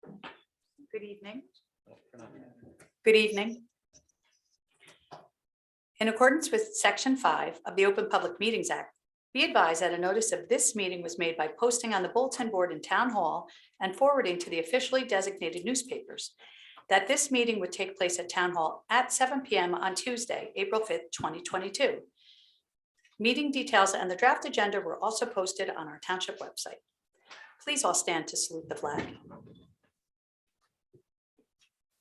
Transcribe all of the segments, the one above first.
Good evening. Good evening. In accordance with Section 5 of the Open Public Meetings Act, be advised that a notice of this meeting was made by posting on the bulletin board in Town Hall and forwarding to the officially designated newspapers that this meeting would take place at Town Hall at 7 p.m. on Tuesday, April 5th, 2022. Meeting details and the draft agenda were also posted on our township website. Please all stand to salute the flag.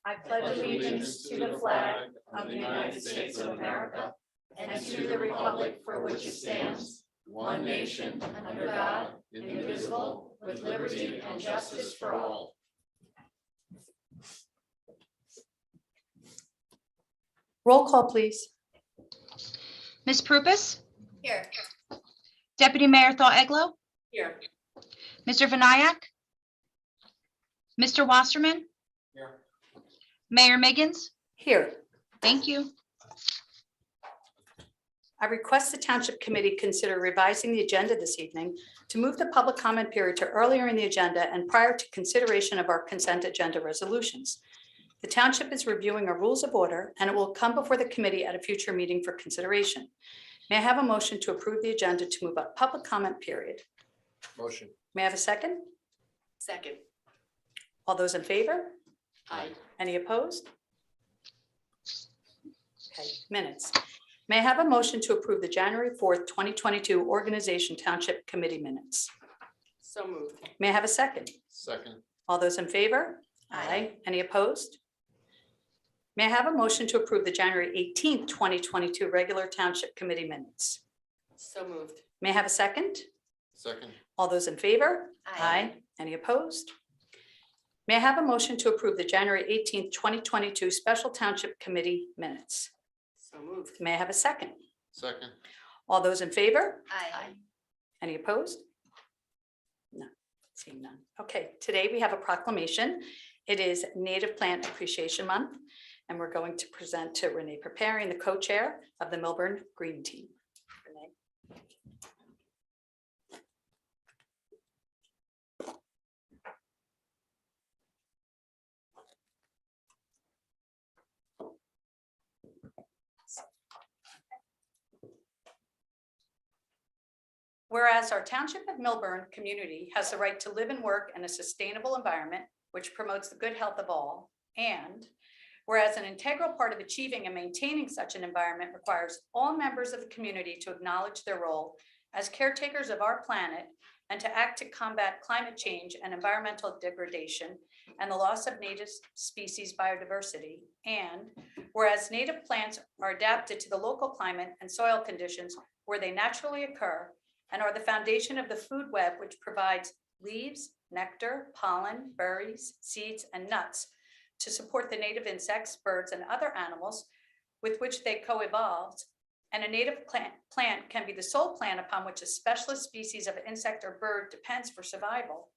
I pledge allegiance to the flag of the United States of America and to the republic for which it stands, one nation, under God, indivisible, with liberty and justice for all. Roll call, please. Ms. Prupus? Here. Deputy Mayor Thaw-Eglow? Here. Mr. Vinayak? Mr. Wasserman? Here. Mayor Miggins? Here. Thank you. I request the Township Committee consider revising the agenda this evening to move the public comment period to earlier in the agenda and prior to consideration of our consent agenda resolutions. The Township is reviewing our rules of order and it will come before the committee at a future meeting for consideration. May I have a motion to approve the agenda to move up public comment period? Motion. May I have a second? Second. All those in favor? Aye. Any opposed? Okay, minutes. May I have a motion to approve the January 4th, 2022 Organization Township Committee minutes? So moved. May I have a second? Second. All those in favor? Aye. Any opposed? May I have a motion to approve the January 18th, 2022 regular Township Committee minutes? So moved. May I have a second? Second. All those in favor? Aye. Any opposed? May I have a motion to approve the January 18th, 2022 Special Township Committee minutes? So moved. May I have a second? Second. All those in favor? Aye. Any opposed? No, seeing none. Okay, today we have a proclamation. It is Native Plant Appreciation Month, and we're going to present to Renee Preparing, the co-chair of the Milburn Green Team. Renee. Whereas our Township of Milburn community has the right to live and work in a sustainable environment which promotes the good health of all, and whereas an integral part of achieving and maintaining such an environment requires all members of the community to acknowledge their role as caretakers of our planet and to act to combat climate change and environmental degradation and the loss of native species biodiversity, and whereas native plants are adapted to the local climate and soil conditions where they naturally occur and are the foundation of the food web which provides leaves, nectar, pollen, berries, seeds, and nuts to support the native insects, birds, and other animals with which they co-evolved. And a native plant can be the sole plant upon which a specialist species of insect or bird depends for survival.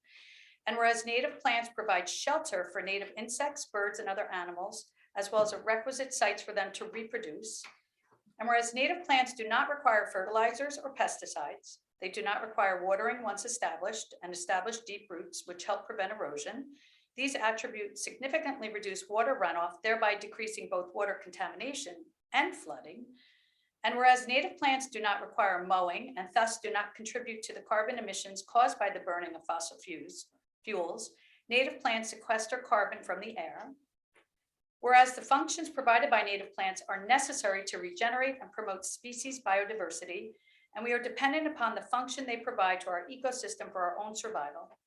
And whereas native plants provide shelter for native insects, birds, and other animals, as well as requisite sites for them to reproduce. And whereas native plants do not require fertilizers or pesticides, they do not require watering once established and establish deep roots, which help prevent erosion. These attributes significantly reduce water runoff, thereby decreasing both water contamination and flooding. And whereas native plants do not require mowing and thus do not contribute to the carbon emissions caused by the burning of fossil fuels, native plants sequester carbon from the air. Whereas the functions provided by native plants are necessary to regenerate and promote species biodiversity, and we are dependent upon the function they provide to our ecosystem for our own survival.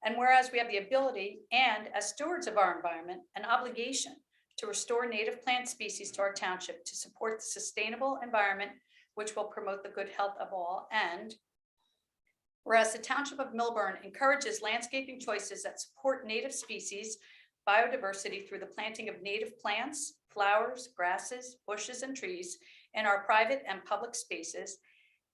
And whereas we have the ability and, as stewards of our environment, an obligation to restore native plant species to our township to support the sustainable environment which will promote the good health of all, and whereas the Township of Milburn encourages landscaping choices that support native species biodiversity through the planting of native plants, flowers, grasses, bushes, and trees in our private and public spaces.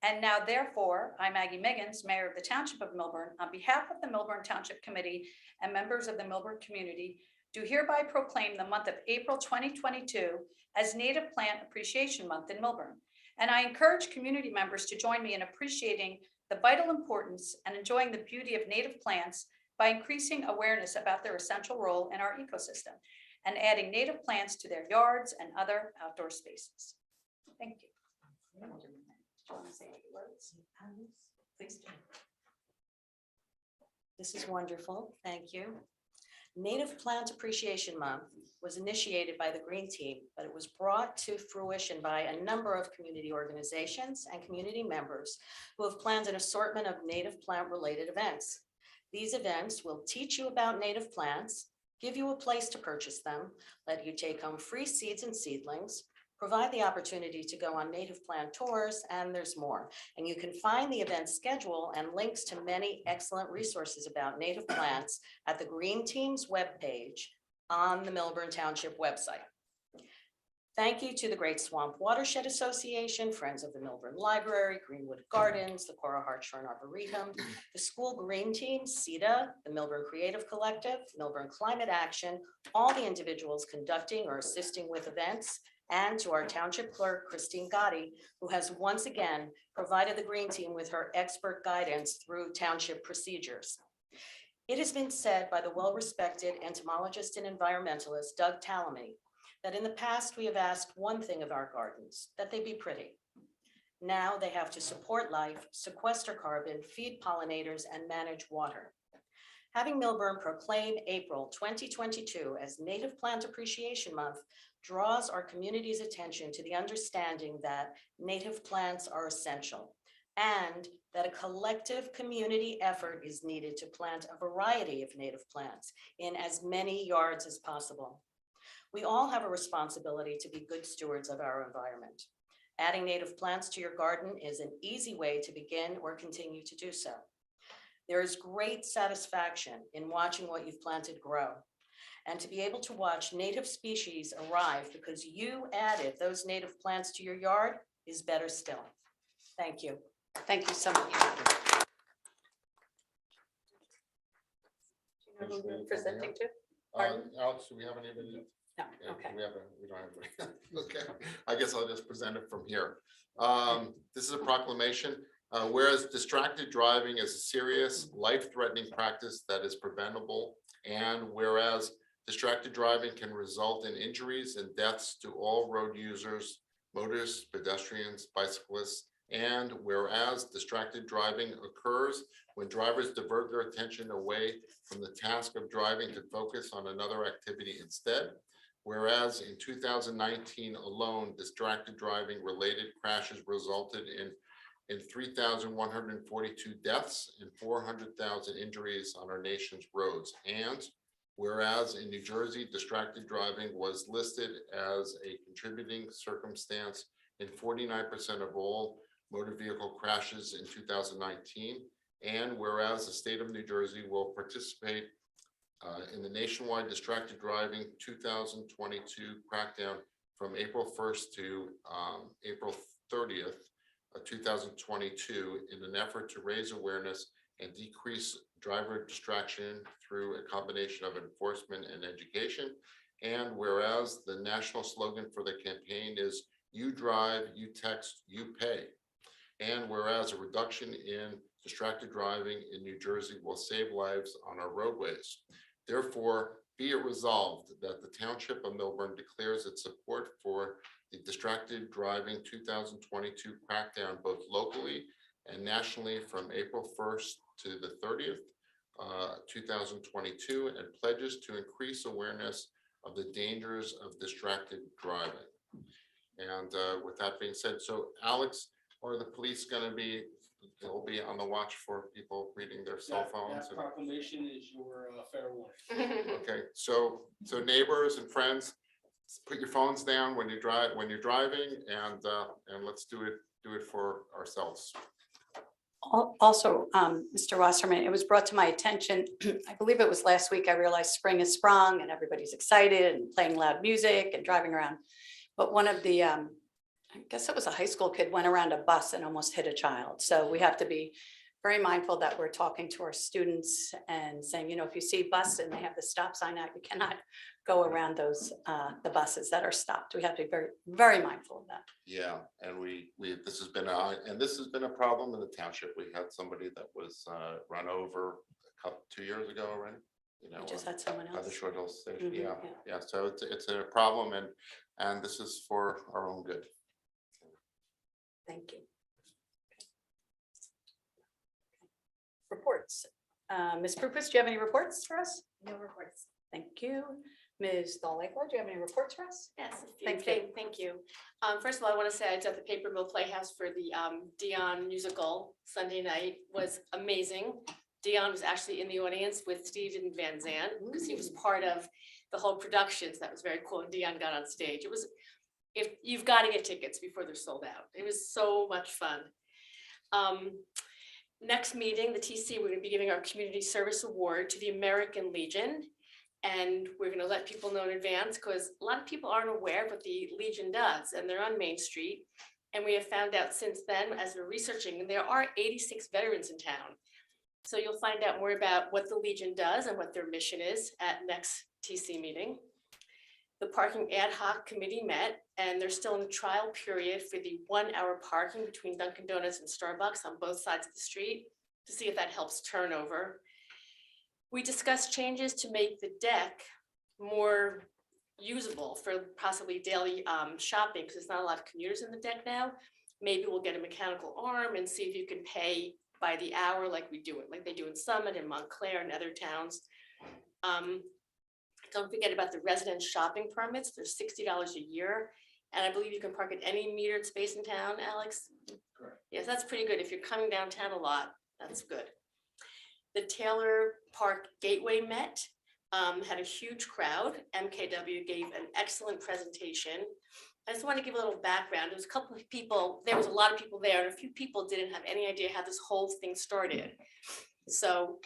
And now, therefore, I, Maggie Miggins, Mayor of the Township of Milburn, on behalf of the Millburn Township Committee and members of the Milburn community, do hereby proclaim the month of April 2022 as Native Plant Appreciation Month in Milburn. And I encourage community members to join me in appreciating the vital importance and enjoying the beauty of native plants by increasing awareness about their essential role in our ecosystem and adding native plants to their yards and other outdoor spaces. Thank you. Do you want to say any words? Please do. This is wonderful. Thank you. Native Plant Appreciation Month was initiated by the Green Team, but it was brought to fruition by a number of community organizations and community members who have planned an assortment of native plant-related events. These events will teach you about native plants, give you a place to purchase them, let you take home free seeds and seedlings, provide the opportunity to go on native plant tours, and there's more. And you can find the event schedule and links to many excellent resources about native plants at the Green Team's webpage on the Millburn Township website. Thank you to the Great Swamp Watershed Association, Friends of the Milburn Library, Greenwood Gardens, the Cora Hartshorn Arboretum, the School Green Team, CETA, the Milburn Creative Collective, Milburn Climate Action, all the individuals conducting or assisting with events, and to our Township Clerk, Christine Gotti, who has once again provided the Green Team with her expert guidance through township procedures. It has been said by the well-respected entomologist and environmentalist Doug Tallamy that in the past we have asked one thing of our gardens, that they be pretty. Now they have to support life, sequester carbon, feed pollinators, and manage water. Having Milburn proclaim April 2022 as Native Plant Appreciation Month draws our community's attention to the understanding that native plants are essential and that a collective community effort is needed to plant a variety of native plants in as many yards as possible. We all have a responsibility to be good stewards of our environment. Adding native plants to your garden is an easy way to begin or continue to do so. There is great satisfaction in watching what you've planted grow. And to be able to watch native species arrive because you added those native plants to your yard is better still. Thank you. Thank you so much. Do you know who you're presenting to? Pardon? Alex, do we have anybody? No, Yeah, okay. we don't have anybody. Okay, I guess I'll just present it from here. This is a proclamation. Whereas distracted driving is a serious, life-threatening practice that is preventable, and whereas distracted driving can result in injuries and deaths to all road users, motorists, pedestrians, bicyclists, and whereas distracted driving occurs when drivers divert their attention away from the task of driving to focus on another activity instead. Whereas in 2019 alone, distracted driving related crashes resulted in 3,142 deaths and 400,000 injuries on our nation's roads. And whereas in New Jersey, distracted driving was listed as a contributing circumstance in 49% of all motor vehicle crashes in 2019. And whereas the state of New Jersey will participate in the nationwide distracted driving 2022 crackdown from April 1st to April 30th, 2022 in an effort to raise awareness and decrease driver distraction through a combination of enforcement and education. And whereas the national slogan for the campaign is "You drive, you text, you pay." And whereas a reduction in distracted driving in New Jersey will save lives on our roadways. Therefore, be it resolved that the Township of Milburn declares its support for the distracted driving 2022 crackdown both locally and nationally from April 1st to the 30th, 2022, and pledges to increase awareness of the dangers of distracted driving. And with that being said, so Alex, are the police going to be, they'll be on the watch for people reading their cell phones? That proclamation is your fair warning. Okay, so neighbors and friends, put your phones down when you're driving, and let's do it for ourselves. Also, Mr. Wasserman, it was brought to my attention, I believe it was last week, I realized spring is sprung and everybody's excited and playing loud music and driving around. But one of the, I guess it was a high school kid, went around a bus and almost hit a child. So we have to be very mindful that we're talking to our students and saying, you know, if you see a bus and they have the stop sign out, you cannot go around those, the buses that are stopped. We have to be very, very mindful of that. Yeah, and this has been a problem in the township. We had somebody that was run over a couple, 2 years ago already, you know. We just had someone By the else. Short Hill Station, Mhm, yeah, yeah. yeah, so it's a problem and this is for our own good. Thank you. Reports. Ms. Purpose, do you have any reports for us? No reports. Thank you. Ms. Dahl-Eichler, do you have any reports for us? Yes, Thank you. thank you. First of all, I want to say I was at the Paper Mill Playhouse for the Dion musical Sunday night, was amazing. Dion was actually in the audience with Steven Van Zandt, because he was part of the whole production, so that was very cool, and Dion got on stage. It was, if, you've got to get tickets before they're sold out. It was so much fun. Next meeting, the TC, we're gonna be giving our Community Service Award to the American Legion. And we're gonna let people know in advance, because a lot of people aren't aware of what the Legion does, and they're on Main Street. And we have found out since then, as we're researching, there are 86 veterans in town. So you'll find out more about what the Legion does and what their mission is at next TC meeting. The Parking Ad Hoc Committee met, and they're still in the trial period for the 1 hour parking between Dunkin' Donuts and Starbucks on both sides of the street to see if that helps turnover. We discussed changes to make the deck more usable for possibly daily shopping, because there's not a lot of commuters in the deck now. Maybe we'll get a mechanical arm and see if you can pay by the hour like we do it, like they do in Summit and Montclair and other towns. Don't forget about the residence shopping permits. They're $60 a year. And I believe you can park at any metered space in town, Alex? Correct. Yes, that's pretty good. If you're coming downtown a lot, that's good. The Taylor Park Gateway met, had a huge crowd. MKW gave an excellent presentation. I just want to give a little background. There was a couple of people, there was a lot of people there, and a few people didn't have any idea how this whole thing started. So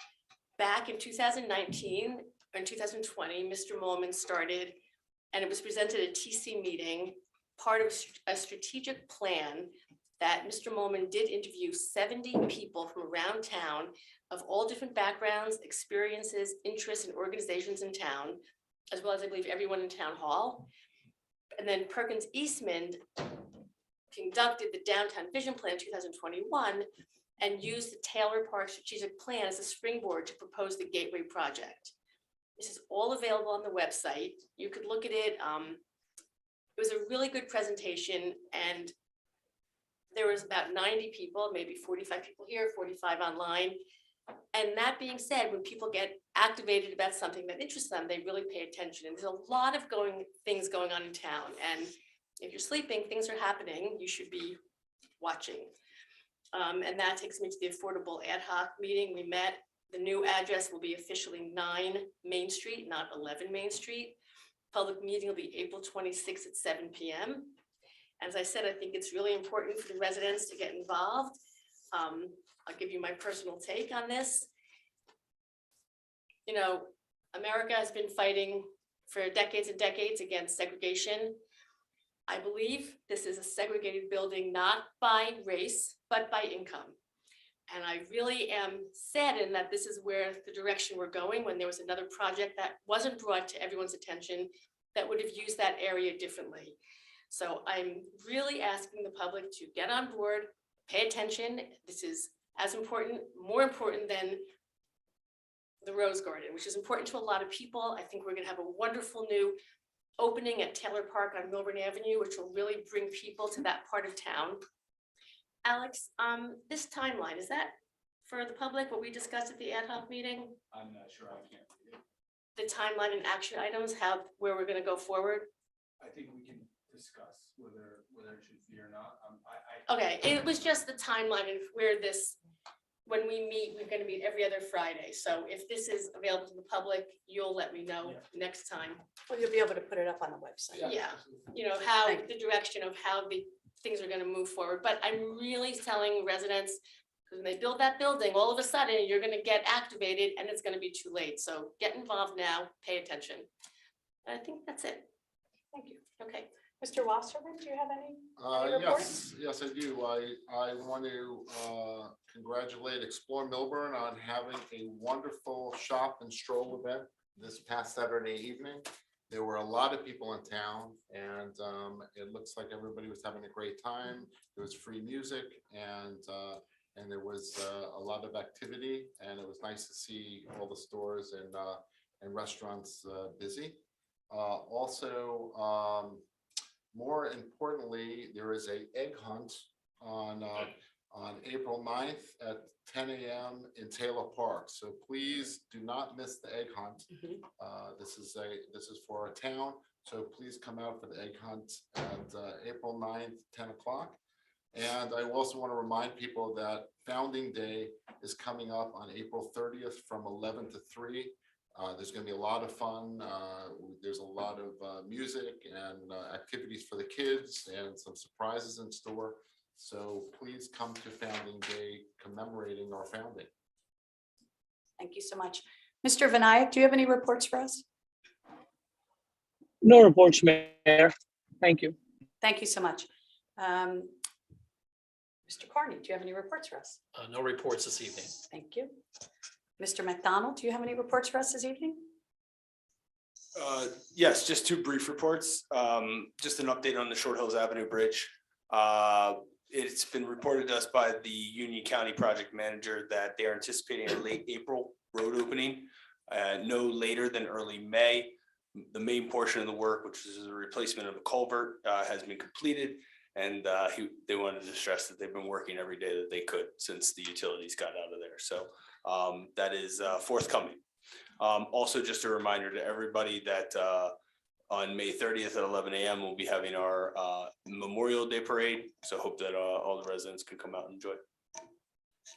back in 2019, or in 2020, Mr. Molman started, and it was presented at a TC meeting, part of a strategic plan that Mr. Molman did interview 70 people from around town of all different backgrounds, experiences, interests, and organizations in town, as well as I believe everyone in town hall. And then Perkins Eastman conducted the Downtown Vision Plan 2021 and used the Taylor Park Strategic Plan as a springboard to propose the Gateway project. This is all available on the website. You could look at it. It was a really good presentation, and there was about 90 people, maybe 45 people here, 45 online. And that being said, when people get activated about something that interests them, they really pay attention. And there's a lot of things going on in town. And if you're sleeping, things are happening. You should be watching. And that takes me to the Affordable Ad Hoc meeting. We met. The new address will be officially 9 Main Street, not 11 Main Street. Public meeting will be April 26th at 7 p.m. As I said, I think it's really important for the residents to get involved. I'll give you my personal take on this. You know, America has been fighting for decades and decades against segregation. I believe this is a segregated building, not by race, but by income. And I really am saddened that this is where the direction we're going, when there was another project that wasn't brought to everyone's attention that would have used that area differently. So I'm really asking the public to get on board, pay attention. This is as important, more important than the Rose Garden, which is important to a lot of people. I think we're gonna have a wonderful new opening at Taylor Park on Milburn Avenue, which will really bring people to that part of town. Alex, this timeline, is that for the public, what we discussed at the ad hoc meeting? I'm not sure, I can't read it. The timeline and action items, where we're gonna go forward? I think we can discuss whether it should be or not. Okay, it was just the timeline of where this, when we meet, we're gonna meet every other Friday. So if this is available to the public, you'll let me know Yeah. next time. Well, you'll be able to put it up on the website. Yeah. absolutely. You know, how Thank the direction of how the things are gonna move forward. But I'm really telling residents, because when they build that building, all of a sudden, you're gonna get activated and it's gonna be too late. So get involved now, pay attention. And I think that's it. Thank you. Okay. Mr. Wasserman, do you have any? Any reports? Yes, I do. I want to congratulate Explore Milburn on having a wonderful shop and stroll event this past Saturday evening. There were a lot of people in town, and it looks like everybody was having a great time. There was free music, and and there was a lot of activity, and it was nice to see all the stores and restaurants busy. Also, more importantly, there is a egg hunt on April 9th at 10 a.m. in Taylor Park. So please do not miss the egg hunt. This is for our town. So please come out for the egg hunt at April 9th, 10 o'clock. And I also want to remind people that Founding Day is coming up on April 30th from 11 to 3. There's going to be a lot of fun. There's a lot of music and activities for the kids and some surprises in store. So please come to Founding Day commemorating our founding. Thank you so much. Mr. Vinayak, do you have any reports for us? No reports, Mayor. Thank you. Thank you so much. Mr. Carney, do you have any reports for us? No reports this evening. Thank you. Mr. McDonald, do you have any reports for us this evening? Yes, just two brief reports. Just an update on the Short Hills Avenue Bridge. It's been reported to us by the Union County project manager that they are anticipating a late April road opening, no later than early May. The main portion of the work, which is the replacement of a culvert, has been completed. And they wanted to stress that they've been working every day that they could since the utilities got out of there. So that is forthcoming. Also, just a reminder to everybody that on May 30th at 11 a.m. we'll be having our Memorial Day Parade. So hope that all the residents can come out and enjoy.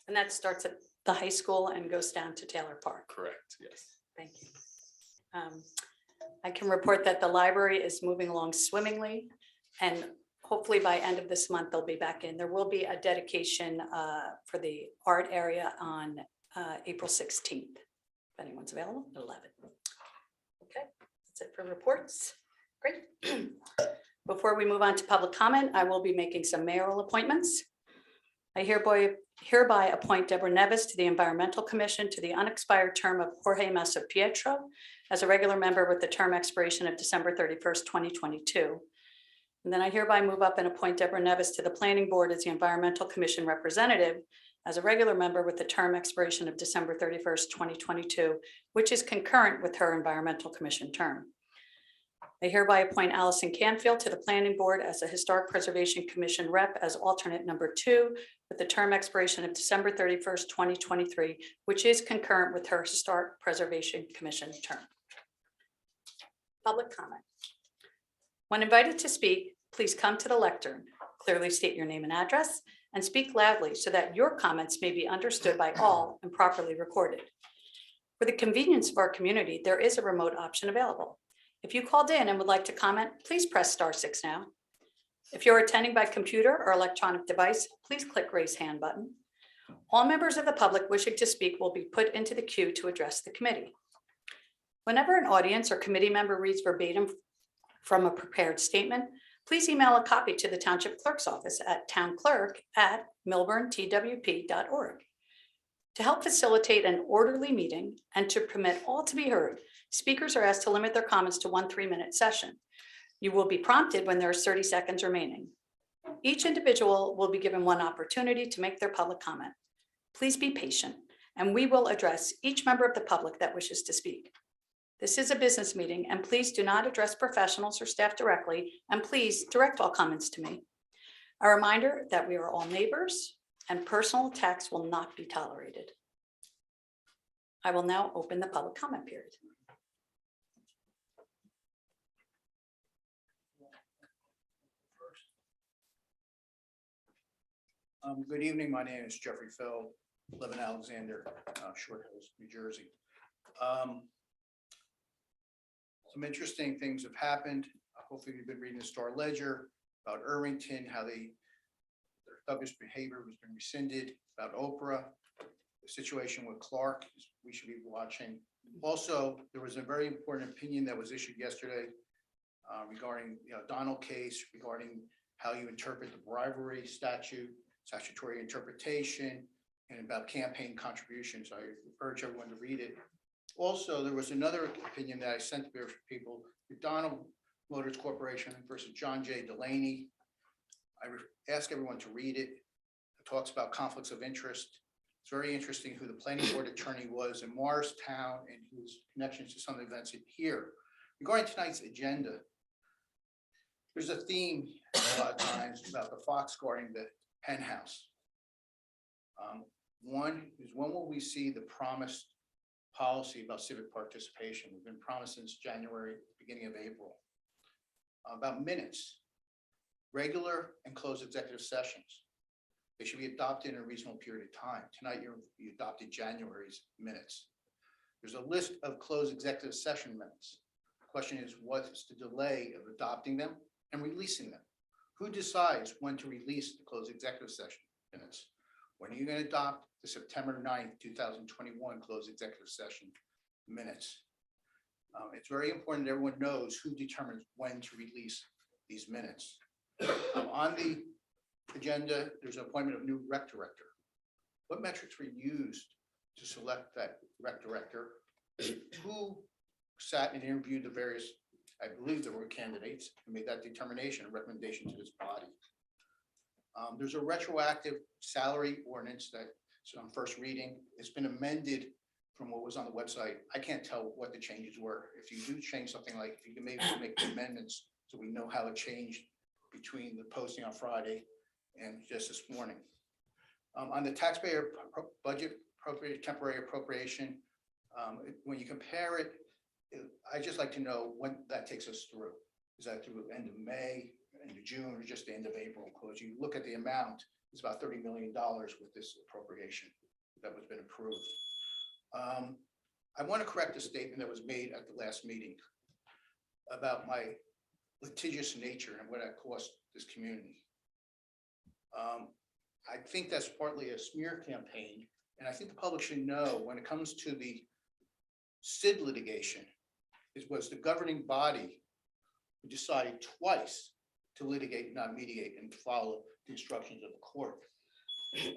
And that starts at the high school and goes down to Taylor Park. Correct, yes. Thank you. I can report that the library is moving along swimmingly, and hopefully by end of this month, they'll be back in. There will be a dedication for the art area on April 16th. If anyone's available at 11. Okay, that's it for reports. Great. Before we move on to public comment, I will be making some mayoral appointments. I hereby appoint Deborah Nevis to the Environmental Commission to the unexpired term of Jorge Massa Pietro as a regular member with the term expiration of December 31st, 2022. And then I hereby move up and appoint Deborah Nevis to the Planning Board as the Environmental Commission representative as a regular member with the term expiration of December 31st, 2022, which is concurrent with her Environmental Commission term. I hereby appoint Allison Canfield to the Planning Board as a Historic Preservation Commission rep as alternate number 2 with the term expiration of December 31st, 2023, which is concurrent with her Historic Preservation Commission term. Public comment. When invited to speak, please come to the lectern, clearly state your name and address, and speak loudly so that your comments may be understood by all and properly recorded. For the convenience of our community, there is a remote option available. If you called in and would like to comment, please press *6 now. If you're attending by computer or electronic device, please click raise hand button. All members of the public wishing to speak will be put into the queue to address the committee. Whenever an audience or committee member reads verbatim from a prepared statement, please email a copy to the Township Clerk's office at townclerk@milburntwp.org. To help facilitate an orderly meeting and to permit all to be heard, speakers are asked to limit their comments to 1 3-minute session. You will be prompted when there is 30 seconds remaining. Each individual will be given 1 opportunity to make their public comment. Please be patient, and we will address each member of the public that wishes to speak. This is a business meeting, and please do not address professionals or staff directly, and please direct all comments to me. A reminder that we are all neighbors and personal attacks will not be tolerated. I will now open the public comment period. Good evening. My name is Jeffrey Feld, live in Alexander, Short Hills, New Jersey. Some interesting things have happened. Hopefully you've been reading the Star Ledger about Irvington, how their thuggish behavior has been rescinded, about Oprah, the situation with Clark, we should be watching. Also, there was a very important opinion that was issued yesterday regarding the Donald case, regarding how you interpret the bribery statute, statutory interpretation, and about campaign contributions. I urge everyone to read it. Also, there was another opinion that I sent to various people, McDonald Motors Corporation versus John J. Delaney. I ask everyone to read it. talks about conflicts of interest. It's very interesting who the planning board attorney was in Morristown and whose connections to some of the events here. Regarding tonight's agenda, there's a theme a lot of times about the fox guarding the hen house. One is, when will we see the promised policy about civic participation? We've been promised since January, beginning of April. About minutes, regular and closed executive sessions. They should be adopted in a reasonable period of time. Tonight, you adopted January's minutes. There's a list of closed executive session minutes. The question is, what's the delay of adopting them and releasing them? Who decides when to release the closed executive session minutes? When are you going to adopt the September 9th, 2021 closed executive session minutes? It's very important that everyone knows who determines when to release these minutes. On the agenda, there's an appointment of new rec director. What metrics were used to select that rec director? Who sat and interviewed the various, I believe there were candidates, and made that determination and recommendation to this body? There's a retroactive salary ordinance that's on first reading. It's been amended from what was on the website. I can't tell what the changes were. If you do change something, like, if you can maybe make the amendments so we know how it changed between the posting on Friday and just this morning. On the taxpayer budget temporary appropriation, when you compare it, I just like to know when that takes us through. Is that through the end of May, end of June, or just the end of April? Because you look at the amount, it's about $30 million with this appropriation that was been approved. I want to correct a statement that was made at the last meeting about my litigious nature and what that cost this community. I think that's partly a smear campaign, and I think the public should know, when it comes to the SID litigation, it was the governing body who decided twice to litigate, not mediate, and follow the instructions of the court.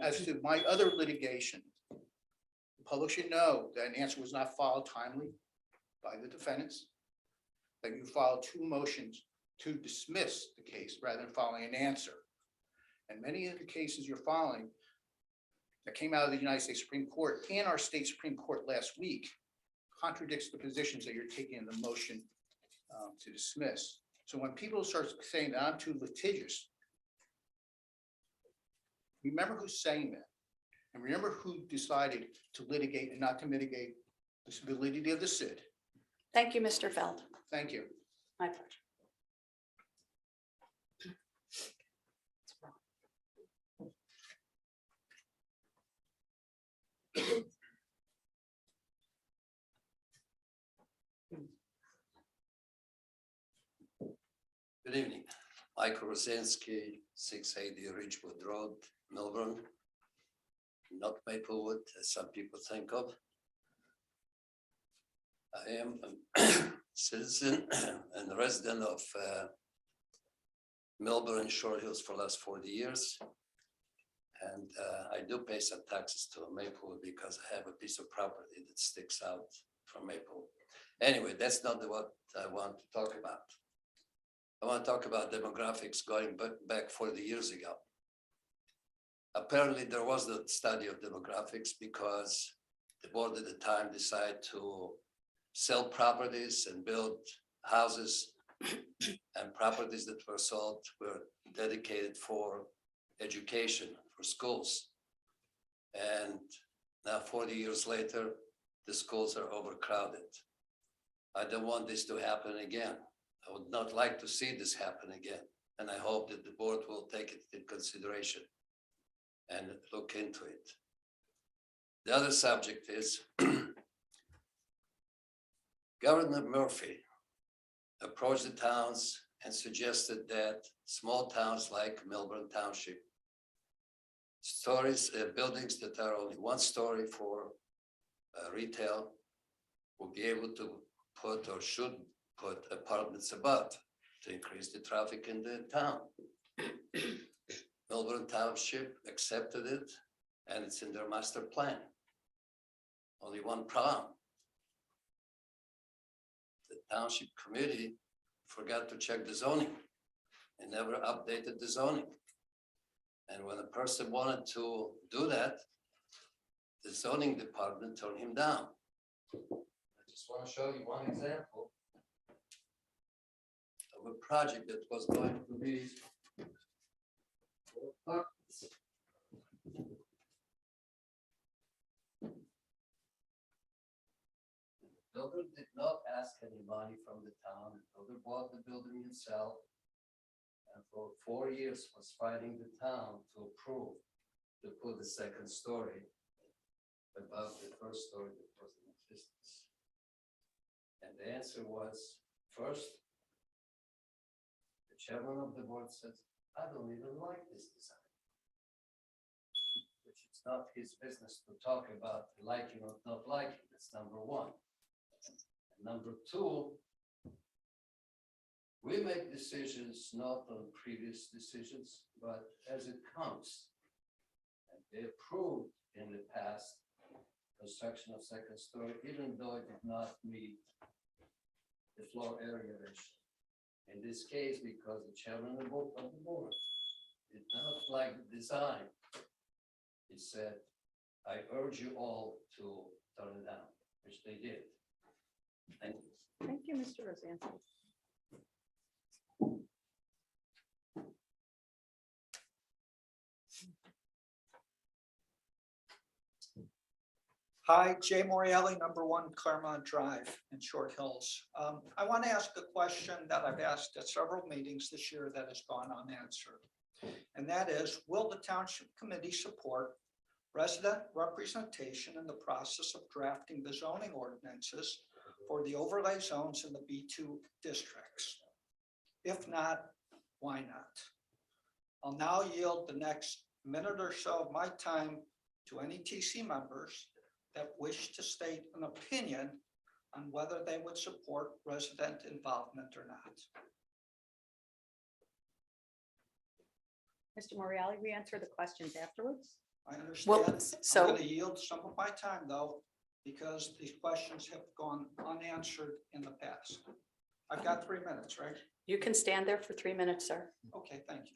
As to my other litigation, the public should know that an answer was not filed timely by the defendants, that you filed 2 motions to dismiss the case rather than filing an answer. And many of the cases you're filing that came out of the United States Supreme Court and our state Supreme Court last week contradicts the positions that you're taking in the motion to dismiss. So when people start saying that I'm too litigious, remember who's saying that, and remember who decided to litigate and not to mitigate the validity of the SID. Thank you, Mr. Feld. Thank you. My pleasure. Good evening. Michael Rosinski, 680 Ridgewood Road, Milburn. Not Maplewood, as some people think of. I am a citizen and resident of Milburn Short Hills for the last 40 years. And I do pay some taxes to Maplewood because I have a piece of property that sticks out from Maplewood. Anyway, that's not what I want to talk about. I want to talk about demographics going back 40 years ago. Apparently, there was a study of demographics because the board at the time decided to sell properties and build houses, and properties that were sold were dedicated for education, for schools. And now 40 years later, the schools are overcrowded. I don't want this to happen again. I would not like to see this happen again. And I hope that the board will take it into consideration and look into it. The other subject is Governor Murphy approached the towns and suggested that small towns like Millburn Township, buildings that are only 1 story for retail, will be able to put or should put apartments above to increase the traffic in the town. Millburn Township accepted it, and it's in their master plan. Only one problem. The township committee forgot to check the zoning and never updated the zoning. And when a person wanted to do that, the zoning department turned him down. I just want to show you one example of a project that was going to be for apartments. The builder did not ask any money from the town. The builder bought the building himself. And for 4 years was fighting the town to approve to put the second story above the first story that was in existence. And the answer was, first, the chairman of the board says, I don't even like this design. Which it's not his business to talk about liking or not liking. That's number one. And number two, we make decisions not on previous decisions, but as it comes. And they approved in the past construction of second story, even though it did not meet the floor area ratio. In this case, because the chairman of the board did not like the design, he said, I urge you all to turn it down, which they did. Thank you. Thank you, Mr. Rosanti. Hi, Jay Morielli, number 1 Claremont Drive in Short Hills. I want to ask a question that I've asked at several meetings this year that has gone unanswered. And that is, will the Township Committee support resident representation in the process of drafting the zoning ordinances for the overlay zones in the B2 districts? If not, why not? I'll now yield the next minute or so of my time to any TC members that wish to state an opinion on whether they would support resident involvement or not. Mr. Morreale, we answer the questions afterwards. I Well, understand. I'm so going to yield some of my time though, because these questions have gone unanswered in the past. I've got 3 minutes, right? you can stand there for 3 minutes, sir. Okay, thank you.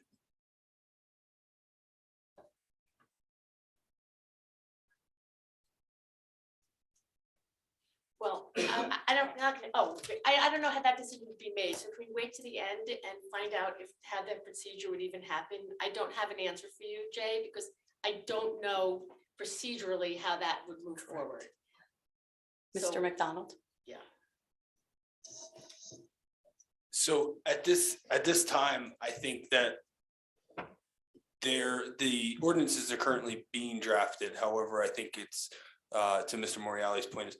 Well, I don't know how that decision would be made. So can we wait to the end and find out if how that procedure would even happen? I don't have an answer for you, Jay, because I don't know procedurally how that would move forward. Mr. So, McDonald? yeah. So at this time, I think that the ordinances are currently being drafted. However, I think it's to Mr. Morreale's point is,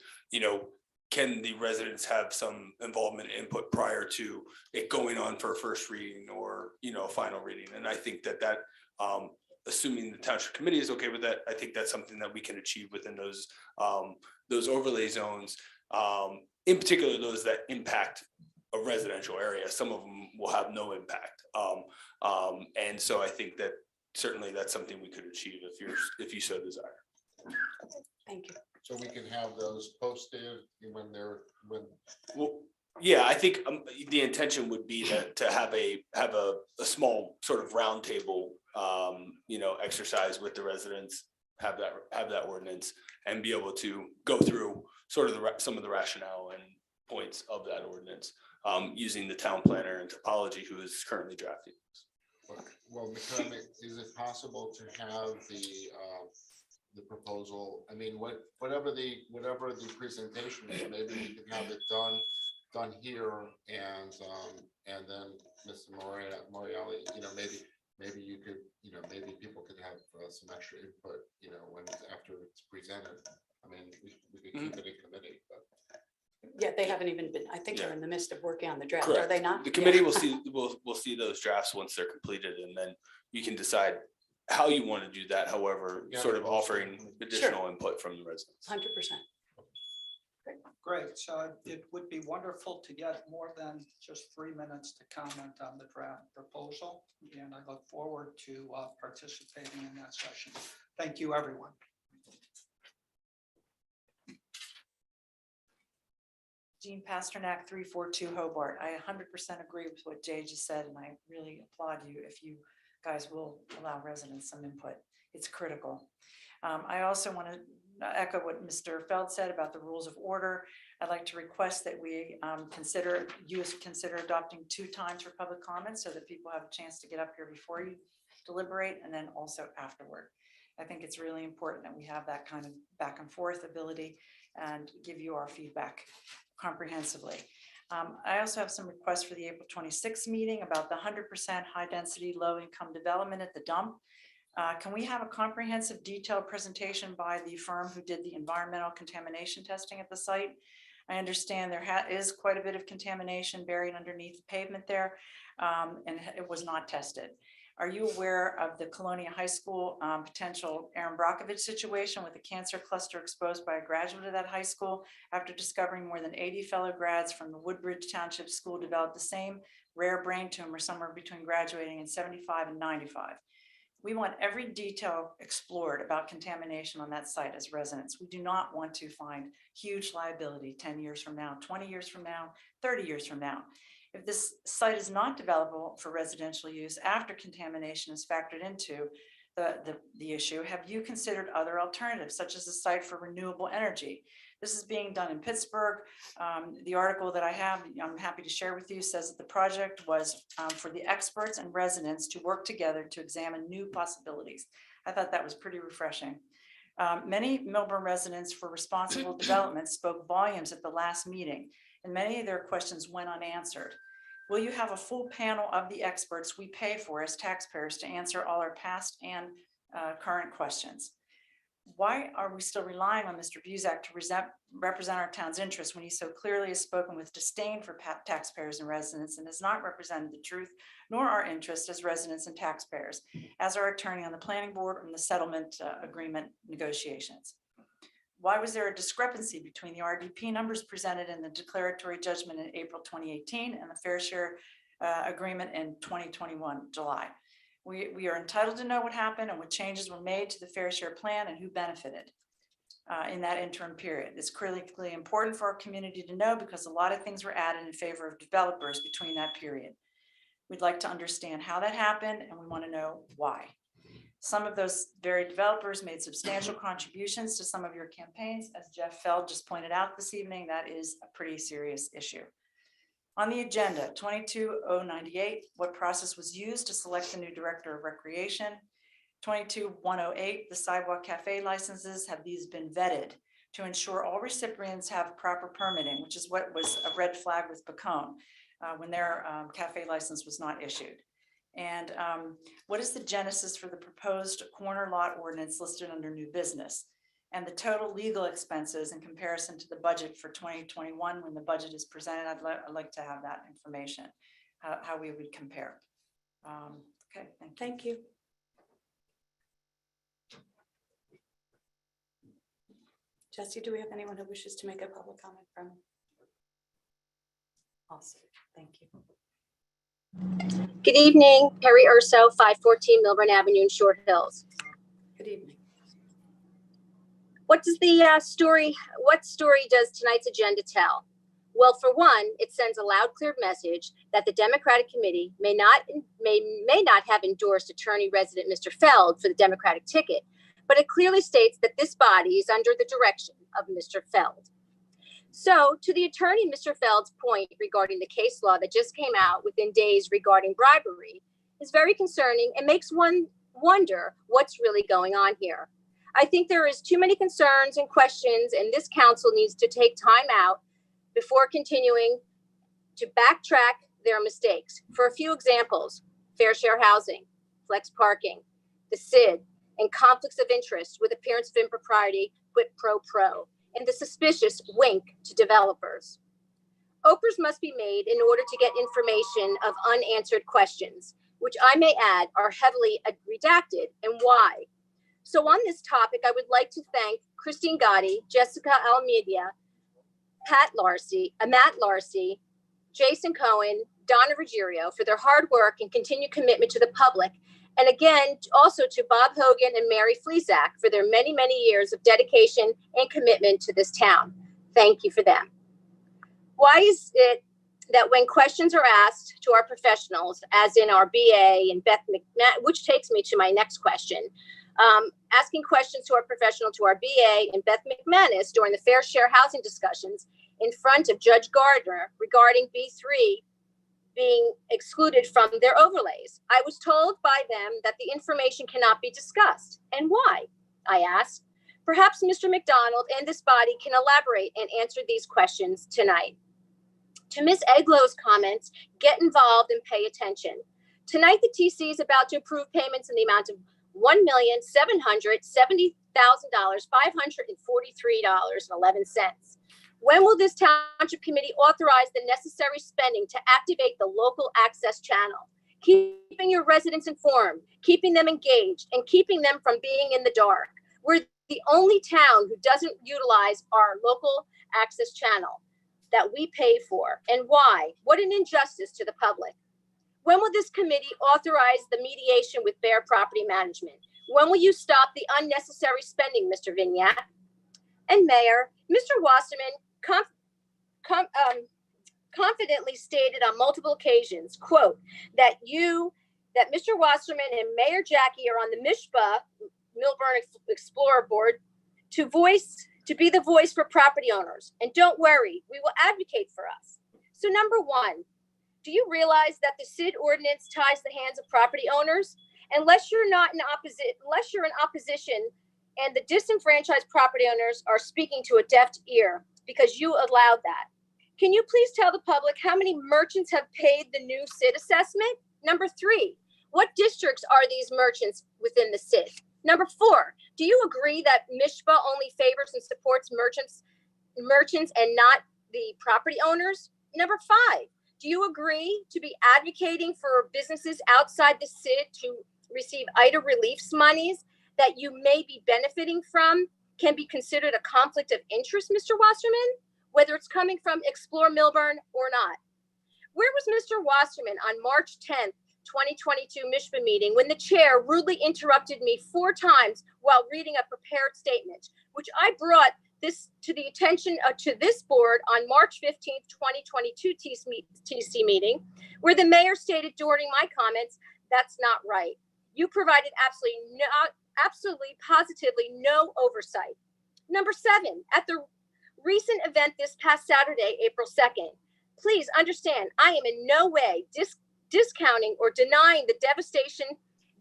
can the residents have some involvement and input prior to it going on for a first reading or, a final reading? And I think that assuming the township committee is okay with that, I think that's something that we can achieve within those overlay zones. In particular, those that impact a residential area. Some of them will have no impact. And so I think that certainly that's something we could achieve if you so desire. Thank you. So we can have those posted when. Well, yeah, I think the intention would be to have a small sort of roundtable, exercise with the residents, have that ordinance, and be able to go through sort of some of the rationale and points of that ordinance, using the town planner and topology who is currently drafting this. Well, McCormick, is it possible to have the proposal? I mean, whatever the presentation is, maybe we can have it done here, and then Mr. Morreale, maybe you could, maybe people could have some extra input, after it's presented. I mean, we could keep it in committee, but. Yeah, they haven't even been, I think they're Yeah. in the midst of working on the draft, are Correct. they not? The committee Yeah. will see those drafts once they're completed, and then you can decide how you want to do that. However, Yeah. sort of offering additional input from the residents. 100%. Great. So it would be wonderful to get more than just 3 minutes to comment on the draft proposal. And I look forward to participating in that session. Thank you, everyone. Jean Pasternak, 342 Hobart. I 100% agree with what Jay just said, and I really applaud you if you guys will allow residents some input. It's critical. I also want to echo what Mr. Feld said about the rules of order. I'd like to request that we consider adopting 2 times for public comments so that people have a chance to get up here before you deliberate and then also afterward. I think it's really important that we have that kind of back and forth ability and give you our feedback comprehensively. I also have some requests for the April 26th meeting about the 100% high density, low income development at the dump. Can we have a comprehensive detailed presentation by the firm who did the environmental contamination testing at the site? I understand there is quite a bit of contamination buried underneath the pavement there, and it was not tested. Are you aware of the Colonia High School potential Aaron Brockovich situation with a cancer cluster exposed by a graduate of that high school after discovering more than 80 fellow grads from the Woodbridge Township School developed the same rare brain tumor somewhere between graduating in 75 and 95? We want every detail explored about contamination on that site as residents. We do not want to find huge liability 10 years from now, 20 years from now, 30 years from now. If this site is not developable for residential use after contamination is factored into the issue, have you considered other alternatives, such as a site for renewable energy? This is being done in Pittsburgh. The article that I have, I'm happy to share with you, says that the project was for the experts and residents to work together to examine new possibilities. I thought that was pretty refreshing. Many Milburn residents for responsible development spoke volumes at the last meeting, and many of their questions went unanswered. Will you have a full panel of the experts we pay for as taxpayers to answer all our past and current questions? Why are we still relying on Mr. Buzak to represent our town's interests when he so clearly has spoken with disdain for taxpayers and residents and has not represented the truth nor our interests as residents and taxpayers as our attorney on the planning board on the settlement agreement negotiations? Why was there a discrepancy between the RDP numbers presented in the declaratory judgment in April 2018 and the fair share agreement in 2021 July? We are entitled to know what happened and what changes were made to the fair share plan and who benefited in that interim period. It's critically important for our community to know because a lot of things were added in favor of developers between that period. We'd like to understand how that happened and we want to know why. Some of those very developers made substantial contributions to some of your campaigns. As Jeff Feld just pointed out this evening, that is a pretty serious issue. On the agenda, 22098, what process was used to select the new director of recreation? 22108, the sidewalk cafe licenses, have these been vetted to ensure all recipients have proper permitting, which is what was a red flag with Pacone when their cafe license was not issued. And what is the genesis for the proposed corner lot ordinance listed under new business? And the total legal expenses in comparison to the budget for 2021 when the budget is presented? I'd like to have that information, how we would compare. Okay, thank you. Jesse, do we have anyone who wishes to make a public comment from? Awesome, thank you. Good evening, Perry Urso, 514 Milburn Avenue in Short Hills. Good evening. What does what story does tonight's agenda tell? Well, for one, it sends a loud, clear message that the Democratic Committee may not have endorsed attorney resident Mr. Feld for the Democratic ticket, but it clearly states that this body is under the direction of Mr. Feld. So to the attorney, Mr. Feld's point regarding the case law that just came out within days regarding bribery is very concerning and makes one wonder what's really going on here. I think there is too many concerns and questions, and this council needs to take time out before continuing to backtrack their mistakes. For a few examples, fair share housing, flex parking, the SID, and conflicts of interest with appearance of impropriety, quid pro quo, and the suspicious wink to developers. Oprahs must be made in order to get information of unanswered questions, which I may add are heavily redacted, and why. So on this topic, I would like to thank Christine Gotti, Jessica Almeida, Matt Larcy, Jason Cohen, Donna Ruggiero for their hard work and continued commitment to the public. And again, also to Bob Hogan and Mary Fleazak for their many, many years of dedication and commitment to this town. Thank you for them. Why is it that when questions are asked to our professionals, as in our BA and Beth McManus, which takes me to my next question, asking questions to our professional, to our BA and Beth McManus during the fair share housing discussions in front of Judge Gardner regarding B3 being excluded from their overlays. I was told by them that the information cannot be discussed. And why? I asked. Perhaps Mr. McDonald and this body can elaborate and answer these questions tonight. To Ms. Eglow's comments, get involved and pay attention. Tonight, the TC is about to approve payments in the amount of $1,770,543.11. When will this township committee authorize the necessary spending to activate the local access channel? Keeping your residents informed, keeping them engaged, and keeping them from being in the dark. We're the only town who doesn't utilize our local access channel that we pay for. And why? What an injustice to the public. When will this committee authorize the mediation with Bear Property Management? When will you stop the unnecessary spending, Mr. Vignac? And Mayor, Mr. Wasserman confidently stated on multiple occasions, quote, that Mr. Wasserman and Mayor Jackie are on the MISHPA, Milburn Explorer Board, to be the voice for property owners. And don't worry, we will advocate for us. So number one, do you realize that the SID ordinance ties the hands of property owners? Unless you're in opposition and the disenfranchised property owners are speaking to a deaf ear because you allowed that. Can you please tell the public how many merchants have paid the new SID assessment? Number three, what districts are these merchants within the SID? Number four, do you agree that MISHPA only favors and supports merchants and not the property owners? Number five, do you agree to be advocating for businesses outside the SID to receive IDA reliefs monies that you may be benefiting from can be considered a conflict of interest, Mr. Wasserman, whether it's coming from Explore Milburn or not? Where was Mr. Wasserman on March 10th, 2022 MISHPA meeting when the chair rudely interrupted me 4 times while reading a prepared statement, which I brought this to the attention to this board on March 15th, 2022 TC meeting, where the mayor stated during my comments, that's not right. You provided absolutely positively no oversight. Number 7, at the recent event this past Saturday, April 2nd, please understand, I am in no way discounting or denying the devastation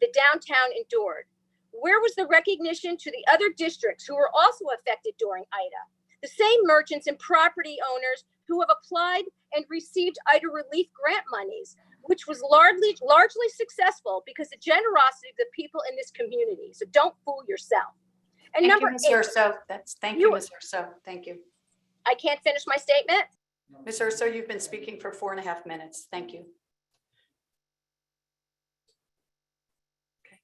the downtown endured. Where was the recognition to the other districts who were also affected during IDA? The same merchants and property owners who have applied and received IDA relief grant monies, which was largely successful because of the generosity of the people in this community. So don't fool yourself. And Thank number you, Ms. 8, Urso. Thank you, Ms. Urso. Thank you. I can't finish my statement. Ms. Urso, you've been speaking for 4.5 minutes. Thank you. Okay.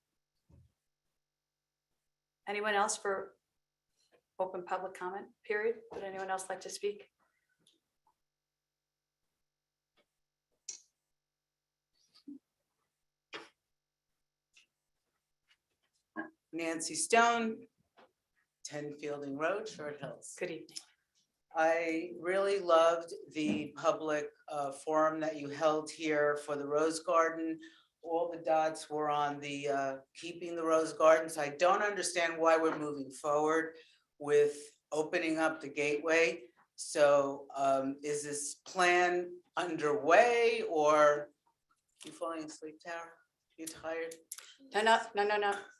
Anyone else for open public comment period? Would anyone else like to speak? Nancy Stone, 10 Fielding Road, Short Hills. Good evening. I really loved the public forum that you held here for the Rose Garden. All the dots were on the keeping the Rose Gardens. I don't understand why we're moving forward with opening up the gateway. So is this plan underway, or you falling asleep, Tara? You tired? No,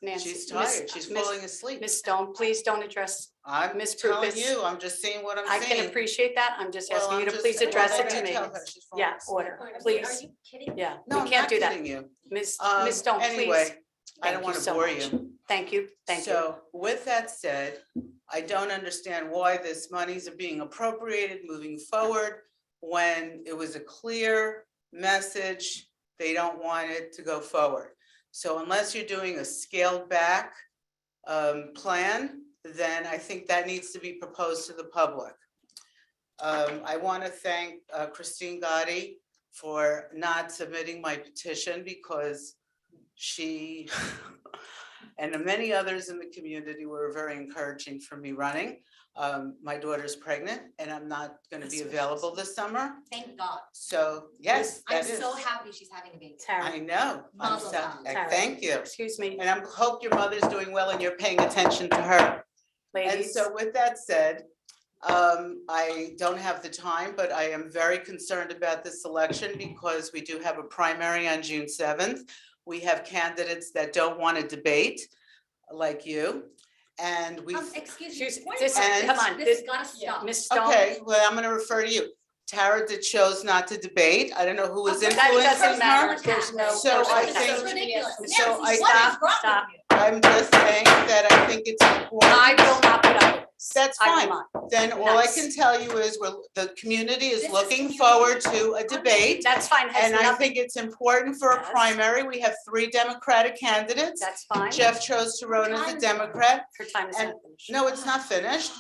Nancy. She's tired. She's falling asleep. Ms. Stone, please don't address. I'm Ms. telling Prupus. you, I'm just saying what I'm I saying. can appreciate that. I'm just Well, asking you I'm to just- please well, address it then to you me. tell her she's falling Yeah, asleep. order, Are please. you kidding? Yeah, No, we I'm can't not do that. kidding you. Ms. Stone, please. Anyway, I Thank don't you want to so bore much. you. Thank you. So with that said, I don't understand why this monies are being appropriated moving forward when it was a clear message, they don't want it to go forward. So unless you're doing a scaled back plan, then I think that needs to be proposed to the public. I want to thank Christine Gotti for not submitting my petition, because She and many others in the community were very encouraging for me running. My daughter's pregnant and I'm not going to be available this summer. Thank God. So yes, I'm that is. so happy she's having a baby. I know. I'm Mazel so- tov. Thank you. Excuse me, And I hope your mother's doing well and you're paying attention to her. And ladies. so with that said, I don't have the time, but I am very concerned about this election because we do have a primary on June 7th. We have candidates that don't want to debate like you. And we, Excuse Excuse- me. what this- is and- come on, This has gotta stop. Ms. Stone. okay, well, I'm going to refer to you. Tara that chose not to debate. I don't know who was That influencing doesn't matter. her. There's no So I personal This think- is ridiculous. so Nancy, I what is stop- wrong with stop. you? I'm just saying that I think it's important. I will not put up with this. That's I will fine. not. Then all I Nice. can tell you is the community This is is looking community. forward to a debate. That's fine, has And I nothing, think it's important for a Yes. primary. We have 3 Democratic candidates. that's fine. Jeff chose to run as a Democrat. Her time is and- not finished. No, it's not finished.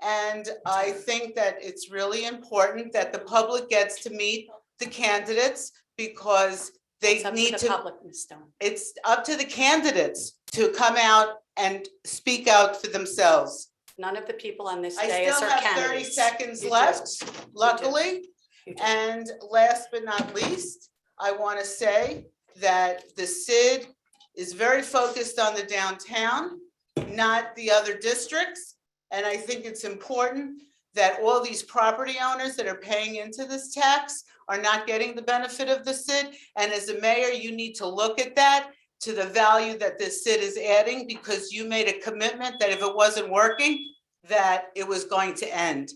And I think that it's really important that the public gets to meet the candidates because they It's up need the to, public, Ms. Stone. it's up to the candidates to come out and speak out for themselves. None of the people on this I dais still are have 30 candidates. seconds You do. left, You do. luckily. You do. And last but not least, I want to say that the CID is very focused on the downtown, not the other districts. And I think it's important that all these property owners that are paying into this tax are not getting the benefit of the CID. And as a mayor, you need to look at that, to the value that this CID is adding, because you made a commitment that if it wasn't working, that it was going to end.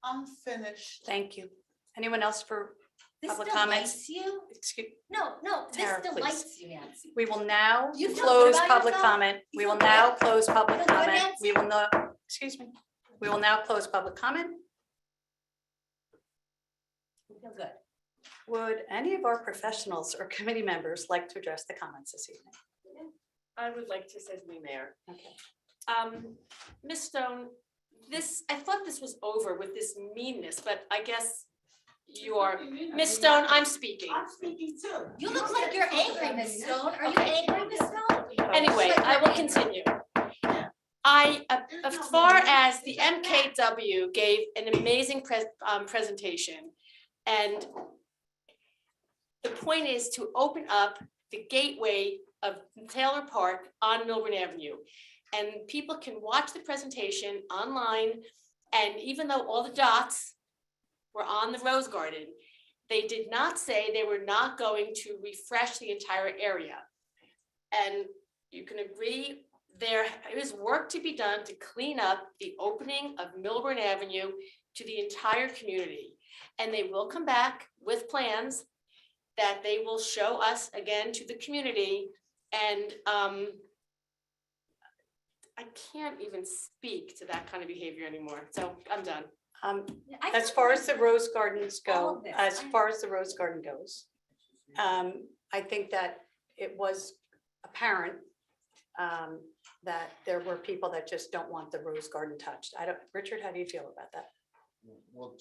I'm finished. Thank you. Anyone else for This public comments? delights you? Excuse, No, this Tara, please. delights you, Nancy. we will now You feel good close about public yourself? comment. You We feel will now good? close public Feel good, comment. Nancy? We will not, excuse me. We will now close public comment. You feel good. Would any of our professionals or committee members like to address the comments this evening? I would like to say to the mayor. Okay. Ms. Stone, I thought this was over with this meanness, but I guess you are. Ms. Stone, I'm speaking. I'm speaking too. You look like you're angry, Miss Stone. Are you Okay. angry, Miss Stone? Anyway, I will continue. As far as the MKW gave an amazing presentation. And the point is to open up the gateway of Taylor Park on Milburn Avenue. And people can watch the presentation online. And even though all the dots were on the Rose Garden, they did not say they were not going to refresh the entire area. And you can agree there is work to be done to clean up the opening of Milburn Avenue to the entire community. And they will come back with plans that they will show us again to the community. And I can't even speak to that kind of behavior anymore. So I'm done. As far as the rose gardens All go, of this, as I- far as the rose garden goes, I think that it was apparent that there were people that just don't want the rose garden touched. Richard, how do you feel about that? Well,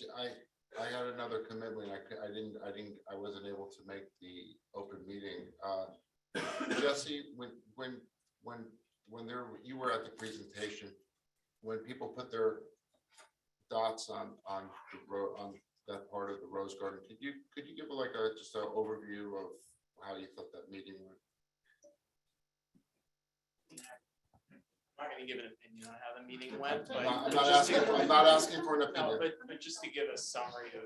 I had another commitment. I wasn't able to make the open meeting. Jesse, you were at the presentation, when people put their dots on that part of the rose garden, could you give just an overview of how you thought that meeting went? I'm not gonna give an opinion on how the meeting went, but. I'm not asking for an No, opinion. but just to give a summary of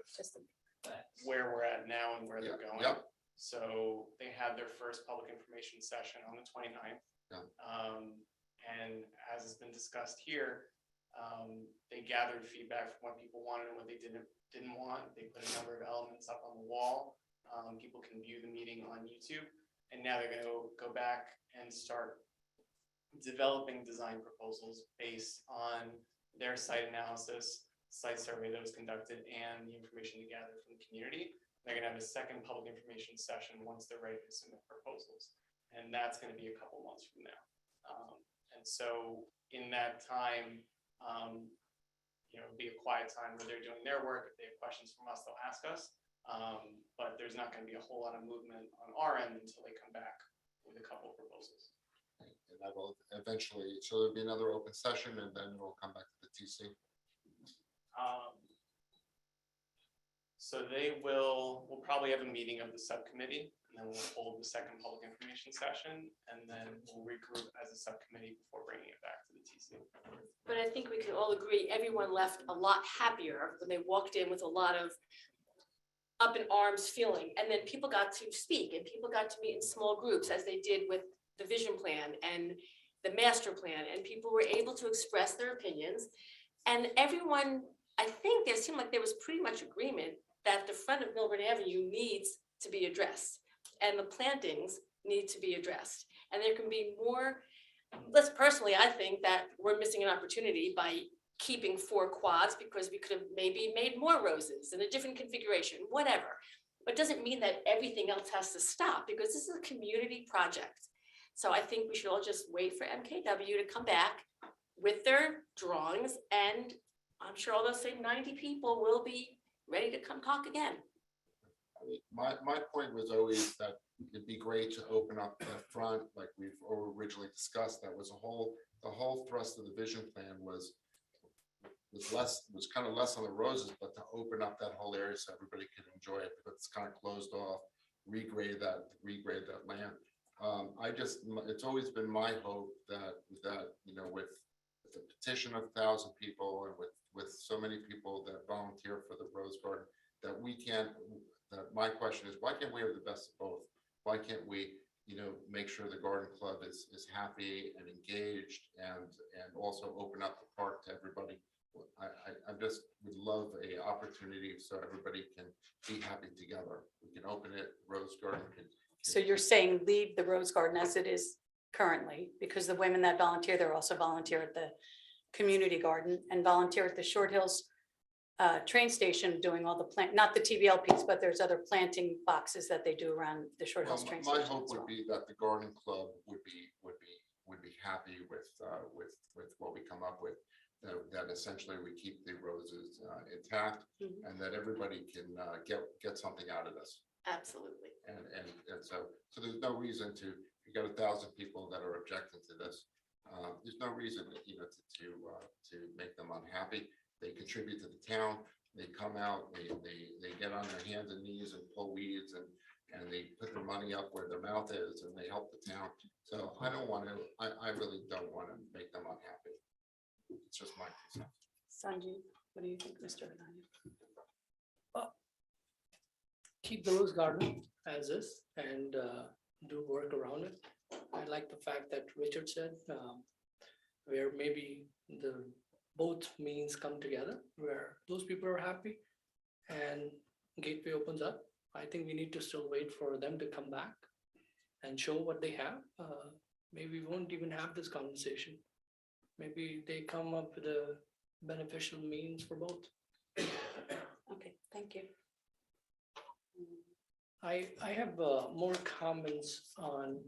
where we're at now and where they're going. Yep. So they had their first public information session on the 29th. Yeah. And as has been discussed here, they gathered feedback from what people wanted and what they didn't want. They put a number of elements up on the wall. People can view the meeting on YouTube. And now they're gonna go back and start developing design proposals based on their site analysis, site survey that was conducted, and the information they gathered from the community. They're gonna have a second public information session once they're ready to submit proposals. And that's gonna be a couple months from now. And so in that time, it'll be a quiet time where they're doing their work. If they have questions from us, they'll ask us. But there's not gonna be a whole lot of movement on our end until they come back with a couple of proposals. And that will eventually, so there'll be another open session and then we'll come back to the TC. So we'll probably have a meeting of the subcommittee, and then we'll hold the second public information session, and then we'll regroup as a subcommittee before bringing it back to the TC. But I think we can all agree, everyone left a lot happier when they walked in with a lot of up in arms feeling. And then people got to speak and people got to meet in small groups as they did with the vision plan and the master plan. And people were able to express their opinions. And everyone, I think there seemed like there was pretty much agreement that the front of Millburn Avenue needs to be addressed and the plantings need to be addressed. And there can be more, less personally, I think that we're missing an opportunity by keeping 4 quads because we could have maybe made more roses in a different configuration, whatever. But it doesn't mean that everything else has to stop because this is a community project. So I think we should all just wait for MKW to come back with their drawings, and I'm sure all those same 90 people will be ready to come talk again. My point was always that it'd be great to open up the front like we've originally discussed. That was the whole thrust of the vision plan was kind of less on the roses, but to open up that whole area so everybody could enjoy it, because it's kind of closed off, regrade that land. It's always been my hope that with the petition of 1,000 people and with so many people that volunteer for the Rose Garden, that my question is, why can't we have the best of both? Why can't we, make sure the garden club is happy and engaged and also open up the park to everybody? I just would love a opportunity so everybody can be happy together. We can open it, Rose Garden can. So you're saying leave the Rose Garden as it is currently, because the women that volunteer, they're also volunteer at the community garden and volunteer at the Short Hills train station doing all the plant, not the TBL piece, but there's other planting boxes that they do around the Short Hills train My station. hope as would well. be that the garden club would be happy with what we come up with. That essentially we keep the roses intact, Mhm. and that everybody can get something out of this. Absolutely. And so there's no reason to, you got 1,000 people that are objecting to this. There's no reason to make them unhappy. They contribute to the town. They come out, they get on their hands and knees and pull weeds and they put their money up where their mouth is and they help the town. So I really don't want to make them unhappy. It's just my 2 cents. Sanjeev, what do you think, Mr. Vinaya? Keep the rose garden as is and do work around it. I like the fact that Richard said, where maybe the both means come together, where those people are happy and Gateway opens up. I think we need to still wait for them to come back and show what they have. Maybe we won't even have this conversation. Maybe they come up with a beneficial means for both. Okay, thank you. I have more comments on,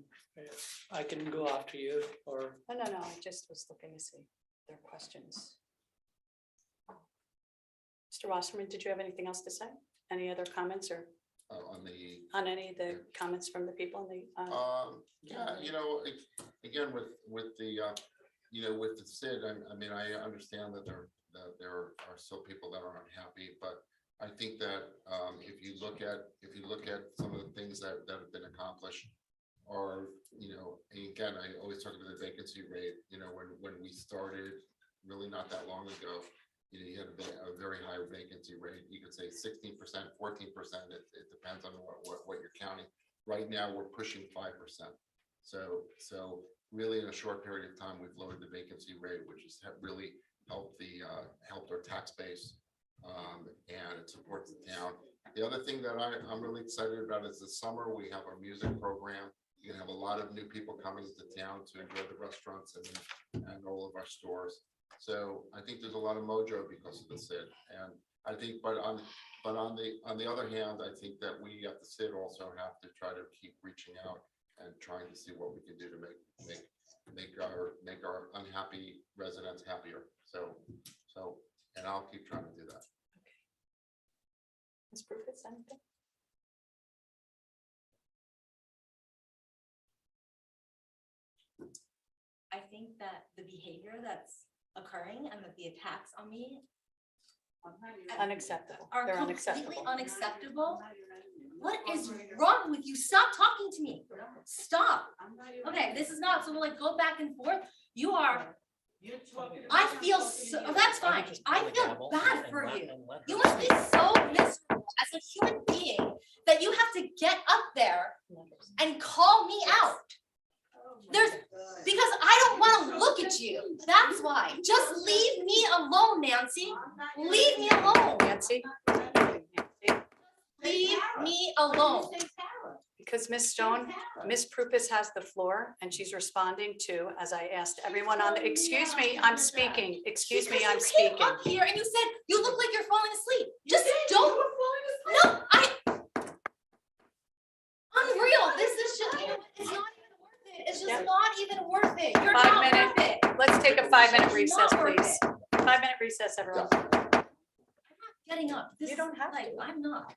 I can go after you or. No, I just was looking to see their questions. Mr. Wasserman, did you have anything else to say? Any other comments or on any of the comments from the people in the? Yeah, again, with the SID, I understand that there are still people that are unhappy, but I think that if you look at some of the things that have been accomplished, or again, I always talk about the vacancy rate. When we started, really not that long ago, you had a very high vacancy rate. You could say 16%, 14%. It depends on what you're counting. Right now, we're pushing 5%. So really, in a short period of time, we've lowered the vacancy rate, which has really helped our tax base. And it supports the town. The other thing that I'm really excited about is this summer we have our music program. You're gonna have a lot of new people coming to town to enjoy the restaurants and all of our stores. So I think there's a lot of mojo because of the SID. And I think, but on the other hand, I think that we at the SID also have to try to keep reaching out and trying to see what we can do to make our unhappy residents happier. So. And I'll keep trying to do that. Ms. Griffiths, anything? I think that the behavior that's occurring and that the attacks on me Unacceptable. are They're completely unacceptable. unacceptable. What is wrong with you? Stop talking to me. Stop. Okay, this is not, so we'll like go back and forth. You are, I feel so, oh, that's fine. I feel bad for you. You must be so miserable as a human being that you have to get up there and call me out. Because I don't want to look at you. That's why. Just leave me alone, Nancy. Leave me alone. Nancy? Leave me alone. Because Ms. Stone, Ms. Prupus has the floor and she's responding to, as I asked everyone on the, excuse me, I'm speaking, excuse me, I'm Because you came speaking. up here and you said you look like you're falling asleep. Just don't. No, unreal. This is just, it's not even worth it. It's just not even worth it. You're not worth it. Let's take a 5-minute It's recess, not worth please. 5-minute recess, everyone. I'm not getting up. This You don't is have like, to. I'm not.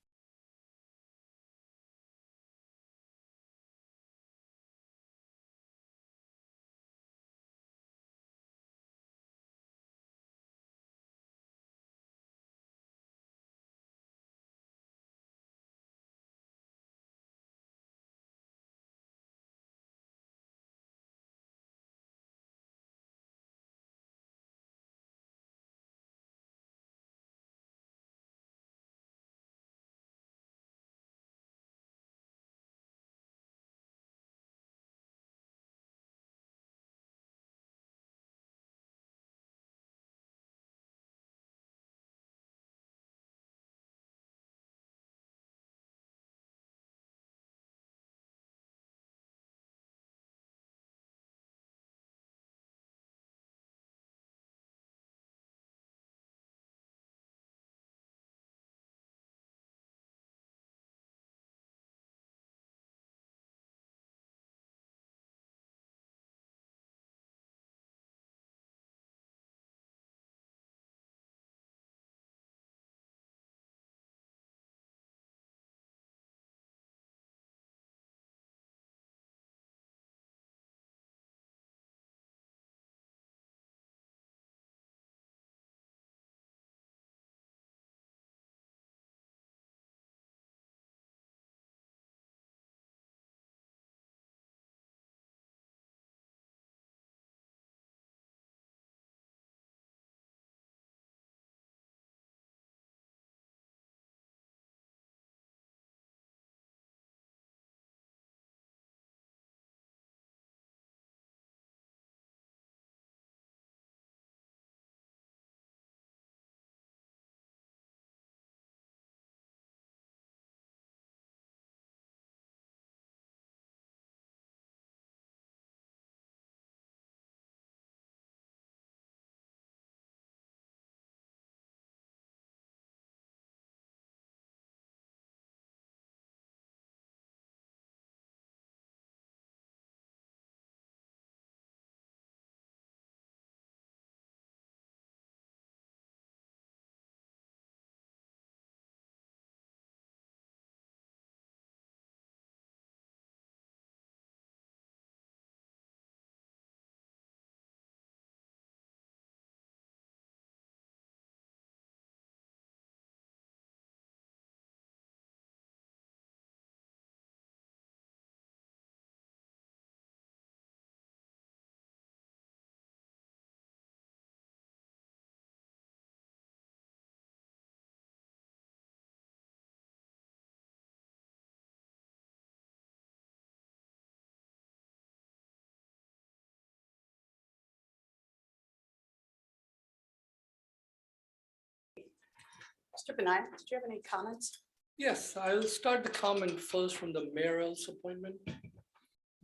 Mr. Benoit, did you have any comments? Yes, I'll start the comment first from the mayoral's appointment,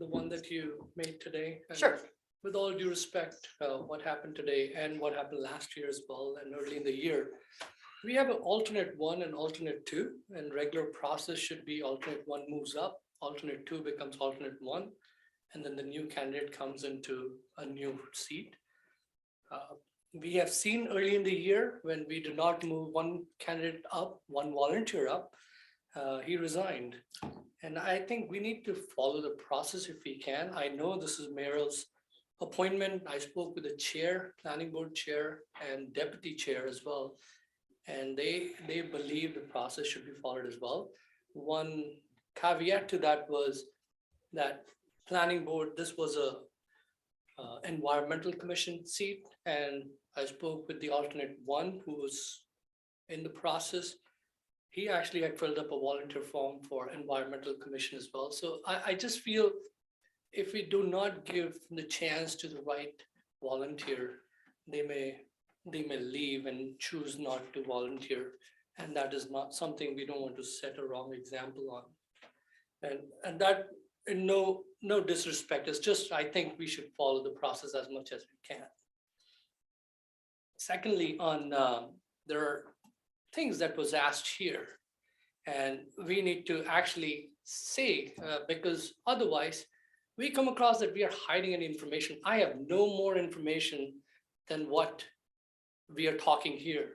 the one that you made today. And Sure. with all due respect, what happened today and what happened last year as well and early in the year, we have an alternate 1 and alternate 2, and regular process should be alternate 1 moves up, alternate 2 becomes alternate 1, and then the new candidate comes into a new seat. We have seen early in the year when we did not move one candidate up, one volunteer up, he resigned. And I think we need to follow the process if we can. I know this is mayoral's appointment. I spoke with the chair, planning board chair, and deputy chair as well. And they believe the process should be followed as well. One caveat to that was that planning board, this was a environmental commission seat, and I spoke with the alternate one who was in the process. He actually had filled up a volunteer form for environmental commission as well. So I just feel if we do not give the chance to the right volunteer, they may leave and choose not to volunteer. And that is not something we don't want to set a wrong example on. And that, in no disrespect, it's just, I think we should follow the process as much as we can. Secondly, there are things that was asked here, and we need to actually say, because otherwise we come across that we are hiding any information. I have no more information than what we are talking here.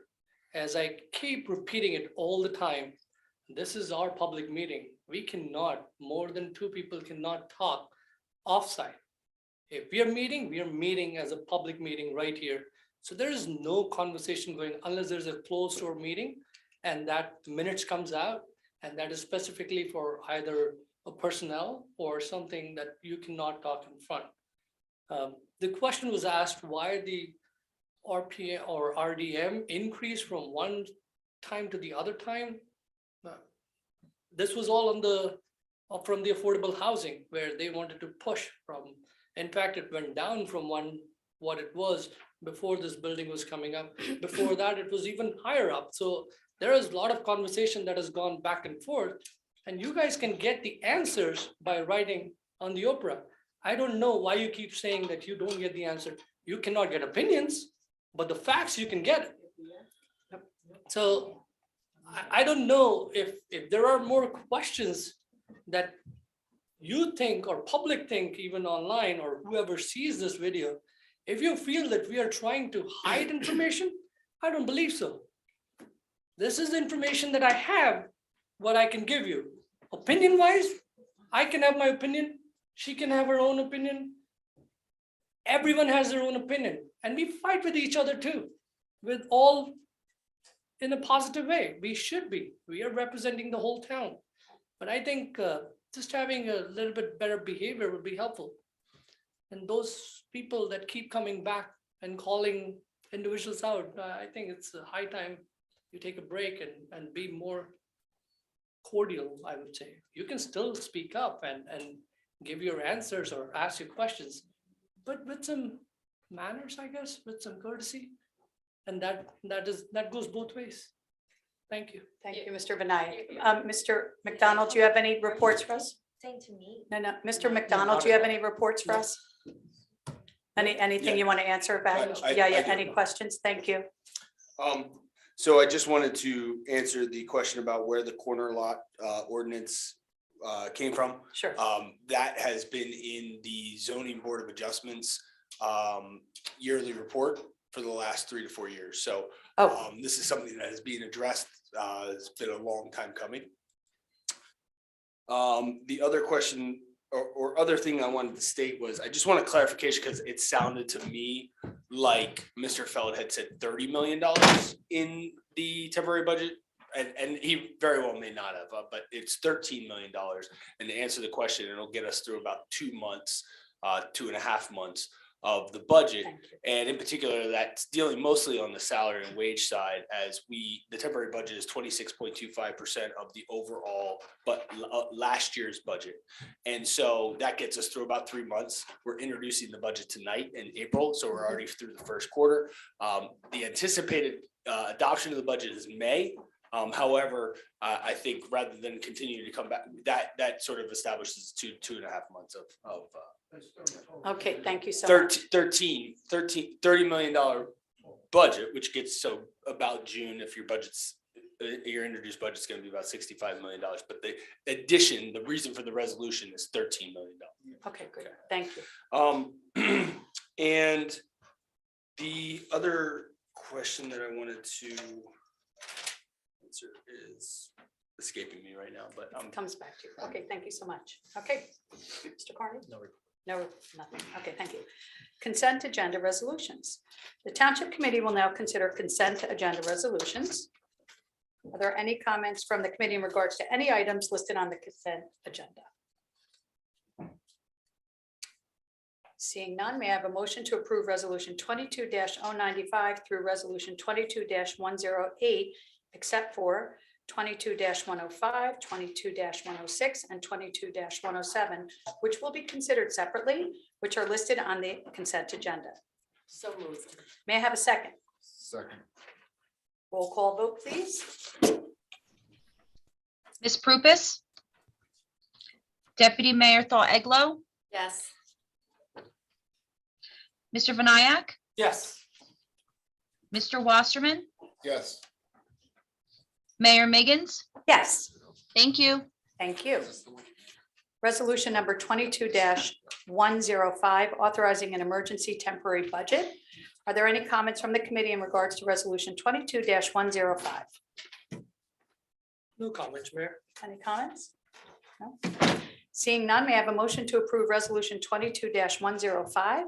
As I keep repeating it all the time, this is our public meeting. We cannot, more than two people cannot talk offsite. If we are meeting as a public meeting right here. So there is no conversation going unless there's a closed door meeting and that minutes comes out, and that is specifically for either a personnel or something that you cannot talk in front. The question was asked why the RPA or RDM increased from one time to the other time. This was all from the affordable housing where they wanted to push from. In fact, it went down from what it was before this building was coming up. Before that, it was even higher up. So there is a lot of conversation that has gone back and forth, and you guys can get the answers by writing on the Oprah. I don't know why you keep saying that you don't get the answer. You cannot get opinions, but the facts you can get. So I don't know if there are more questions that you think or public think even online or whoever sees this video. If you feel that we are trying to hide information, I don't believe so. This is information that I have, what I can give you. Opinion wise, I can have my opinion. She can have her own opinion. Everyone has their own opinion, and we fight with each other too, with all in a positive way. We should be. We are representing the whole town. But I think just having a little bit better behavior would be helpful. And those people that keep coming back and calling individuals out, I think it's a high time you take a break and be more cordial, I would say. You can still speak up and give your answers or ask your questions, but with some manners, I guess, with some courtesy. And that goes both ways. Thank you. Thank you, Mr. Vinayak. Mr. McDonald, do you have any reports for us? Saying to me. No. Mr. McDonald, do you have any reports for us? Anything you want to answer about? I Yeah, do. any questions? Thank you. So I just wanted to answer the question about where the corner lot ordinance came from. Sure. That has been in the zoning board of adjustments yearly report for the last 3 to 4 years. So this is something that is being addressed. It's been a long time coming. The other question or other thing I wanted to state was, I just want a clarification because it sounded to me like Mr. Feld had said $30 million in the temporary budget. And he very well may not have, but it's $13 million. And to answer the question, it'll get us through about 2 months, 2.5 months of the budget. And in particular, that's dealing mostly on the salary and wage side, as the temporary budget is 26.25% of the overall, but last year's budget. And so that gets us through about 3 months. We're introducing the budget tonight in April, so we're already through the first quarter. The anticipated adoption of the budget is May. However, I think rather than continuing to come back, that sort of establishes 2.5 months of Okay, thank you so much. $30 million budget, which gets so about June, if your introduced budget's gonna be about $65 million, but the addition, the reason for the resolution is $13 million. Okay, good. Thank you. And the other question that I wanted to answer is escaping me right now, but Comes back to you. Okay, thank you so much. Okay, Mr. Carney? No, nothing. Okay, thank you. Consent agenda resolutions. The Township Committee will now consider consent agenda resolutions. Are there any comments from the committee in regards to any items listed on the consent agenda? Seeing none, may I have a motion to approve Resolution 22-095 through Resolution 22-108, except for 22-105, 22-106, and 22-107, which will be considered separately, which are listed on the consent agenda. So moved. May I have a second? Second. Roll call vote, please. Ms. Prupus? Deputy Mayor Thought Eglo? Yes. Mr. Vinayak? Yes. Mr. Wasserman? Yes. Mayor Miggins? Yes. Thank you. Thank you. Resolution number 22-105, authorizing an emergency temporary budget. Are there any comments from the committee in regards to Resolution 22-105? No comments, Mayor. Any comments? No. Seeing none, may I have a motion to approve Resolution 22-105?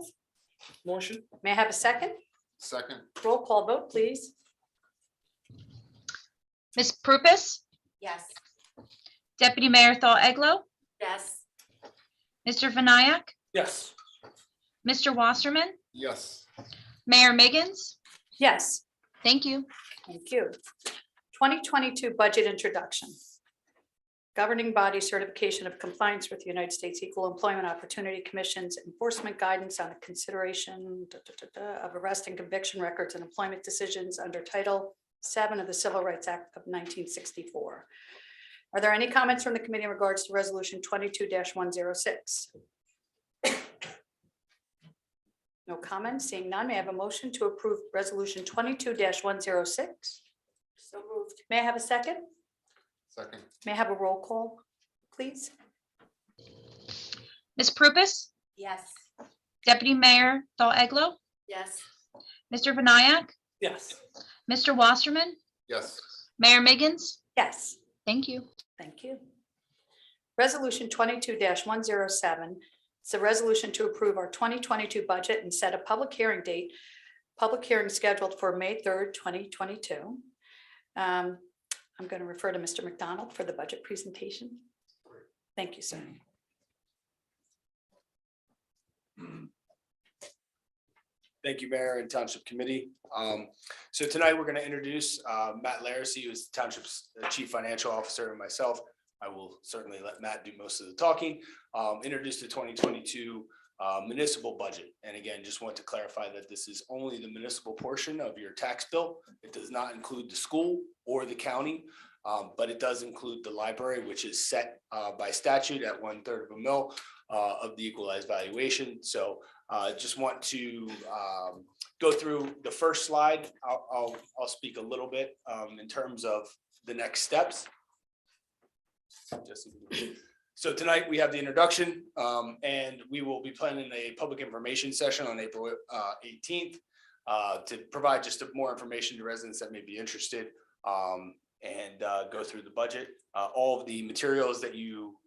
Motion. May I have a second? Second. Roll call vote, please. Ms. Prupus? Yes. Deputy Mayor Thought Eglo? Yes. Mr. Vinayak? Yes. Mr. Wasserman? Yes. Mayor Miggins? Yes. Thank you. Thank you. 2022 budget introduction. Governing body certification of compliance with the United States Equal Employment Opportunity Commission's enforcement guidance on the consideration of arrest and conviction records and employment decisions under Title VII of the Civil Rights Act of 1964. Are there any comments from the committee in regards to Resolution 22-106? No comments. Seeing none, may I have a motion to approve Resolution 22-106? So moved. May I have a second? Second. May I have a roll call, please? Ms. Prupus? Yes. Deputy Mayor Thought Eglo? Yes. Mr. Vinayak? Yes. Mr. Wasserman? Yes. Mayor Miggins? Yes. Thank you. Thank you. Resolution 22-107. It's a resolution to approve our 2022 budget and set a public hearing date. Public hearing scheduled for May 3rd, 2022. I'm going to refer to Mr. McDonald for the budget presentation. Thank you, sir. Thank you, Mayor and Township Committee. So tonight we're going to introduce Matt Laracy, who is the Township's Chief Financial Officer, and myself. I will certainly let Matt do most of the talking. Introduce the 2022 municipal budget. And again, just want to clarify that this is only the municipal portion of your tax bill. It does not include the school or the county, but it does include the library, which is set by statute at 1/3 of a mil of the equalized valuation. So just want to go through the first slide. I'll speak a little bit in terms of the next steps. So tonight we have the introduction and we will be planning a public information session on April 18th to provide just more information to residents that may be interested and go through the budget. All of the materials that you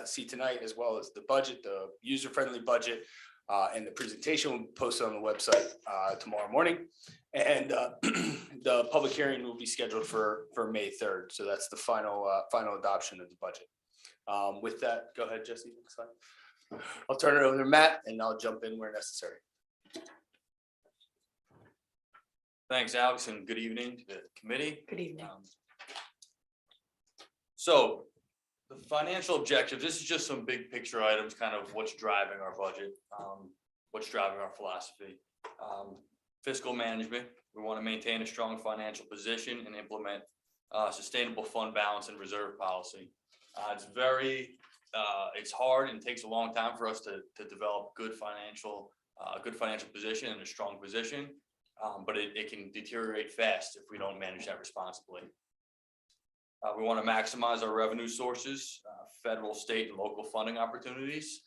see tonight, as well as the budget, the user-friendly budget, and the presentation will be posted on the website tomorrow morning. And the public hearing will be scheduled for May 3rd. So that's the final adoption of the budget. With that, go ahead, Jesse. Next slide. I'll turn it over to Matt and I'll jump in where necessary. Thanks, Alex, and good evening to the committee. Good evening. So the financial objectives, this is just some big picture items, kind of what's driving our budget, what's driving our philosophy. Fiscal management, we want to maintain a strong financial position and implement sustainable fund balance and reserve policy. It's hard and takes a long time for us to develop a good financial position and a strong position, but it can deteriorate fast if we don't manage that responsibly. We want to maximize our revenue sources, federal, state, and local funding opportunities.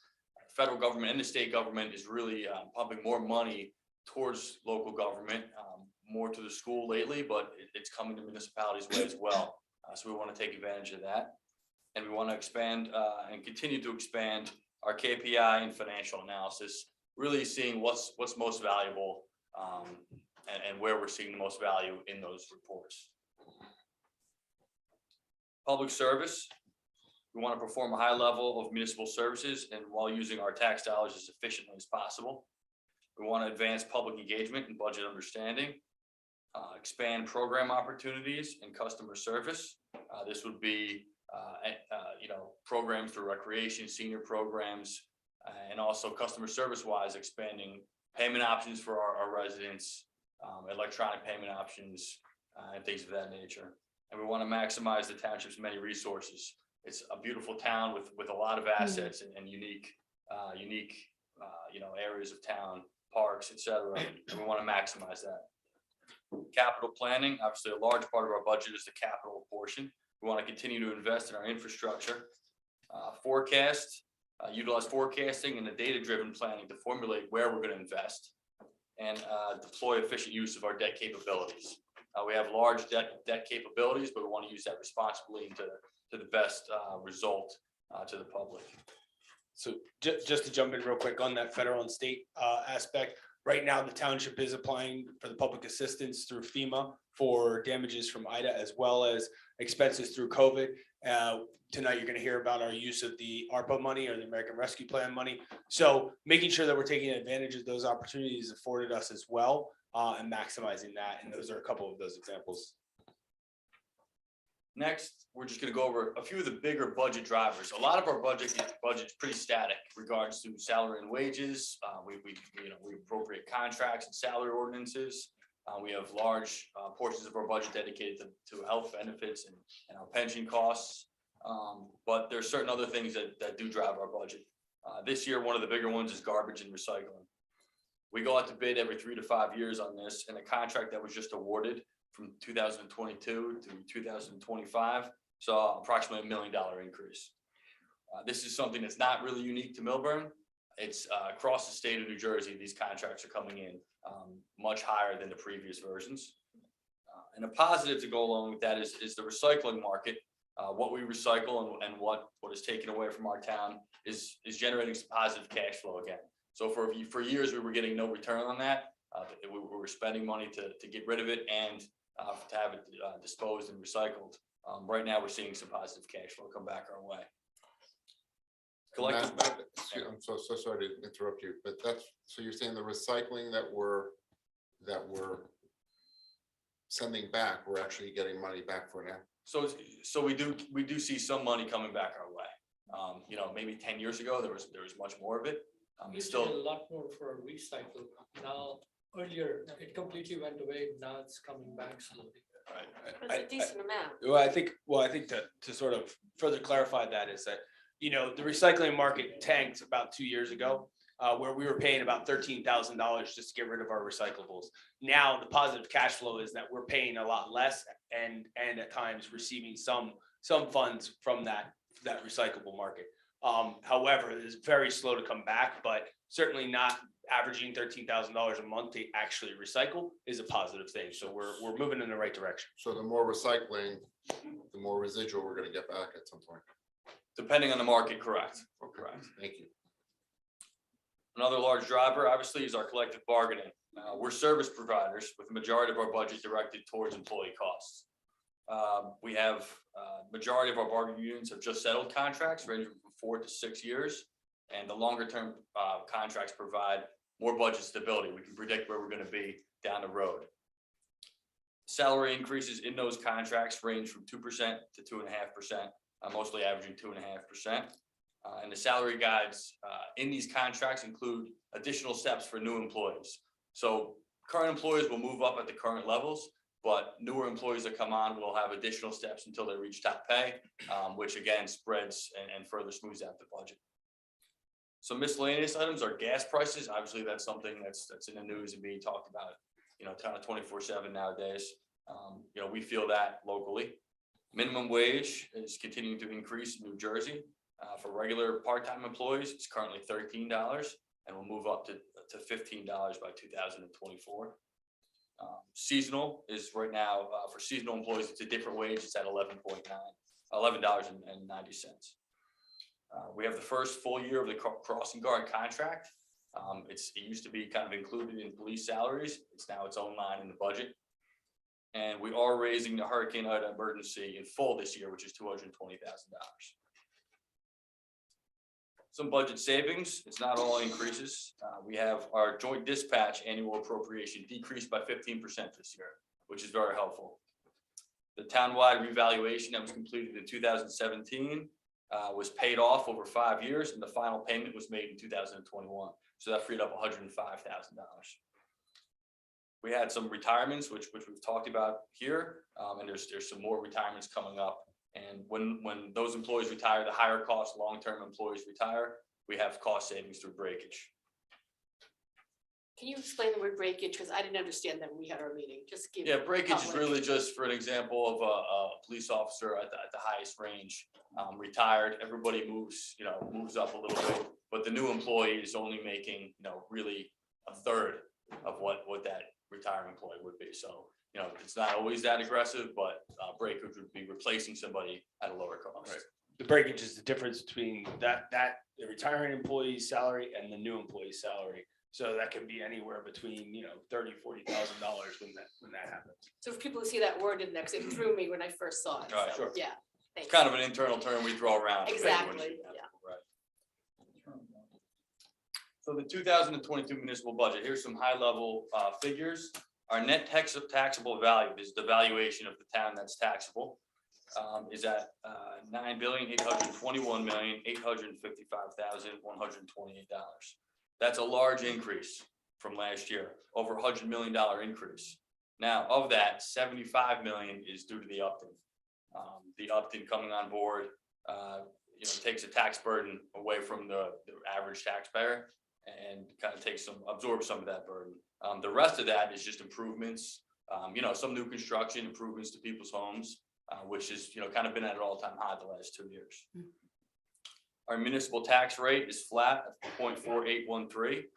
Federal government and the state government is really pumping more money towards local government, more to the school lately, but it's coming to municipalities' way as well. So we want to take advantage of that. And we want to expand and continue to expand our KPI and financial analysis, really seeing what's most valuable and where we're seeing the most value in those reports. Public service, we want to perform a high level of municipal services and while using our tax dollars as efficiently as possible. We want to advance public engagement and budget understanding, expand program opportunities and customer service. This would be, programs through recreation, senior programs, and also customer service wise, expanding payment options for our residents, electronic payment options, and things of that nature. And we want to maximize the township's many resources. It's a beautiful town with a lot of assets and unique areas of town, parks, etc. And we want to maximize that. Capital planning, obviously a large part of our budget is the capital portion. We want to continue to invest in our infrastructure. Forecast, utilize forecasting and the data-driven planning to formulate where we're going to invest and deploy efficient use of our debt capabilities. We have large debt capabilities, but we want to use that responsibly and to the best result to the public. So just to jump in real quick on that federal and state aspect, right now the township is applying for the public assistance through FEMA for damages from Ida as well as expenses through COVID. Tonight you're going to hear about our use of the ARPA money or the American Rescue Plan money. So making sure that we're taking advantage of those opportunities afforded us as well and maximizing that. And those are a couple of those examples. Next, we're just going to go over a few of the bigger budget drivers. A lot of our budget's pretty static in regards to salary and wages. We appropriate contracts and salary ordinances. We have large portions of our budget dedicated to health benefits and our pension costs. But there's certain other things that do drive our budget. This year, one of the bigger ones is garbage and recycling. We go out to bid every 3 to 5 years on this, and a contract that was just awarded from 2022 to 2025 saw approximately $1 million increase. This is something that's not really unique to Milburn. It's across the state of New Jersey. These contracts are coming in much higher than the previous versions. And a positive to go along with that is the recycling market. What we recycle and what is taken away from our town is generating some positive cash flow again. So for years, we were getting no return on that. We were spending money to get rid of it and to have it disposed and recycled. Right now, we're seeing some positive cash flow come back our way. I'm so sorry to interrupt you, but so you're saying the recycling that we're sending back, we're actually getting money back for now? So we do see some money coming back our way. Maybe 10 years ago, there was much more of it. It's still a lot more for recycle. Now, earlier, it completely went away. Now it's coming back slowly. It's a decent amount. Well, I think to sort of further clarify that is that, the recycling market tanked about 2 years ago, where we were paying about $13,000 just to get rid of our recyclables. Now, the positive cash flow is that we're paying a lot less and at times receiving some funds from that recyclable market. However, it is very slow to come back, but certainly not averaging $13,000 a month to actually recycle is a positive thing. So we're moving in the right direction. So the more recycling, the more residual we're going to get back at some point. Depending on the market, correct. Correct. Thank you. Another large driver, obviously, is our collective bargaining. We're service providers with the majority of our budget directed towards employee costs. We have majority of our bargaining units have just settled contracts ranging from 4 to 6 years, and the longer term contracts provide more budget stability. We can predict where we're going to be down the road. Salary increases in those contracts range from 2% to 2.5%, mostly averaging 2.5%. And the salary guides in these contracts include additional steps for new employees. So current employees will move up at the current levels, but newer employees that come on will have additional steps until they reach top pay, which again spreads and further smooths out the budget. So miscellaneous items are gas prices. Obviously, that's something that's in the news and being talked about, kind of 24/7 nowadays. We feel that locally. Minimum wage is continuing to increase in New Jersey. For regular part-time employees, it's currently $13 and will move up to $15 by 2024. Seasonal is right now, for seasonal employees, it's a different wage. It's at $11.90. We have the first full year of the crossing guard contract. It used to be kind of included in police salaries. It's now its own line in the budget. And we are raising the hurricane item emergency in full this year, which is $220,000. Some budget savings. It's not all increases. We have our joint dispatch annual appropriation decreased by 15% this year, which is very helpful. The townwide revaluation that was completed in 2017 was paid off over 5 years, and the final payment was made in 2021. So that freed up $105,000. We had some retirements, which we've talked about here, and there's some more retirements coming up. And when those employees retire, the higher cost long-term employees retire, we have cost savings through breakage. Can you explain the word breakage? Because I didn't understand that when we had our meeting. Just give. Yeah, breakage is public. really just for an example of a police officer at the highest range, retired. Everybody moves up a little bit, but the new employee is only making, really a third of what that retiring employee would be. So, it's not always that aggressive, but breakage would be replacing somebody at a lower cost. Right. The breakage is the difference between the retiring employee's salary and the new employee's salary. So that can be anywhere between, $30,000, $40,000 when that happens. So for people who see that word in there, 'cause it threw me when I first saw it. All right, So, sure. Yeah. It's kind of an internal term we throw around. Exactly, yeah. Right. So the 2022 municipal budget, here's some high level figures. Our net taxable value is the valuation of the town that's taxable, is at $9,821,855,128. That's a large increase from last year, over $100 million increase. Now, of that, 75 million is due to the Upton. The Upton coming on board, takes a tax burden away from the average taxpayer and kind of absorbs some of that burden. The rest of that is just improvements, some new construction, improvements to people's homes, which is, kind of been at an all-time high the last 2 years. Our municipal tax rate is flat at 0.4813.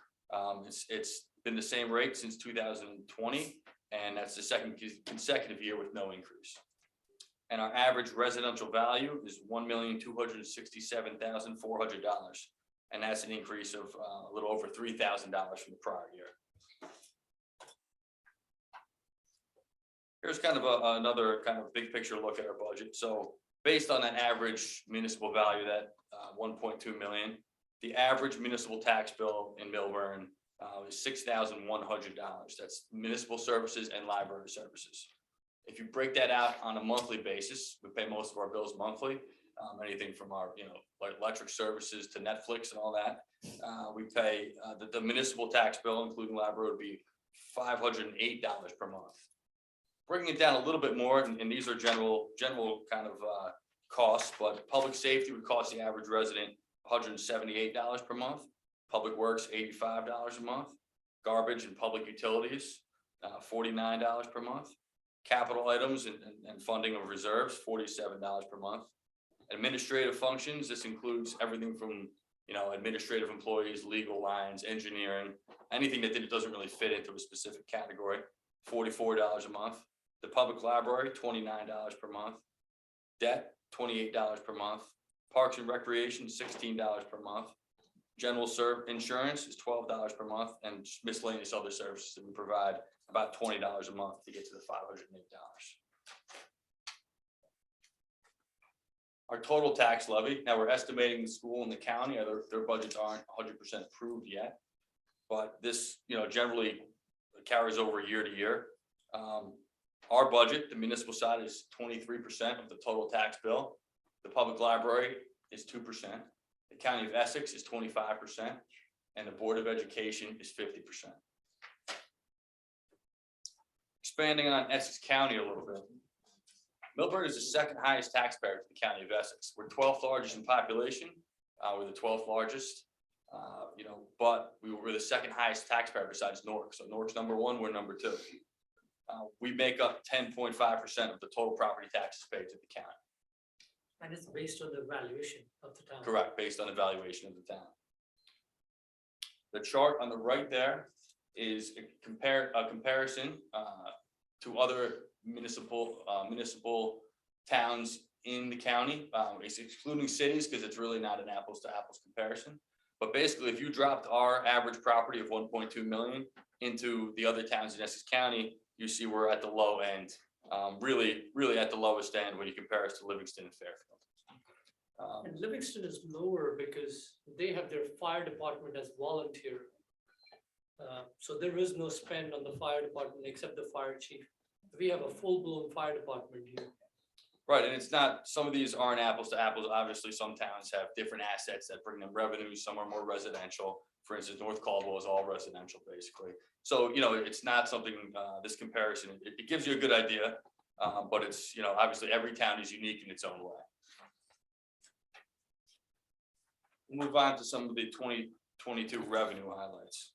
It's been the same rate since 2020, and that's the second consecutive year with no increase. And our average residential value is $1,267,400, and that's an increase of a little over $3,000 from the prior year. Here's kind of another kind of big picture look at our budget. So based on that average municipal value, that 1.2 million, the average municipal tax bill in Milburn is $6,100. That's municipal services and library services. If you break that out on a monthly basis, we pay most of our bills monthly, anything from our, like electric services to Netflix and all that. We pay the municipal tax bill, including library, would be $508 per month. Breaking it down a little bit more, and these are general kind of costs, but public safety would cost the average resident $178 per month. Public works, $85 a month. Garbage and public utilities, $49 per month. Capital items and funding of reserves, $47 per month. Administrative functions, this includes everything from, administrative employees, legal lines, engineering, anything that doesn't really fit into a specific category, $44 a month. The public library, $29 per month. Debt, $28 per month. Parks and recreation, $16 per month. General insurance is $12 per month, and miscellaneous other services that we provide about $20 a month to get to the $508. Our total tax levy, now we're estimating the school and the county, their budgets aren't 100% approved yet, but this, generally carries over year to year. Our budget, the municipal side, is 23% of the total tax bill. The public library is 2%. The county of Essex is 25%, and the Board of Education is 50%. Expanding on Essex County a little bit. Milburn is the second highest taxpayer to the county of Essex. We're 12th largest in population. We're the 12th largest, but we were the second highest taxpayer besides Newark. So Newark's number one, we're number two. We make up 10.5% of the total property taxes paid to the county. And it's based on the valuation of the town. Correct, based on the valuation of the town. The chart on the right there is a comparison to other municipal towns in the county. It's excluding cities because it's really not an apples to apples comparison. But basically, if you dropped our average property of 1.2 million into the other towns in Essex County, you see we're at the low end, really at the lowest end when you compare us to Livingston and Fairfield. And Livingston is lower because they have their fire department as volunteer. So there is no spend on the fire department except the fire chief. We have a full-blown fire department here. Right, and it's not, some of these aren't apples to apples. Obviously, some towns have different assets that bring them revenue. Some are more residential. For instance, North Caldwell is all residential, basically. So, it's not something, this comparison, it gives you a good idea. But it's, obviously every town is unique in its own way. We'll move on to some of the 2022 revenue highlights.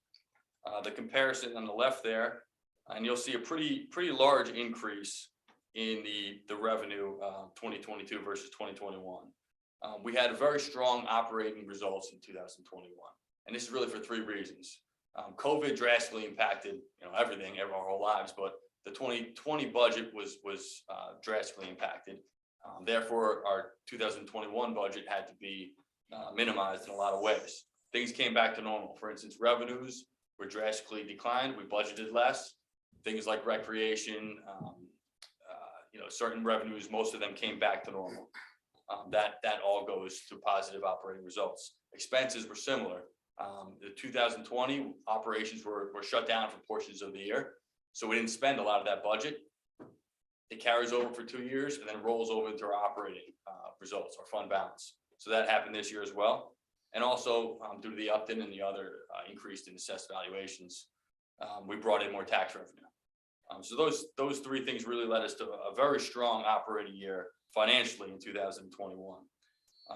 The comparison on the left there, and you'll see a pretty large increase in the revenue 2022 versus 2021. We had very strong operating results in 2021, and this is really for three reasons. COVID drastically impacted everything, our whole lives, but the 2020 budget was drastically impacted. Therefore, our 2021 budget had to be minimized in a lot of ways. Things came back to normal. For instance, revenues were drastically declined. We budgeted less. Things like recreation, certain revenues, most of them came back to normal. That all goes to positive operating results. Expenses were similar. The 2020 operations were shut down for portions of the year, so we didn't spend a lot of that budget. It carries over for 2 years and then rolls over into our operating results, our fund balance. So that happened this year as well. And also due to the Upton and the other increased in assessed valuations, we brought in more tax revenue. So those three things really led us to a very strong operating year financially in 2021.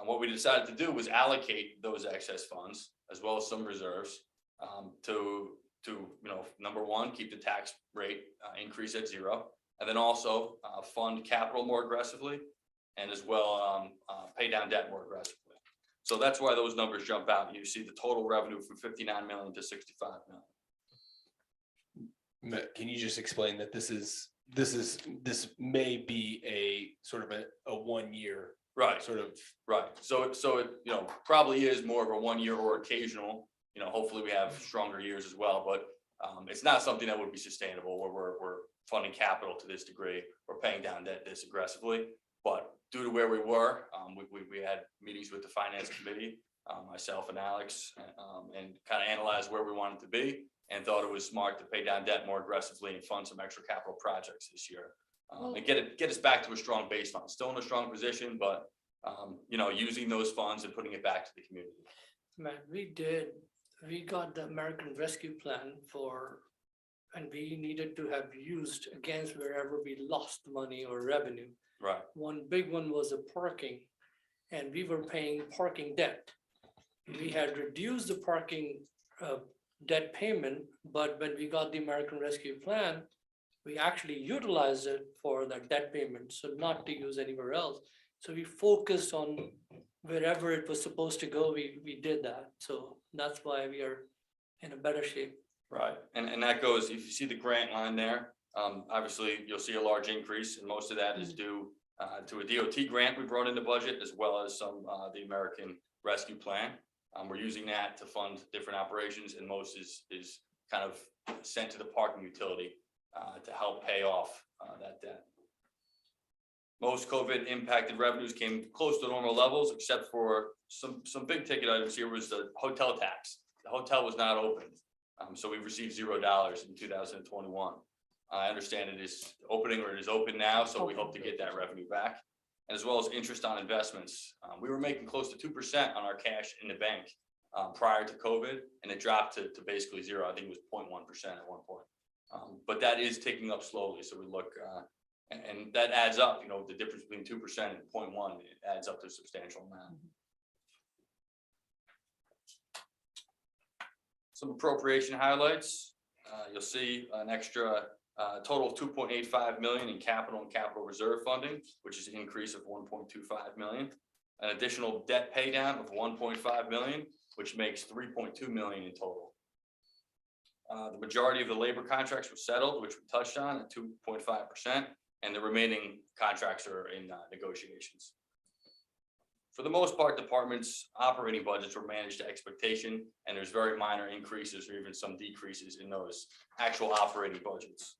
What we decided to do was allocate those excess funds as well as some reserves to number one, keep the tax rate increase at 0, and then also fund capital more aggressively, and as well pay down debt more aggressively. So that's why those numbers jump out. You see the total revenue from 59 million to 65 million. Can you just explain that this may be a sort of a 1 year, right? Sort of, right. So it probably is more of a 1 year or occasional. Hopefully we have stronger years as well, but it's not something that would be sustainable where we're funding capital to this degree. We're paying down debt this aggressively, but due to where we were, we had meetings with the finance committee, myself and Alex, and kind of analyzed where we wanted to be, and thought it was smart to pay down debt more aggressively and fund some extra capital projects this year, and get us back to a strong baseline. Still in a strong position, but using those funds and putting it back to the community. Man, we got the American Rescue Plan and we needed to have used against wherever we lost money or revenue. Right. One big one was the parking, and we were paying parking debt. We had reduced the parking debt payment, but when we got the American Rescue Plan, we actually utilized it for the debt payment, so not to use anywhere else. So we focused on wherever it was supposed to go, we did that. So that's why we are in a better shape. Right, and that goes, if you see the grant line there, obviously you'll see a large increase, and most of that is due to a DOT grant we brought into budget, as well as some the American Rescue Plan. We're using that to fund different operations, and most is kind of sent to the parking utility to help pay off that debt. Most COVID impacted revenues came close to normal levels, except for some big ticket items. Here was the hotel tax. The hotel was not open, so we received $0 in 2021. I understand it is opening, or it is open now, so we hope to get that revenue back, as well as interest on investments. We were making close to 2% on our cash in the bank prior to COVID, and it dropped to basically 0. I think it was 0.1% at one point. But that is ticking up slowly, so we look, and that adds up. The difference between 2% and 0.1, it adds up to a substantial amount. Some appropriation highlights. You'll see an extra total of 2.85 million in capital and capital reserve funding, which is an increase of 1.25 million. An additional debt pay down of 1.5 million, which makes 3.2 million in total. The majority of the labor contracts were settled, which we touched on at 2.5%. and the remaining contracts are in negotiations. For the most part, departments' operating budgets were managed to expectation, and there's very minor increases or even some decreases in those actual operating budgets.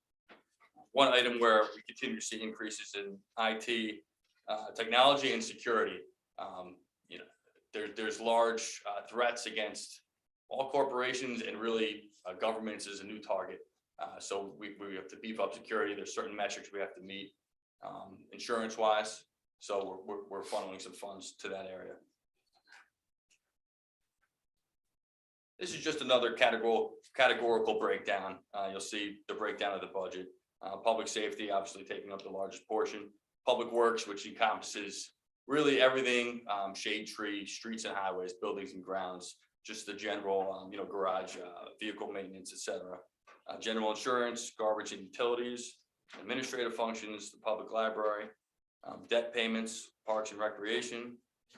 One item where we continue to see increases in IT, technology and security. You know, there's large threats against all corporations, and really governments is a new target. So we have to beef up security. There's certain metrics we have to meet insurance wise. So we're funneling some funds to that area. This is just another categorical breakdown. You'll see the breakdown of the budget. Public safety, obviously taking up the largest portion. Public works, which encompasses really everything, shade tree, streets and highways, buildings and grounds, just the general, you know, garage, vehicle maintenance, etc. General insurance, garbage and utilities, administrative functions, the public library, debt payments, parks and recreation,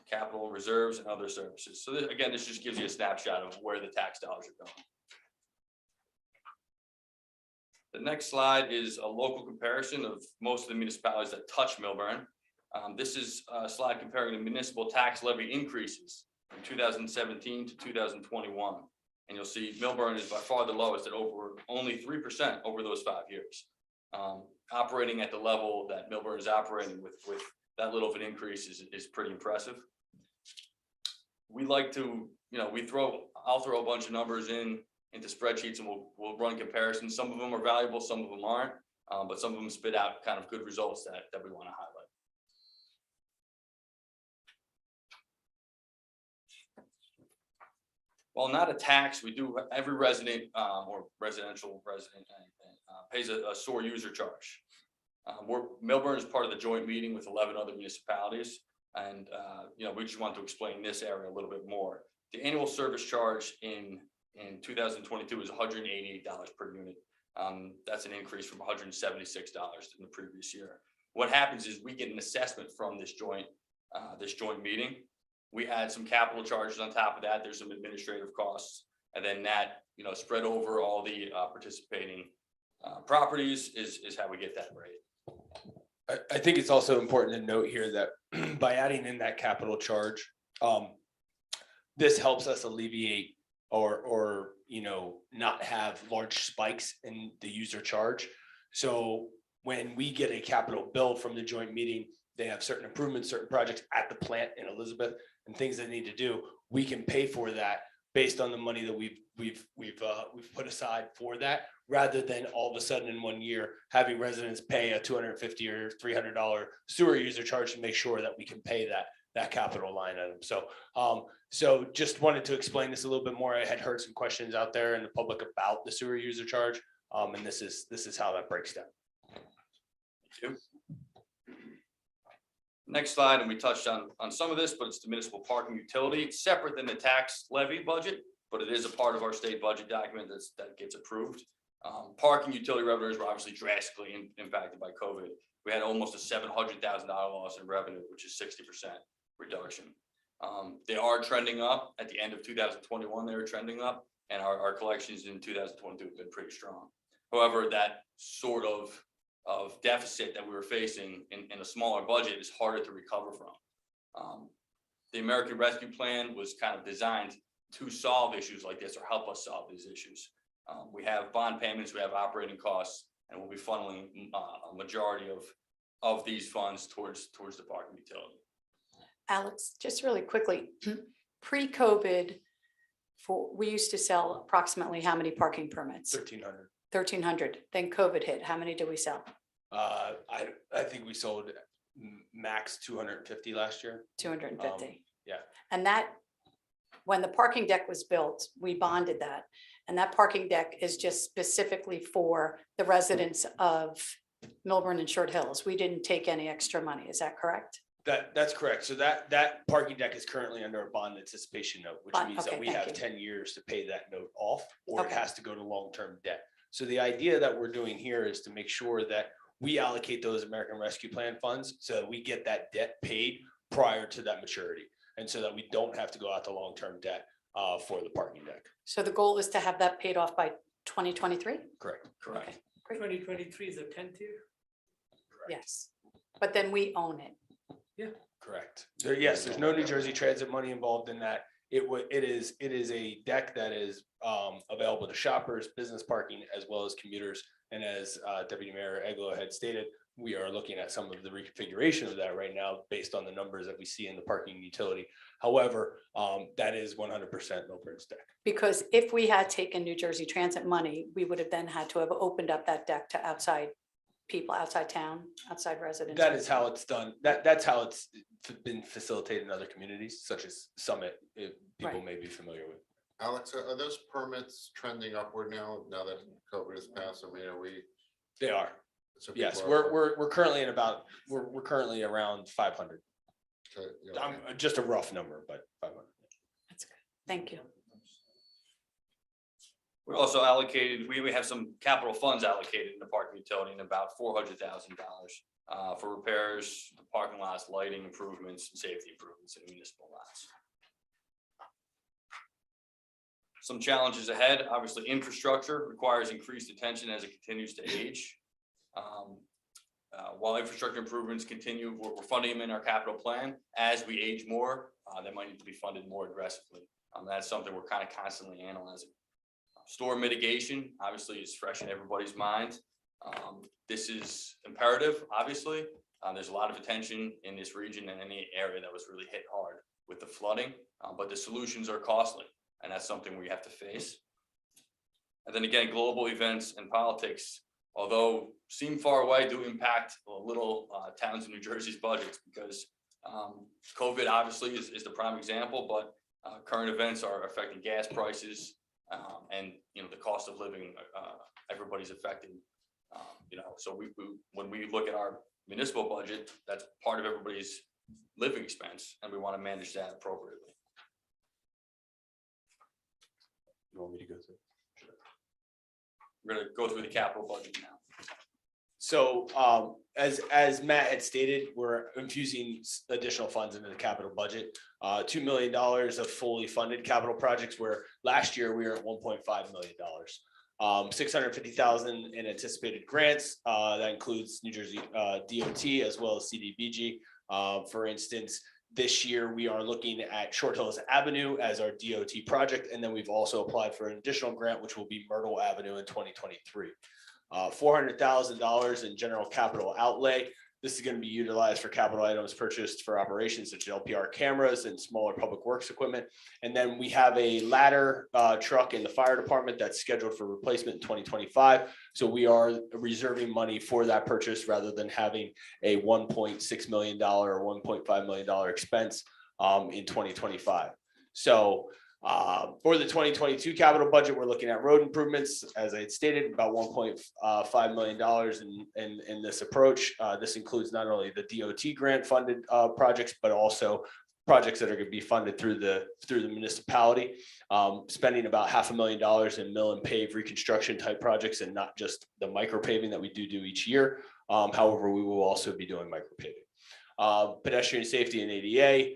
capital reserves, and other services. So this, again, this just gives you a snapshot of where the tax dollars are going. The next slide is a local comparison of most of the municipalities that touch Milburn. This is a slide comparing the municipal tax levy increases from 2017 to 2021. And you'll see Milburn is by far the lowest at only 3% over those 5 years. Operating at the level that Milburn is operating with that little of an increase is pretty impressive. We like to, you know, I'll throw a bunch of numbers into spreadsheets, and we'll run comparisons. Some of them are valuable, some of them aren't, but some of them spit out kind of good results that we want to highlight. While not a tax, we do, every resident or residential resident pays a sewer user charge. Milburn is part of the joint meeting with 11 other municipalities, and you know, we just want to explain this area a little bit more. The annual service charge in 2022 is $188 per unit. That's an increase from $176 in the previous year. What happens is we get an assessment from this joint meeting. We add some capital charges on top of that. There's some administrative costs, and then that, you know, spread over all the participating properties is how we get that rate. I think it's also important to note here that by adding in that capital charge, this helps us alleviate or you know, not have large spikes in the user charge. So when we get a capital bill from the joint meeting, they have certain improvements, certain projects at the plant in Elizabeth and things they need to do. We can pay for that based on the money that we've put aside for that, rather than all of a sudden in 1 year having residents pay a $250 or $300 sewer user charge to make sure that we can pay that capital line item. So just wanted to explain this a little bit more. I had heard some questions out there in the public about the sewer user charge, and this is how that breaks down. Thank you. Next slide, and we touched on some of this, but it's the municipal parking utility. It's separate than the tax levy budget, but it is a part of our state budget document that gets approved. Parking utility revenues were obviously drastically impacted by COVID. We had almost a $700,000 loss in revenue, which is 60% reduction. They are trending up. At the end of 2021, they were trending up, and our collections in 2022 have been pretty strong. However, that sort of deficit that we were facing in a smaller budget is harder to recover from. The American Rescue Plan was kind of designed to solve issues like this or help us solve these issues. We have bond payments, we have operating costs, and we'll be funneling a majority of these funds towards the parking utility. Alex, just really quickly, pre-COVID, we used to sell approximately how many parking permits? 1,300. 1,300. Then COVID hit. How many did we sell? I think we sold max 250 last year. 250. Yeah. And that, when the parking deck was built, we bonded that. And that parking deck is just specifically for the residents of Milburn and Short Hills. We didn't take any extra money. Is that correct? That's correct. So that parking deck is currently under a bond anticipation note, which means that we thank have you. 10 years to pay that note off, or it Okay. has to go to long-term debt. So the idea that we're doing here is to make sure that we allocate those American Rescue Plan funds so that we get that debt paid prior to that maturity, and so that we don't have to go out to long-term debt for the parking deck. So the goal is to have that paid off by 2023? Correct. Okay. 2023 is the 10th year. Yes, but then we own it. Correct. Yes, there's no New Jersey Transit money involved in that. It is a deck that is available to shoppers, business parking, as well as commuters. And as Deputy Mayor Eglo had stated, we are looking at some of the reconfiguration of that right now based on the numbers that we see in the parking utility. However, that is 100% Milburn's deck. Because if we had taken New Jersey Transit money, we would have then had to have opened up that deck to outside people, outside town, outside residents. That is how it's done. That's how it's been facilitated in other communities, such as Summit, if people Right. may be familiar with. Alex, are those permits trending upward now that COVID has passed? I mean, are we? They are. so Yes, people are- we're currently at about, we're currently around 500. Okay, yeah, okay. Just a rough number, but 500. That's good. Thank you. We also allocated, we have some capital funds allocated in the parking utility in about $400,000 for repairs, the parking lots, lighting improvements, and safety improvements in municipal lots. Some challenges ahead, obviously infrastructure requires increased attention as it continues to age. While infrastructure improvements continue, we're funding them in our capital plan. As we age more, they might need to be funded more aggressively. That's something we're kind of constantly analyzing. Storm mitigation, obviously, is fresh in everybody's mind. This is imperative, obviously. There's a lot of attention in this region and any area that was really hit hard with the flooding, but the solutions are costly, and that's something we have to face. And then again, global events and politics, although seem far away, do impact little towns in New Jersey's budgets because COVID obviously is the prime example, but current events are affecting gas prices and the cost of living. Everybody's affected. So when we look at our municipal budget, that's part of everybody's living expense, and we want to manage that appropriately. You want me to go through? We're going to go through the capital budget now. So as Matt had stated, we're infusing additional funds into the capital budget. $2 million of fully funded capital projects, where last year we were at $1.5 million. 650,000 in anticipated grants. That includes New Jersey DOT as well as CDBG. For instance, this year we are looking at Short Hills Avenue as our DOT project, and then we've also applied for an additional grant, which will be Myrtle Avenue in 2023. $400,000 in general capital outlay. This is going to be utilized for capital items purchased for operations such as LPR cameras and smaller public works equipment. And then we have a ladder truck in the fire department that's scheduled for replacement in 2025. So we are reserving money for that purchase rather than having a $1.6 million or $1.5 million expense in 2025. So for the 2022 capital budget, we're looking at road improvements, as I had stated, about $1.5 million in this approach. This includes not only the DOT grant funded projects, but also projects that are going to be funded through the municipality, spending about $500,000 in mill and pave reconstruction type projects, and not just the micro paving that we do each year. However, we will also be doing micro paving. Pedestrian safety and ADA.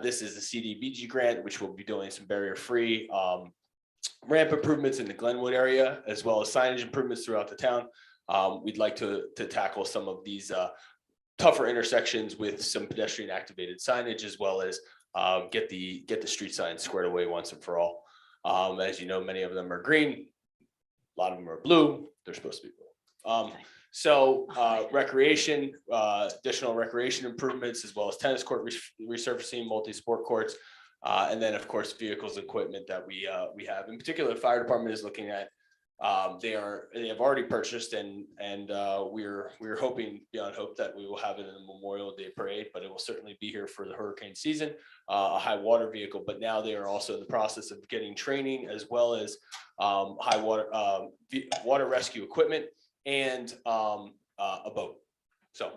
This is the CDBG grant, which will be doing some barrier-free ramp improvements in the Glenwood area, as well as signage improvements throughout the town. We'd like to tackle some of these tougher intersections with some pedestrian activated signage, as well as get the street signs squared away once and for all. As you know, many of them are green, a lot of them are blue. They're supposed to be blue. So recreation, additional recreation improvements, as well as tennis court resurfacing, multi-sport courts, and then of course vehicles and equipment that we have. In particular, the fire department is looking at. They have already purchased, and we're hoping beyond hope that we will have it in the Memorial Day parade, but it will certainly be here for the hurricane season. A high water vehicle, but now they are also in the process of getting training, as well as high water rescue equipment and a boat. So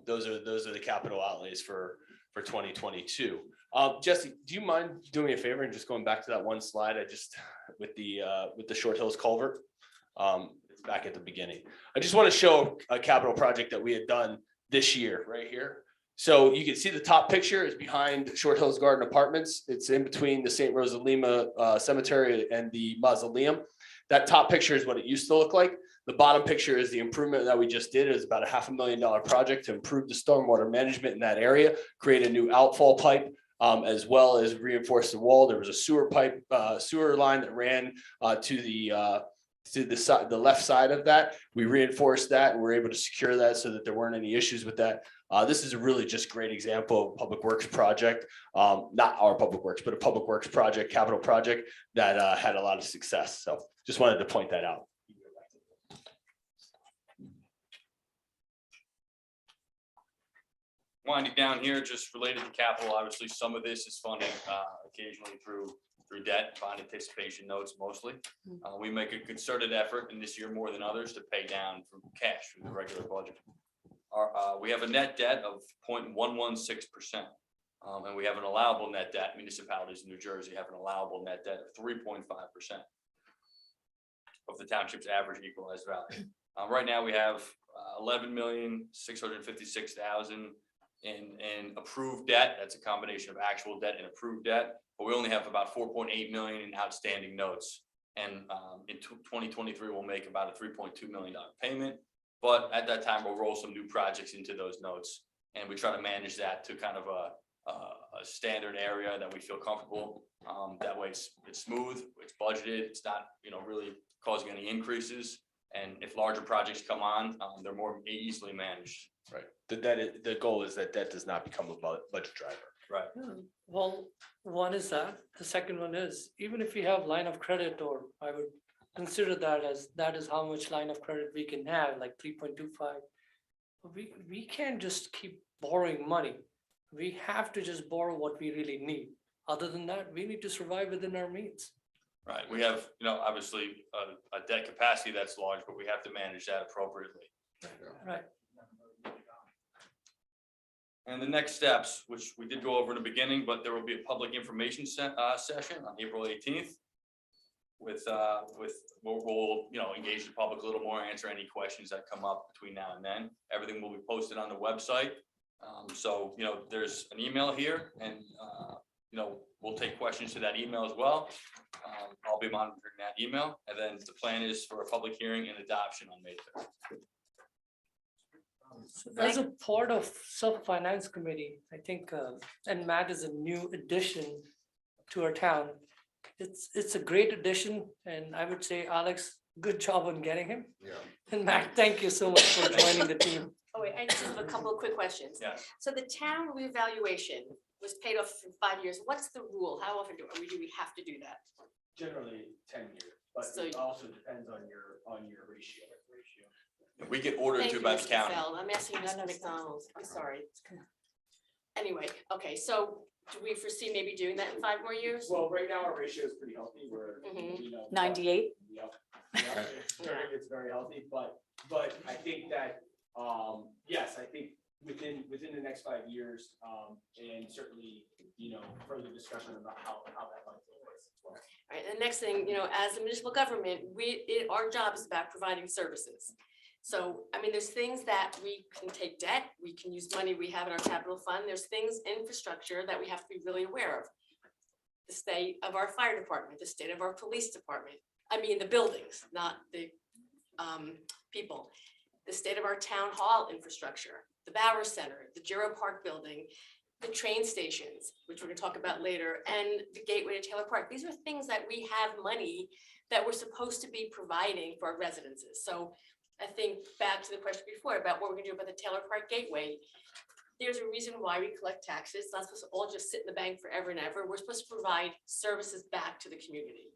those are the capital outlays for 2022. Jesse, do you mind doing me a favor and just going back to that one slide I just with the Short Hills culvert? It's back at the beginning. I just want to show a capital project that we had done this year right here. So you can see the top picture is behind Short Hills Garden Apartments. It's in between the St. Rosa Lima Cemetery and the mausoleum. That top picture is what it used to look like. The bottom picture is the improvement that we just did. It was about a $500,000 project to improve the stormwater management in that area, create a new outfall pipe, as well as reinforce the wall. There was a sewer line that ran to the left side of that. We reinforced that and we're able to secure that so that there weren't any issues with that. This is a really just great example of a public works project, not our public works, but a public works project, capital project that had a lot of success. So just wanted to point that out. Winding down here, just related to capital, obviously, some of this is funding occasionally through debt, bond anticipation notes mostly. We make a concerted effort, and this year more than others, to pay down from cash from the regular budget. We have a net debt of 0.116%, and we have an allowable net debt. Municipalities in New Jersey have an allowable net debt of 3.5% of the township's average equalized value. Right now, we have 11,656,000 in approved debt. That's a combination of actual debt and approved debt, but we only have about 4.8 million in outstanding notes. And in 2023, we'll make about a $3.2 million payment. But at that time, we'll roll some new projects into those notes, and we try to manage that to kind of a standard area that we feel comfortable. That way it's smooth, it's budgeted, it's not, really causing any increases. And if larger projects come on, they're more easily managed. Right. The goal is that debt does not become a budget driver. Right. Well, one is that. The second one is, even if we have line of credit, or I would consider that is how much line of credit we can have, like 3.25. We can't just keep borrowing money. We have to just borrow what we really need. Other than that, we need to survive within our means. Right. We have, obviously a debt capacity that's large, but we have to manage that appropriately. Right. And the next steps, which we did go over in the beginning, but there will be a public information session on April 18th. We'll engage the public a little more, answer any questions that come up between now and then. Everything will be posted on the website. So there's an email here, and we'll take questions to that email as well. I'll be monitoring that email, and then the plan is for a public hearing and adoption on May 3rd. As a part of sub-finance committee, I think, and Matt is a new addition to our town. It's a great addition, and I would say, Alex, good job on getting him. Yeah. And Matt, thank you so much for joining the team. Oh, wait, I just have a couple of quick questions. Yes. So the town revaluation was paid off for 5 years. What's the rule? How often do we have to do that? Generally 10 years, but So- it also depends on your ratio. We get ordered Thank to you, by the Mr. county. Feld. I'm asking Mr. McDonald. I'm sorry. Anyway, okay, so do we foresee maybe doing that in 5 more years? Well, right now our ratio is pretty healthy. We're, Mhm. 98. Yep. It's very healthy, but I think that, yes, I think within the next 5 years, and certainly, further discussion about how that might take place as well. All right, and the next thing, as a municipal government, our job is about providing services. So, there's things that we can take debt, we can use money we have in our capital fund. There's things, infrastructure, that we have to be really aware of. The state of our fire department, the state of our police department, the buildings, not the people. The state of our town hall infrastructure, the Bauer Center, the Giro Park building, the train stations, which we're gonna talk about later, and the gateway to Taylor Park. These are things that we have money that we're supposed to be providing for our residences. So I think back to the question before about what we're gonna do about the Taylor Park Gateway. There's a reason why we collect taxes. It's not supposed to all just sit in the bank forever and ever. We're supposed to provide services back to the community.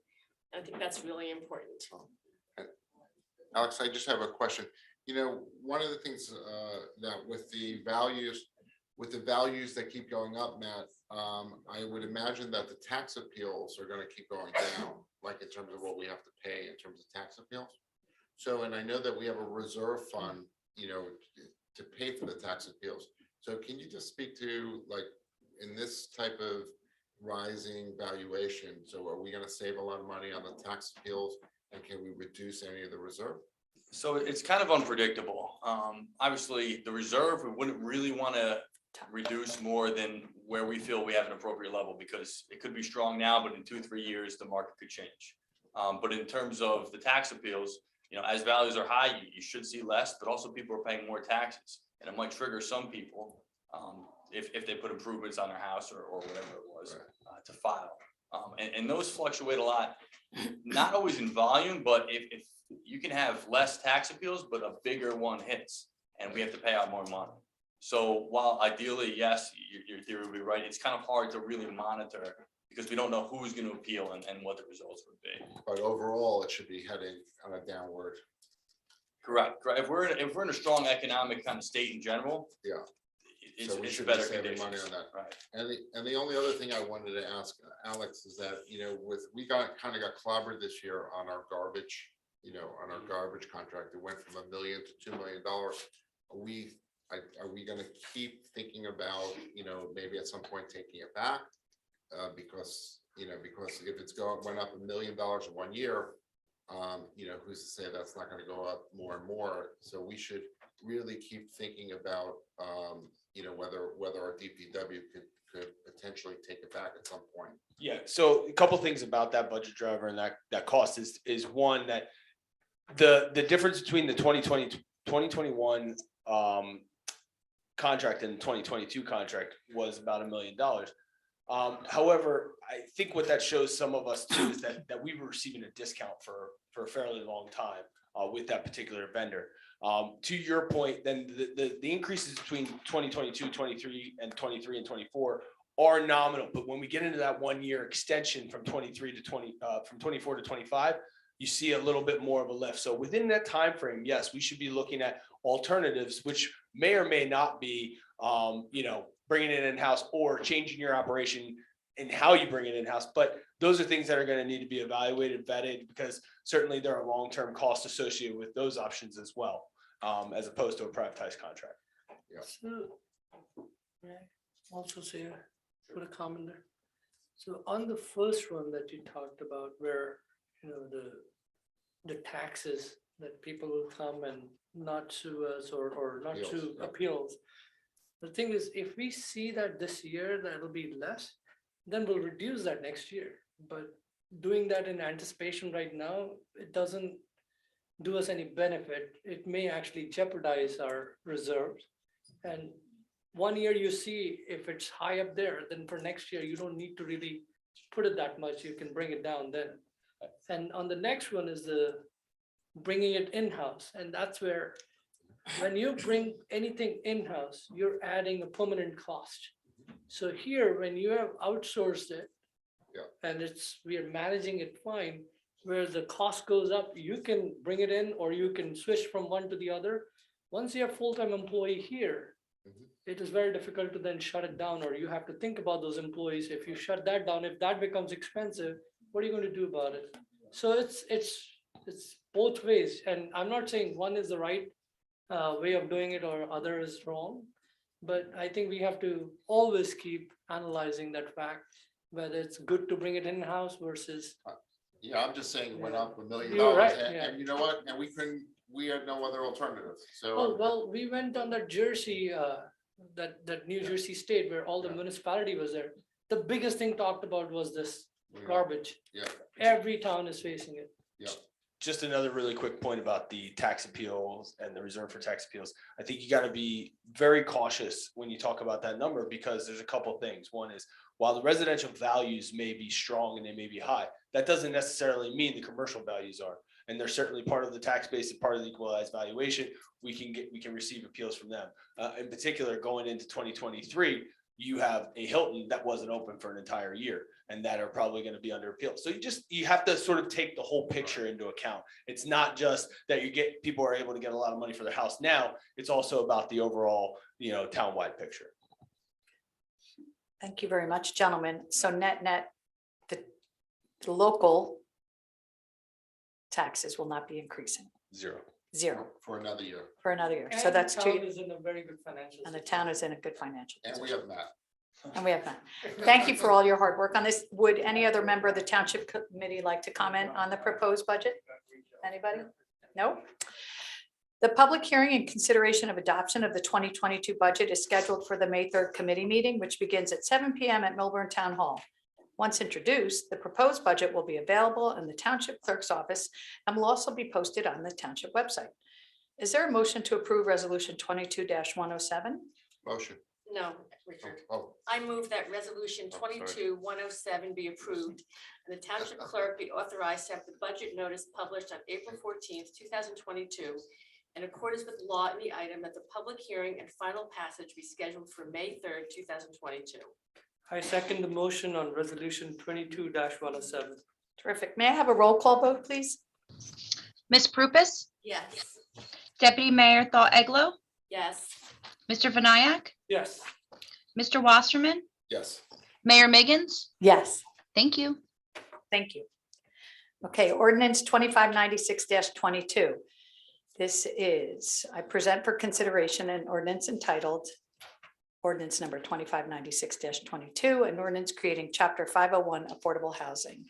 And I think that's really important. Alex, I just have a question. One of the things that with the values that keep going up, Matt, I would imagine that the tax appeals are going to keep going down, like in terms of what we have to pay in terms of tax appeals. So, and I know that we have a reserve fund, to pay for the tax appeals. So can you just speak to, like, in this type of rising valuation, so are we going to save a lot of money on the tax appeals, and can we reduce any of the reserve? So it's kind of unpredictable. Obviously, the reserve, we wouldn't really want to reduce more than where we feel we have an appropriate level, because it could be strong now, but in 2-3 years, the market could change. But in terms of the tax appeals, as values are high, you should see less, but also people are paying more taxes. And it might trigger some people, if they put improvements on their house or whatever it was, to file. And those fluctuate a lot, not always in volume, but if you can have less tax appeals, but a bigger one hits, and we have to pay out more money. So while ideally, yes, your theory would be right, it's kind of hard to really monitor because we don't know who's going to appeal and what the results would be. But overall, it should be heading on a downward. Correct. If we're in a strong economic kind of state in general, Yeah. it's, So we it's should be better saving conditions. money on that. Right. And the only other thing I wanted to ask Alex is that, we got clobbered this year on our garbage, on our garbage contract. It went from $1 million to $2 million. Are we gonna keep thinking about, maybe at some point taking it back? Because if it's went up $1 million in 1 year, who's to say that's not gonna go up more and more? So we should really keep thinking about, whether our DPW could potentially take it back at some point. Yeah, so a couple things about that budget driver and that cost is one that the difference between the 2021 contract and 2022 contract was about $1 million. However, I think what that shows some of us too is that we were receiving a discount for a fairly long time with that particular vendor. To your point, then the increases between 2022, 23 and 24 are nominal, but when we get into that 1 year extension from 23 to from 24 to 25, you see a little bit more of a lift. So within that time frame, yes, we should be looking at alternatives, which may or may not be, bringing it in-house or changing your operation and how you bring it in-house. But those are things that are going to need to be evaluated, vetted, because certainly there are long-term costs associated with those options as well, as opposed to a privatized contract. Yeah. So, may I also say, put a comment there. So on the first one that you talked about, where, the taxes that people will come and not sue us or not Appeals, sue yeah. appeals. The thing is, if we see that this year that'll be less, then we'll reduce that next year. But doing that in anticipation right now, it doesn't do us any benefit. It may actually jeopardize our reserves. And 1 year you see if it's high up there, then for next year, you don't need to really put it that much. You can bring it down then. And on the next one is the bringing it in-house. And that's where, when you bring anything in-house, you're adding a permanent cost. So here, when you have outsourced it, and we are managing it fine, where the cost goes up, you can bring it in or you can switch from one to the other. Once you have full-time employee here, it is very difficult to then shut it down, or you have to think about those employees. If you shut that down, if that becomes expensive, what are you going to do about it? So it's both ways. And I'm not saying one is the right way of doing it or other is wrong. But I think we have to always keep analyzing that fact, whether it's good to bring it in-house versus. Yeah, I'm just saying it went up $1 million. You're right, And you know what? And we had no other alternative. So. Oh, well, we went on that Jersey, that New Jersey state where all the municipality was there. The biggest thing talked about was this garbage. Yeah. Every town is facing it. Yeah. Just another really quick point about the tax appeals and the reserve for tax appeals. I think you got to be very cautious when you talk about that number, because there's a couple things. One is, while the residential values may be strong and they may be high, that doesn't necessarily mean the commercial values are. And they're certainly part of the tax base and part of the equalized valuation. We can receive appeals from them. In particular, going into 2023, you have a Hilton that wasn't open for an entire year and that are probably going to be under appeal. So you have to sort of take the whole picture into account. It's not just that people are able to get a lot of money for their house now. It's also about the overall, townwide picture. Thank you very much, gentlemen. So net, the local taxes will not be increasing. Zero For another year. for another year. So And that's the 2 town is in a very good financial. and the town is in a good financial And we position. have Matt. And we have that. Thank you for all your hard work on this. Would any other member of the township committee like to comment on the proposed budget? Anybody? No? The public hearing and consideration of adoption of the 2022 budget is scheduled for the May 3rd committee meeting, which begins at 7 PM at Millburn Town Hall. Once introduced, the proposed budget will be available in the Township Clerk's office and will also be posted on the Township website. Is there a motion to approve Resolution 22-107? Motion. No, Richard. Oh, I move that resolution Oh, sorry. 22-107 be approved and the township clerk be authorized to have the budget notice published on April 14th, 2022. In accordance with law in the item that the public hearing and final passage be scheduled for May 3rd, 2022. I second the motion on resolution 22-107. Terrific. May I have a roll call vote, please? Ms. Prupus, Yes. Deputy Mayor Thought Eglo, Yes. Mr. Vinayak, Yes. Mr. Wasserman, yes. Mayor Miggins. Yes. Thank you. Thank you. Okay, ordinance 2596-22. This is, I present for consideration an ordinance entitled Ordinance number 2596-22, an ordinance creating Chapter 501 Affordable Housing.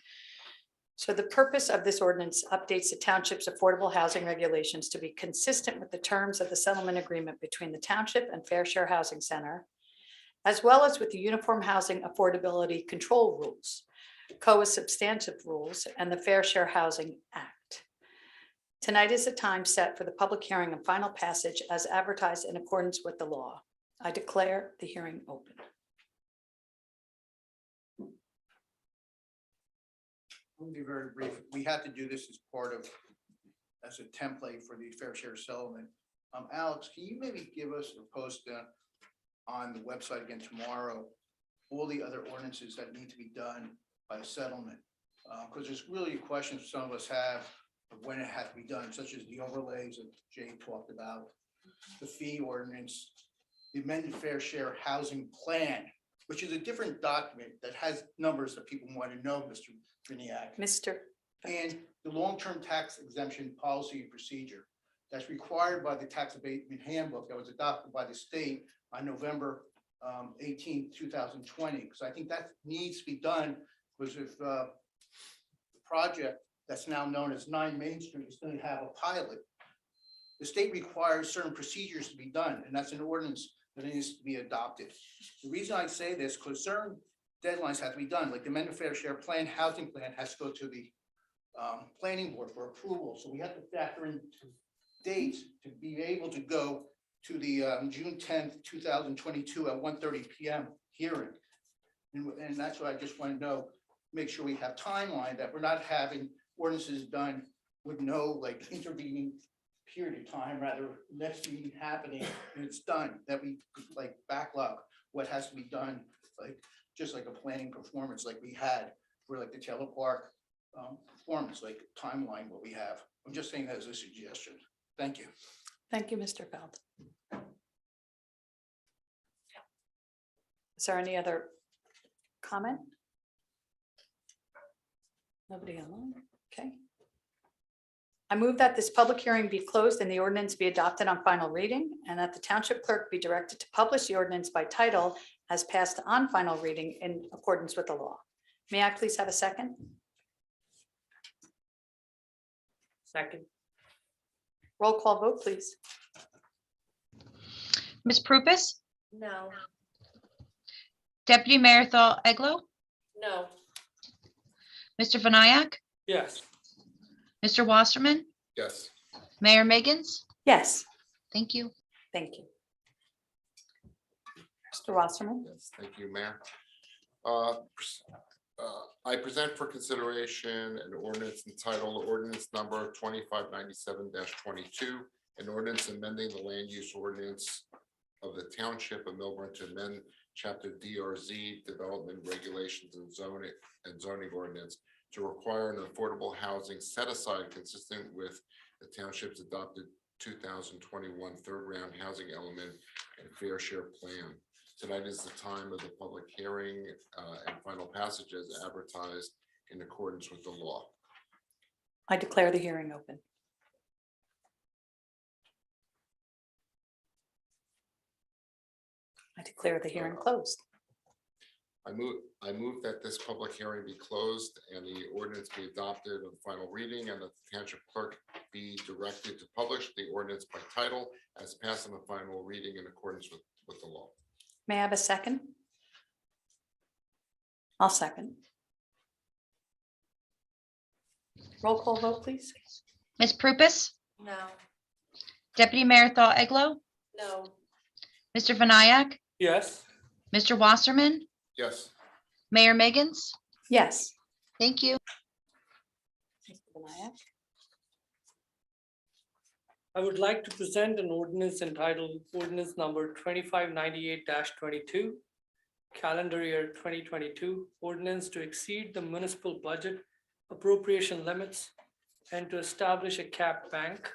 So the purpose of this ordinance updates the township's affordable housing regulations to be consistent with the terms of the settlement agreement between the township and Fair Share Housing Center, as well as with the Uniform Housing Affordability Control Rules, COA substantive rules, and the Fair Share Housing Act. Tonight is the time set for the public hearing and final passage as advertised in accordance with the law. I declare the hearing open. I'll be very brief. We had to do this as part of, as a template for the fair share settlement. Alex, can you maybe give us a post on the website again tomorrow, all the other ordinances that need to be done by the settlement? Because there's really questions some of us have of when it has to be done, such as the overlays that Jay talked about, the fee ordinance, the amended fair share housing plan, which is a different document that has numbers that people want to know, Mr. Vinayak. Mr. And the long-term tax exemption policy and procedure that's required by the tax abatement handbook that was adopted by the state on November 18, 2020. Because I think that needs to be done, because if the project that's now known as 9 Main Street is going to have a pilot, the state requires certain procedures to be done, and that's an ordinance that needs to be adopted. The reason I say this, because certain deadlines have to be done, like the amended fair share plan, housing plan has to go to the planning board for approval. So we have to factor in dates to be able to go to the June 10th, 2022 at 1:30 p.m. hearing. And that's what I just want to know, make sure we have timeline, that we're not having ordinances done with no like intervening period of time, rather next meeting happening and it's done, that we like backlog what has to be done, like just like a planning performance like we had for like the Taylor Park performance, like timeline what we have. I'm just saying that as a suggestion. Thank you. Thank you, Mr. Feld. Is there any other comment? Nobody online? Okay. I move that this public hearing be closed and the ordinance be adopted on final reading, and that the township clerk be directed to publish the ordinance by title as passed on final reading in accordance with the law. May I please have a second? Second. Roll call vote, please. Ms. Prupus, No. Deputy Mayor Thought Eglo, No. Mr. Vinayak, Yes. Mr. Wasserman, Yes. Mayor Miggins. Yes, Thank you. thank you. Mr. Wasserman. Yes, thank you, Mayor. I present for consideration an ordinance entitled Ordinance number 2597-22, an ordinance amending the land use ordinance of the Township of Milburn to amend Chapter DRZ Development Regulations and Zoning Ordinance to require an affordable housing set aside consistent with the township's adopted 2021 third round housing element and fair share plan. Tonight is the time of the public hearing and final passage as advertised in accordance with the law. I declare the hearing open. I declare the hearing closed. I move that this public hearing be closed and the ordinance be adopted on final reading, and that the township clerk be directed to publish the ordinance by title as passed on the final reading in accordance with the law. May I have a second? I'll second. Roll call vote, please. Ms. Prupus, No. Deputy Mayor Thaw Eglo, No. Mr. Vinayak, Yes. Mr. Wasserman, Yes. Mayor Megan. Yes. Thank you. I would like to present an ordinance entitled ordinance number 2598-22, calendar year 2022, ordinance to exceed the municipal budget appropriation limits and to establish a cap bank,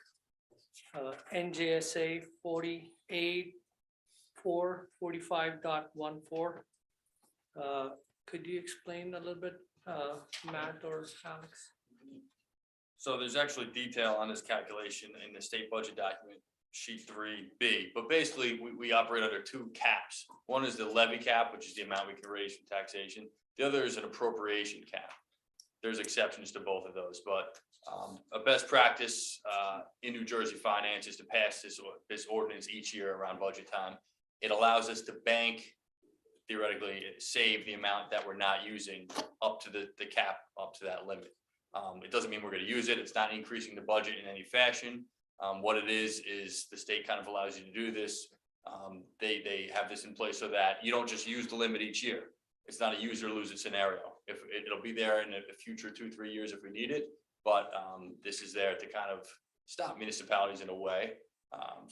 NJSA 48.445.14. Could you explain a little bit, Matt or Alex? So there's actually detail on this calculation in the state budget document, sheet 3B, but basically we operate under two caps. One is the levy cap, which is the amount we can raise from taxation. The other is an appropriation cap. There's exceptions to both of those, but a best practice in New Jersey finance is to pass this ordinance each year around budget time. It allows us to bank, theoretically save the amount that we're not using up to the cap, up to that limit. It doesn't mean we're going to use it. It's not increasing the budget in any fashion. What it is the state kind of allows you to do this. They have this in place so that you don't just use the limit each year. It's not a use or lose it scenario. If it'll be there in the future 2-3 years if we need it, but this is there to kind of stop municipalities in a way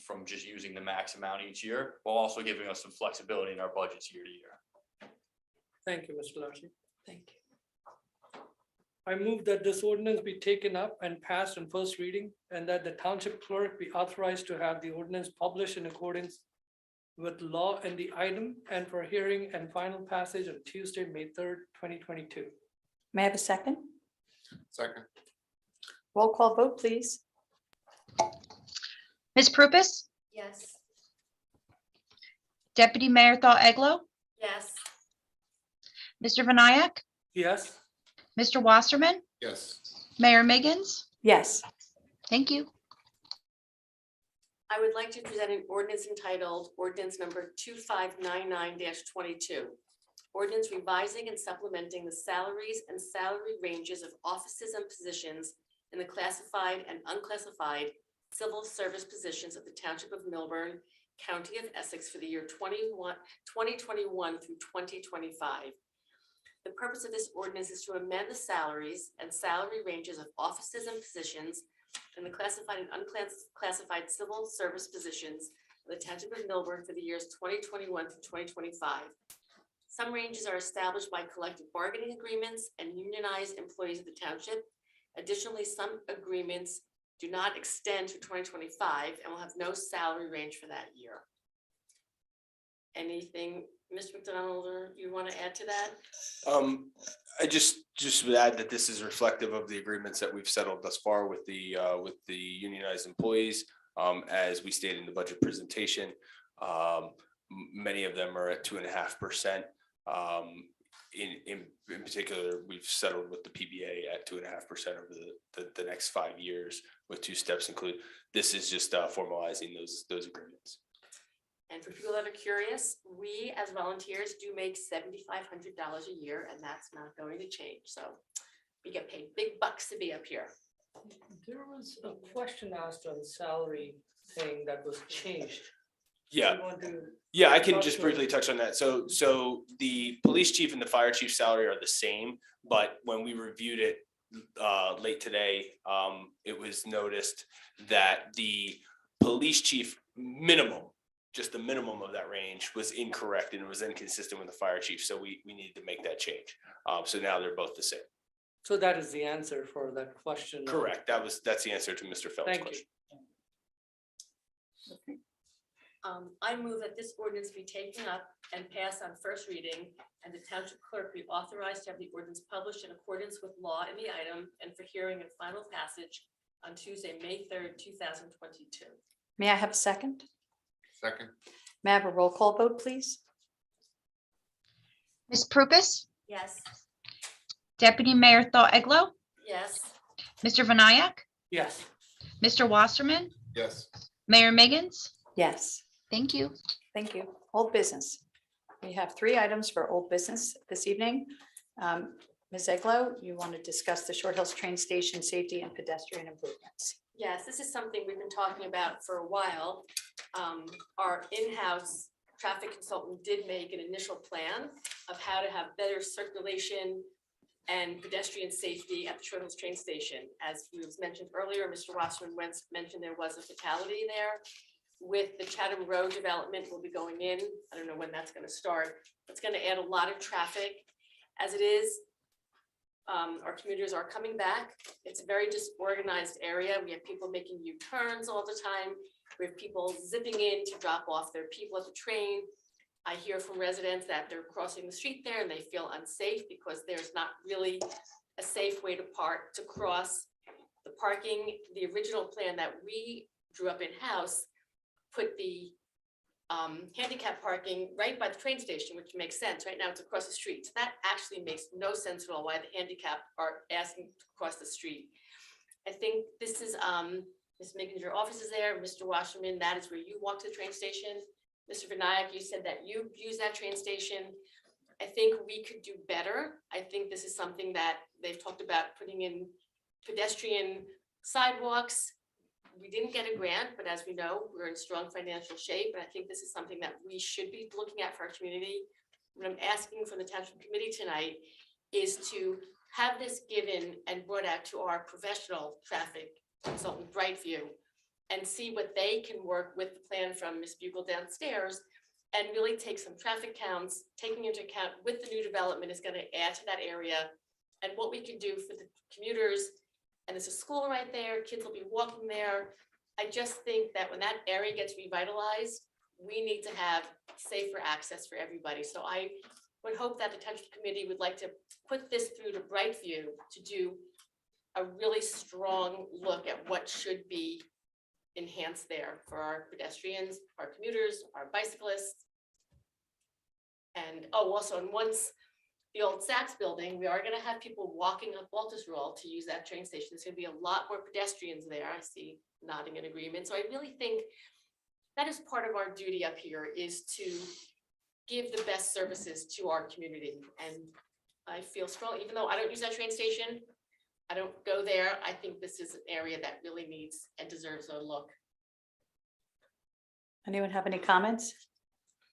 from just using the max amount each year, while also giving us some flexibility in our budgets year to year. Thank you, Mr. Larson. Thank you. I move that this ordinance be taken up and passed on first reading, and that the township clerk be authorized to have the ordinance published in accordance with law and the item, and for hearing and final passage on Tuesday, May 3rd, 2022. May I have a second? Second. Roll call vote, please. Ms. Prupus, Yes. Deputy Mayor Thaw Eglo, Yes. Mr. Vinayak, Yes. Mr. Wasserman, Yes. Mayor Megan. Yes. Thank you. I would like to present an ordinance entitled ordinance number 2599-22. Ordinance revising and supplementing the salaries and salary ranges of offices and positions in the classified and unclassified civil service positions of the Township of Milburn, County of Essex for the year 2021 through 2025. The purpose of this ordinance is to amend the salaries and salary ranges of offices and positions in the classified and unclassified civil service positions of the Township of Milburn for the years 2021 through 2025. Some ranges are established by collective bargaining agreements and unionized employees of the township. Additionally, some agreements do not extend to 2025 and will have no salary range for that year. Anything, Mr. McDonald, or you want to add to that? I just would add that this is reflective of the agreements that we've settled thus far with the unionized employees. As we stated in the budget presentation, many of them are at 2.5%. In particular, we've settled with the PBA at 2.5% over the next 5 years, with 2 steps included. This is just formalizing those agreements. And for people that are curious, we as volunteers do make $7,500 a year, and that's not going to change. So we get paid big bucks to be up here. There was a question asked on salary thing that was changed. Yeah. You want to- Yeah, I can just briefly touch on that. So the police chief and the fire chief salary are the same, but when we reviewed it late today, it was noticed that the police chief minimum, just the minimum of that range, was incorrect, and it was inconsistent with the fire chief. So we needed to make that change. So now they're both the same. So that is the answer for that question. Correct. That's the answer to Mr. Feld's Thank you. question. I move that this ordinance be taken up and passed on first reading, and the township clerk be authorized to have the ordinance published in accordance with law in the item and for hearing and final passage on Tuesday, May 3rd, 2022. May I have a second? Second. May I have a roll call vote, please? Ms. Prupus, Yes. Deputy Mayor Thaw Eglo, Yes. Mr. Vinayak, Yes. Mr. Wasserman, Yes. Mayor Megan. Yes. Thank you. Thank you. Old business. We have 3 items for old business this evening. Ms. Eglo, you want to discuss the Short Hills Train Station safety and pedestrian improvements? Yes, this is something we've been talking about for a while. Our in-house traffic consultant did make an initial plan of how to have better circulation and pedestrian safety at the Short Hills train station. As was mentioned earlier, Mr. Wasserman mentioned there was a fatality there. With the Chatham Road development, we'll be going in. I don't know when that's going to start. It's going to add a lot of traffic. As it is, our commuters are coming back. It's a very disorganized area. We have people making U-turns all the time. We have people zipping in to drop off their people at the train. I hear from residents that they're crossing the street there and they feel unsafe because there's not really a safe way to cross the parking. The original plan that we drew up in-house put the handicap parking right by the train station, which makes sense. Right now it's across the street. So that actually makes no sense at all why the handicapped are asking to cross the street. I think this is, Ms. Miggins, your office is there. Mr. Wasserman, that is where you walk to the train station. Mr. Vinayak, you said that you use that train station. I think we could do better. I think this is something that they've talked about putting in pedestrian sidewalks. We didn't get a grant, but as we know, we're in strong financial shape. And I think this is something that we should be looking at for our community. What I'm asking from the Township Committee tonight is to have this given and brought out to our professional traffic consultant, Brightview, and see what they can work with the plan from Ms. Bugle downstairs and really take some traffic counts, taking into account with the new development is going to add to that area and what we can do for the commuters. And there's a school right there, kids will be walking there. I just think that when that area gets revitalized, we need to have safer access for everybody. So I would hope that the Township Committee would like to put this through to Brightview to do a really strong look at what should be enhanced there for our pedestrians, our commuters, our bicyclists. And also, and once the old Saks building, we are going to have people walking up Walters Roll to use that train station. There's going to be a lot more pedestrians there. I see nodding in agreement. So I really think that is part of our duty up here, is to give the best services to our community. And I feel strong, even though I don't use that train station, I don't go there. I think this is an area that really needs and deserves a look. Anyone have any comments?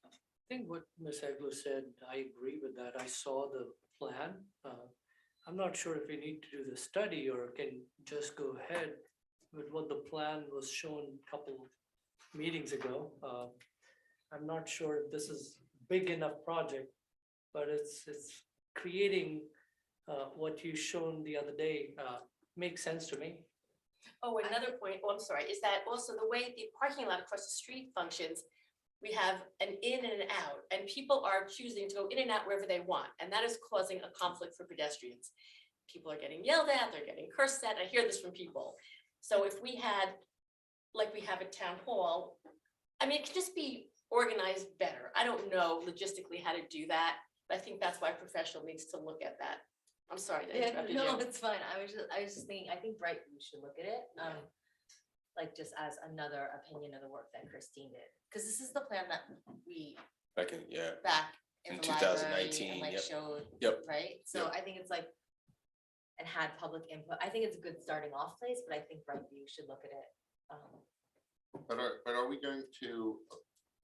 I think what Ms. Eglo said, I agree with that. I saw the plan. I'm not sure if we need to do the study or can just go ahead with what the plan was shown a couple meetings ago. I'm not sure if this is big enough project, but it's creating what you shown the other day makes sense to me. Oh, another point, I'm sorry, is that also the way the parking lot across the street functions, we have an in and an out, and people are choosing to go in and out wherever they want, and that is causing a conflict for pedestrians. People are getting yelled at, they're getting cursed at, I hear this from people. So if we had, like we have at Town Hall, I mean, it could just be organized better. I don't know logistically how to do that, but I think that's why a professional needs to look at that. I'm sorry to interrupt you. No, it's fine. I was just thinking, I think Brightview should look at it. Like just as another opinion of the work that Christine did. Because this is the plan that we Back in in in the library 2019, and like yep. showed, Yep. right? So I think it's like, and had public input. I think it's a good starting off place, but I think Brightview should look at it. But are we going to,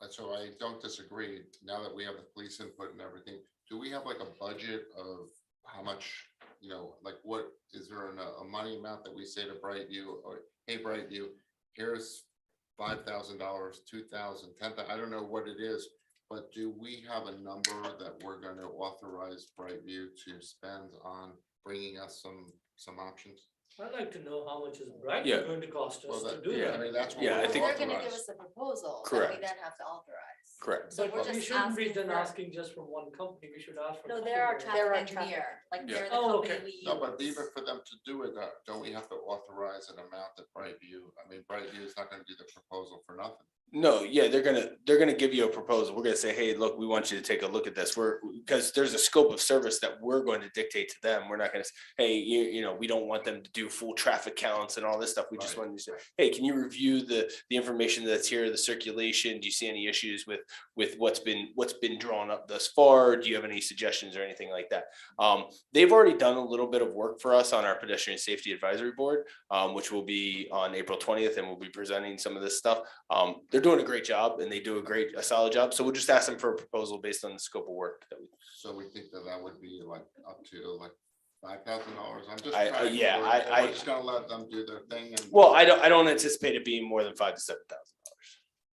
so I don't disagree, now that we have the police input and everything, do we have like a budget of how much, like what, is there a money amount that we say to Brightview, or hey Brightview, here's $5,000, $2,000, $10,000, I don't know what it is, but do we have a number that we're going to authorize Brightview to spend on bringing us some options? I'd like to know how much is Brightview Yeah. going to cost us Well, to do I that. mean, that's what Yeah, I we're think- They're gonna give authorized. us a proposal that Correct. we then have to authorize. Correct. So we're But we just shouldn't be asking then for, asking just from one company. We should ask for. a no, couple they're our of- traffic engineer, like Yeah. they're the Oh, company okay. we use. No, but even for them to do it, don't we have to authorize an amount that Brightview, I mean, Brightview is not going to do the proposal for nothing. No, yeah, they're gonna give you a proposal. We're gonna say, hey, look, we want you to take a look at this. Because there's a scope of service that we're going to dictate to them. We're not gonna say, hey, you know, we don't want them to do full traffic counts and all this stuff. We just want to say, hey, can you review the information that's here, the circulation? Do you see any issues with what's been drawn up thus far? Do you have any suggestions or anything like that? They've already done a little bit of work for us on our Pedestrian Safety Advisory Board, which will be on April 20th, and we'll be presenting some of this stuff. They're doing a great job, and they do a solid job. So we'll just ask them for a proposal based on the scope of work that we. So we think that would be like up to like $5,000. I'm just. We're just gonna let them do their thing. And Well, I don't anticipate it being more than $5,000 to $7,000.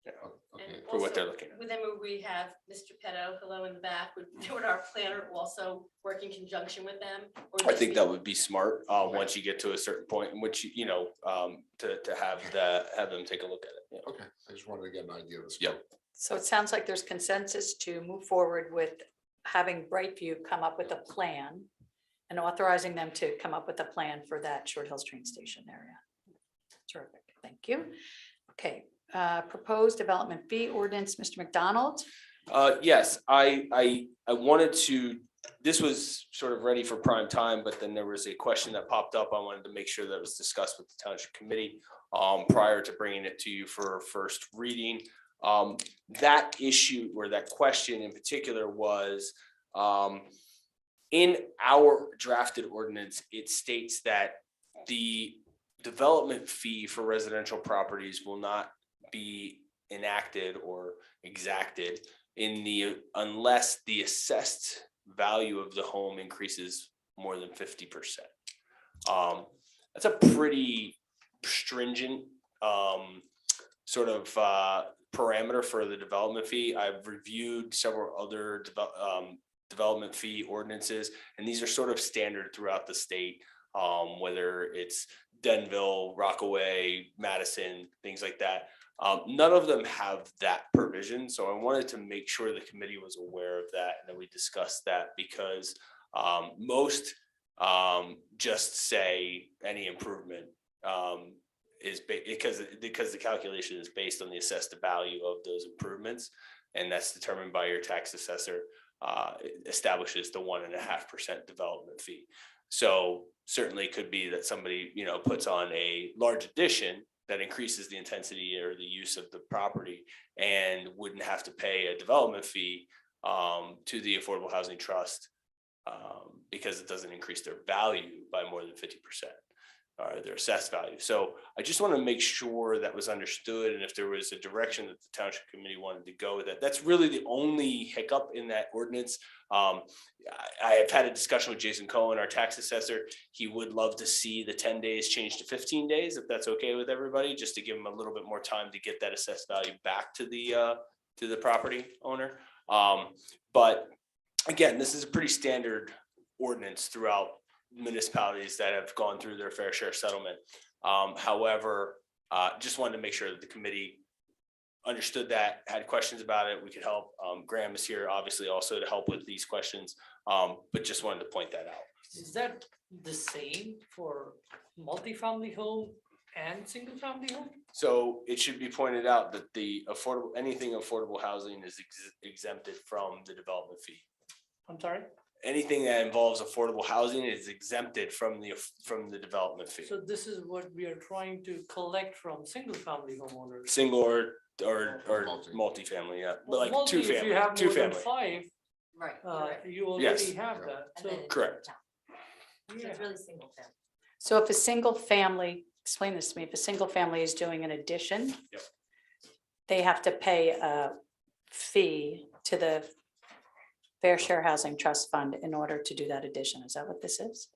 Yeah, okay. for what they're looking at. With them, we have Mr. Petto, hello in the back, would our planner also work in conjunction with them? Or I just think be- that would be smart, once you get to a certain point in which, you know, to have them take a look at it. Yeah. Okay, I just wanted to get an idea of the Yep. scope. So it sounds like there's consensus to move forward with having Brightview come up with a plan and authorizing them to come up with a plan for that Short Hills train station area. Terrific, thank you. Okay, proposed development fee ordinance, Mr. McDonald. Yes, I wanted to, this was sort of ready for prime time, but then there was a question that popped up. I wanted to make sure that was discussed with the township committee prior to bringing it to you for first reading. That issue or that question in particular was in our drafted ordinance, it states that the development fee for residential properties will not be enacted or exacted unless the assessed value of the home increases more than 50%. That's a pretty stringent sort of parameter for the development fee. I've reviewed several other development fee ordinances, and these are sort of standard throughout the state, whether it's Denville, Rockaway, Madison, things like that. None of them have that provision, so I wanted to make sure the committee was aware of that and that we discussed that, because most just say any improvement is because the calculation is based on the assessed value of those improvements, and that's determined by your tax assessor. Establishes the 1.5% development fee. So certainly could be that somebody, you know, puts on a large addition that increases the intensity or the use of the property and wouldn't have to pay a development fee to the Affordable Housing Trust because it doesn't increase their value by more than 50%. Or their assessed value. So I just want to make sure that was understood, and if there was a direction that the township committee wanted to go with that. That's really the only hiccup in that ordinance. I have had a discussion with Jason Cohen, our tax assessor. He would love to see the 10 days change to 15 days, if that's okay with everybody, just to give him a little bit more time to get that assessed value back to the property owner. But again, this is a pretty standard ordinance throughout municipalities that have gone through their fair share settlement. However, just wanted to make sure that the committee understood that, had questions about it, we could help. Graham is here obviously also to help with these questions, but just wanted to point that out. Is that the same for multifamily home and single family home? So it should be pointed out that anything affordable housing is exempted from the development fee. I'm sorry? Anything that involves affordable housing is exempted from the development fee. So this is what we are trying to collect from single family homeowners. Single or multifamily, yeah, but like Multi, if you have two more than family. 5, Right. you Yes. already have that. And So then it's Correct. town. So it's really single family. So if a single family, explain this to me, if a single family is doing an addition. Yep. They have to pay a fee to the Fair Share Housing Trust Fund in order to do that addition. Is that what this is?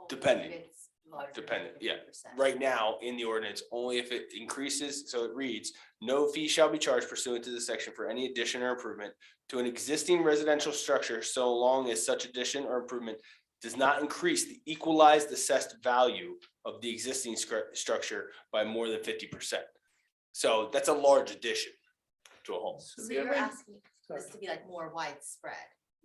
Depending. It's larger than Dependent, yeah. 50%. Right now, in the ordinance, only if it increases, so it reads, no fee shall be charged pursuant to this section for any addition or improvement to an existing residential structure, so long as such addition or improvement does not increase the equalized assessed value of the existing structure by more than 50%. So that's a large addition to a home. So you're asking this to be like more widespread.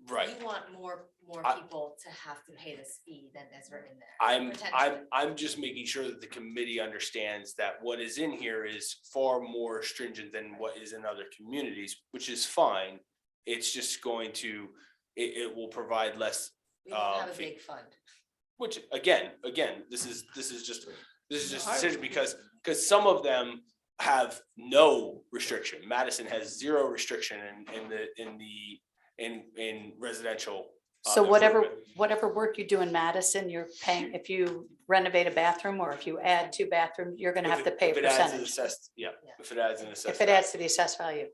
Right. You want more I- people to have to pay this fee than is written there. I'm potentially. just making sure that the committee understands that what is in here is far more stringent than what is in other communities, which is fine. It's just going to, it will provide less, We don't have a fee. big fund. which again, this is just a decision because some of them have no restriction. Madison has zero restriction in residential. So whatever, improvement. whatever work you do in Madison, you're paying, if you renovate a bathroom or if you add 2 bathrooms, you're gonna have to pay a If it adds an percentage. assessed, yeah, Yeah. if it adds an assessed. If it adds to the assessed value.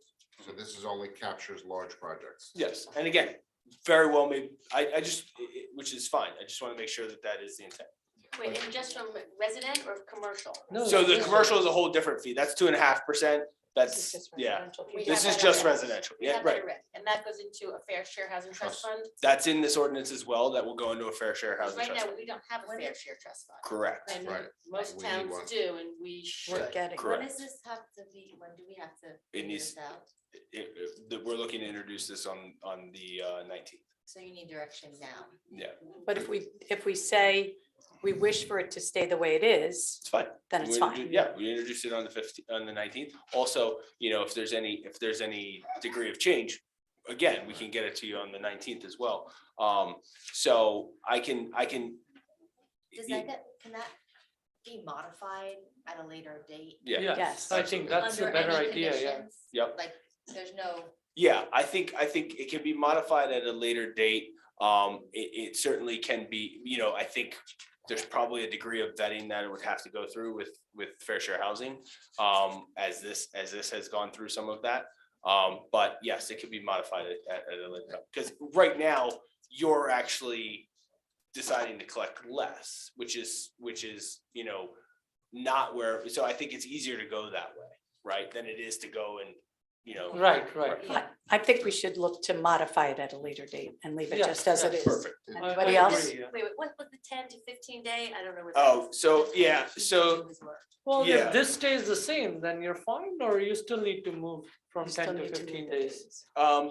So this is only captures large projects. Yes, and again, very well, maybe, I just, which is fine, I just want to make sure that that is the intent. Wait, and just from resident or commercial? So the commercial is a whole different fee, that's 2.5%, This is that's, just yeah, residential. We this have is that just already. residential, We yeah, have that right. already, and that goes into a fair share housing trust fund? That's in this ordinance as well, that will go into a fair share Because housing right trust. now, we don't have a fair share trust fund. Correct, And Right. most We need towns one. do, and we We're should. getting. Correct. When does this have to be, when do we have to It figure needs- this out? we're looking to introduce this on the 19th, So you need direction now. yeah, But if we say we wish for it to stay the way it is, it's fine. then it's We fine. introdu- Yeah, we introduced it on the 15th, on the 19th. Also, if there's any degree of change, again, we can get it to you on the 19th as well. So I can. Does that can that be modified at a later date? Yeah, Yes. I think that's a Under better any idea, yeah. conditions? Yep. Like, there's no, yeah, I think it can be modified at a later date. It certainly can be, I think there's probably a degree of vetting that it would have to go through with fair share housing. As this has gone through some of that. But yes, it could be modified at a later time, because right now you're actually deciding to collect less, which is, not where, so I think it's easier to go that way, right, than it is to go and, Right. I think we should look to modify it at a later date and leave it Yeah, just as it yeah. is. Perfect. Anybody I else? agree, yeah. Wait, what was the 10 to 15 day? I don't know what. Oh, so, yeah, so, Well, Yeah. if this stays the same, then you're fine, or you still need to move from You still 10 to need to 15 move the days? days.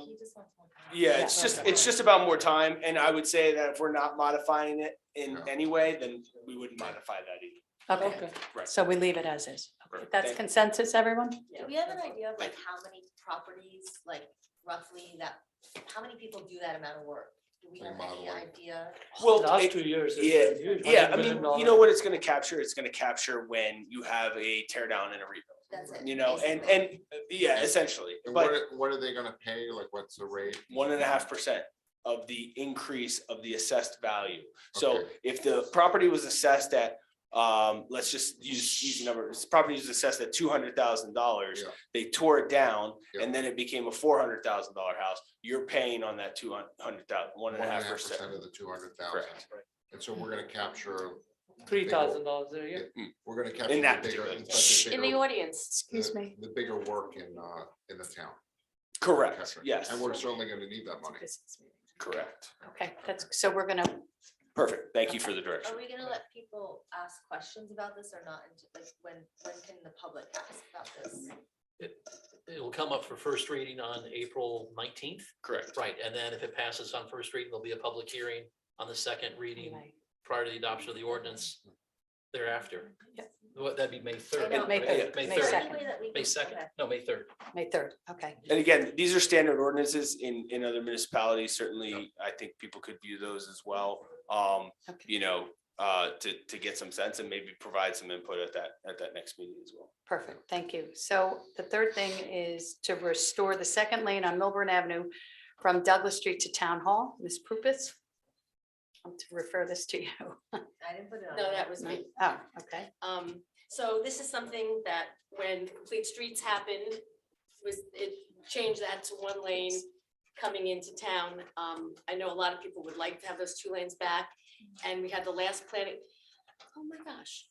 he just wants more time. yeah, Okay. it's just about more time, and I would say that if we're not modifying it in Yeah. any way, then we wouldn't modify that either. Okay, Right. so we leave it as is. Okay, Right. that's Thank you. consensus, everyone? Do we have an idea of like how many properties, like roughly how many people do that amount of work? Do we have any Remodeling. idea? Well, Last 2 years. it's yeah, been huge, yeah, I $100 mean, billion you know what it's gonna capture? It's gonna capture when you have a tear down and a rebuild, That's it. and, basically. yeah, essentially, And but what are they gonna pay? Like, what's the rate? 1.5% of the increase of the assessed value. So Okay. if the property was assessed at, let's just use easy number, this property was assessed at $200,000. Yeah. They tore it down Yeah. and then it became a $400,000 house. You're paying on that 200,000, 1.5%. Of the 200,000. Correct. And so we're gonna capture. $3,000 there, yeah. We're gonna capture In the that bigger. particular- such a In the bigger- audience. Excuse me. The bigger work in the town. Correct, Capture. yes, And we're certainly gonna need that money. correct. Okay, so we're gonna, Perfect. Thank you for the direction. Are we gonna let people ask questions about this or not? Like, when can the public ask about this? It will come up for first reading on April 19th. Correct. Right, and then if it passes on first reading, there'll be a public hearing on the second reading prior to the adoption of the ordinance thereafter. Yep. What, that'd be May 3rd. May right? 3rd. May May 3rd, 2nd. May 2nd, no, May 3rd. May 3rd, okay. And again, these are standard ordinances in other municipalities. Certainly, I think people could view those as well. Okay. To get some sense and maybe provide some input at that next meeting as well. Perfect, thank you. So the third thing is to restore the second lane on Milburn Avenue from Douglas Street to Town Hall. Ms. Prupus? To refer this to you. I didn't put it on. No, there. that was me. Oh, okay. So this is something that when Complete Streets happened, it changed that to one lane coming into town. I know a lot of people would like to have those 2 lanes back, and we had the last planning. Oh my gosh.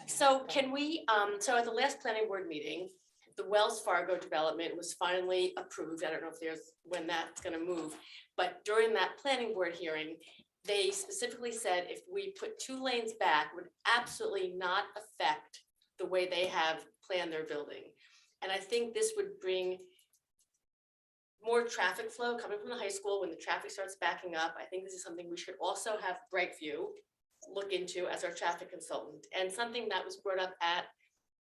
So can we, so at the last planning board meeting, the Wells Fargo development was finally approved. I don't know if there's, when that's gonna move, but during that planning board hearing, they specifically said if we put 2 lanes back, would absolutely not affect the way they have planned their building. And I think this would bring more traffic flow coming from the high school when the traffic starts backing up. I think this is something we should also have Brightview look into as our traffic consultant. And something that was brought up at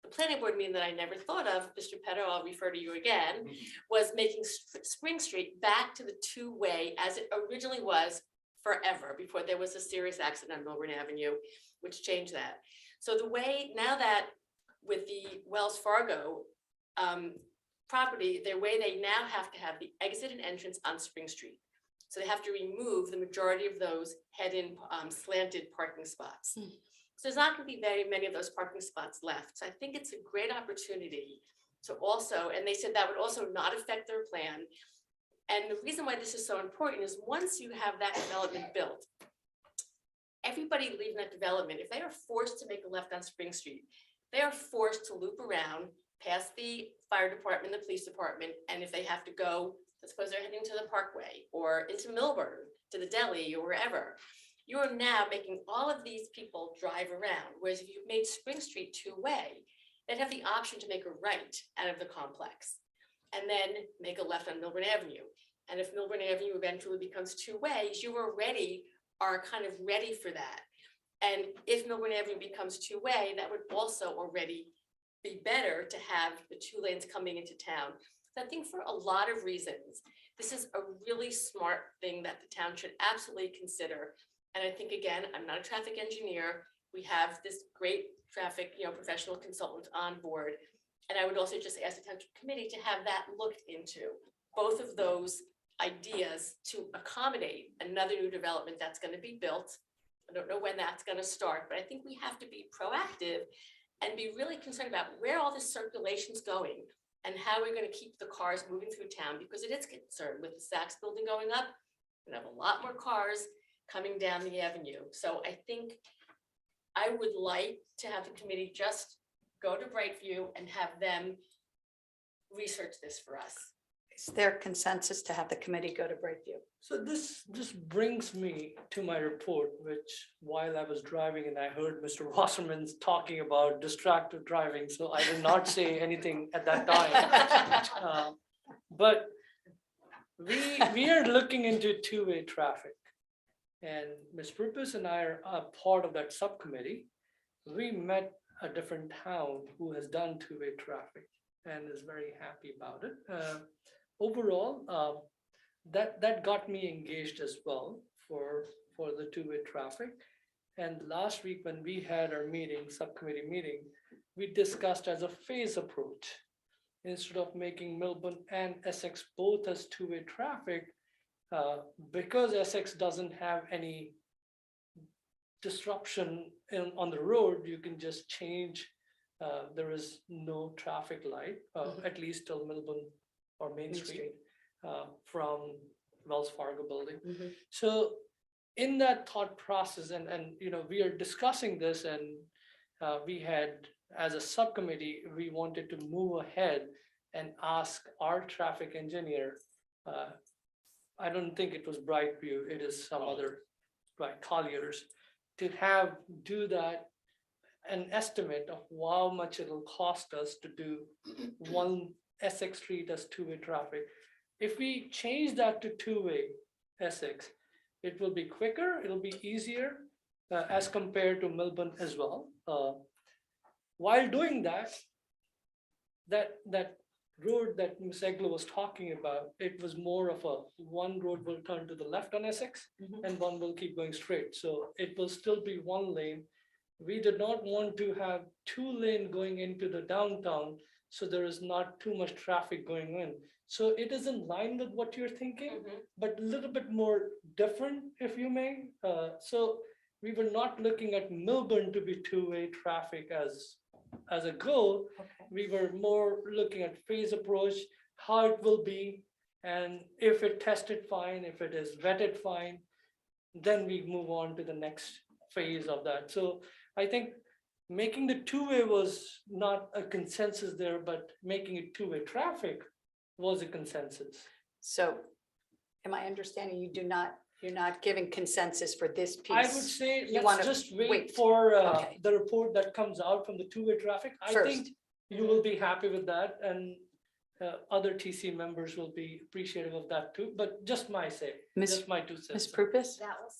the planning board meeting that I never thought of, Mr. Petto, I'll refer to you again, was making Spring Street back to the two-way as it originally was forever, before there was a serious accident on Milburn Avenue, which changed that. So the way, now that with the Wells Fargo property, their way, they now have to have the exit and entrance on Spring Street. So they have to remove the majority of those head-in slanted parking spots. So there's not going to be very many of those parking spots left. So I think it's a great opportunity to also, and they said that would also not affect their plan. And the reason why this is so important is once you have that development built, everybody leaving that development, if they are forced to make a left on Spring Street, they are forced to loop around past the fire department, the police department, and if they have to go, let's suppose they're heading to the Parkway or into Milburn, to the deli or wherever, you are now making all of these people drive around. Whereas if you've made Spring Street two-way, they'd have the option to make a right out of the complex and then make a left on Milburn Avenue. And if Milburn Avenue eventually becomes two ways, you already are kind of ready for that. And if Milburn Avenue becomes two-way, that would also already be better to have the two lanes coming into town. So I think for a lot of reasons, this is a really smart thing that the town should absolutely consider. And I think, again, I'm not a traffic engineer. We have this great traffic, professional consultant on board. And I would also just ask the township committee to have that looked into, both of those ideas to accommodate another new development that's going to be built. I don't know when that's going to start, but I think we have to be proactive and be really concerned about where all this circulation is going and how we're going to keep the cars moving through town, because it is concerned with the Saks building going up. We have a lot more cars coming down the avenue. So I think I would like to have the committee just go to Brightview and have them research this for us. Is there consensus to have the committee go to Brightview? So this just brings me to my report, which while I was driving and I heard Mr. Wasserman's talking about distracted driving, so I did not say anything at that time. But we are looking into two-way traffic. And Ms. Purpose and I are a part of that subcommittee. We met a different town who has done two-way traffic and is very happy about it. Overall, that got me engaged as well for the two-way traffic. And last week when we had our meeting, subcommittee meeting, we discussed as a phase approach. Instead of making Milburn and Essex both as two-way traffic, because Essex doesn't have any disruption on the road, you can just change. There is no traffic light, at least till Milburn or Main Street from Wells Fargo building. So in that thought process, and we are discussing this, and we had, as a subcommittee, we wanted to move ahead and ask our traffic engineer. I don't think it was Brightview, it is some other, right, Colliers, to do that, an estimate of how much it'll cost us to do one Essex Street as two-way traffic. If we change that to two-way Essex, it will be quicker, it'll be easier as compared to Milburn as well. While doing that road that Ms. Eglo was talking about, it was more of a one road will turn to the left on Essex and one will keep going straight. So it will still be one lane. We did not want to have two lane going into the downtown, so there is not too much traffic going in. So it is in line with what you're thinking, but a little bit more different, if you may. So we were not looking at Milburn to be two-way traffic as a goal. We were more looking at phase approach, how it will be, and if it tested fine, if it is vetted fine, then we move on to the next phase of that. So I think making the two-way was not a consensus there, but making it two-way traffic was a consensus. So am I understanding you're not giving consensus for this piece? I would say You wanna let's just wait for Okay. the report that comes out from the two-way traffic. I First. think you will be happy with that, and other TC members will be appreciative of that too, but just my say, Ms. just my 2 cents. Ms. Prupus? That will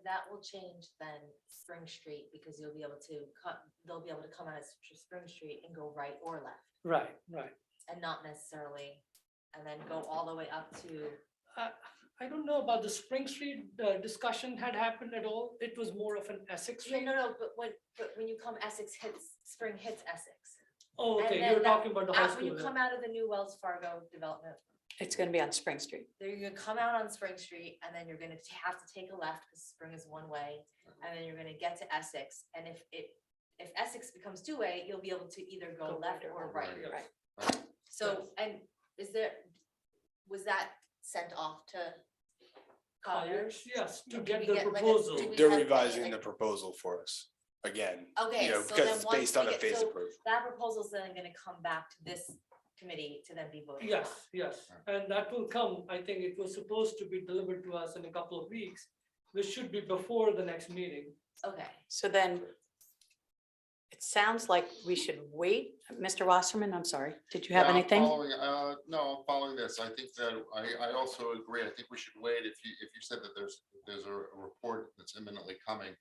that will change then Spring Street because you'll be able to cut, they'll be able to come out of Spring Street and go right or left Right, right. and not necessarily, and then go all the way up to. I don't know about the Spring Street discussion had happened at all. It was more of an Essex Yeah, Street. no, but when you come Essex hits, Spring hits Essex. Oh, And okay, then you're that- talking about the high When you school. come out of the new Wells Fargo development, It's gonna be on Spring Street. you're gonna come out on Spring Street and then you're gonna have to take a left because Spring is one way. And then you're gonna get to Essex. And if Essex becomes two-way, you'll be able to either go left or right. Right. So, and was that sent off to Colliers? Yes, to Did get we the get like a- proposal. did we They're have any, revising like- the proposal for us again. Okay, You know, so because then it's once based we on a get- phase so approach. That proposal's then gonna come back to this committee to then be voted on. Yes, yes, and that will come, I think it was supposed to be delivered to us in a couple of weeks, which should be before the next meeting. Okay. So then it sounds like we should wait. Mr. Wasserman, I'm sorry. Did you have Yeah, I'm anything? No, I'm following this. I think that I also agree. I think we should wait. If you said that there's a report that's imminently coming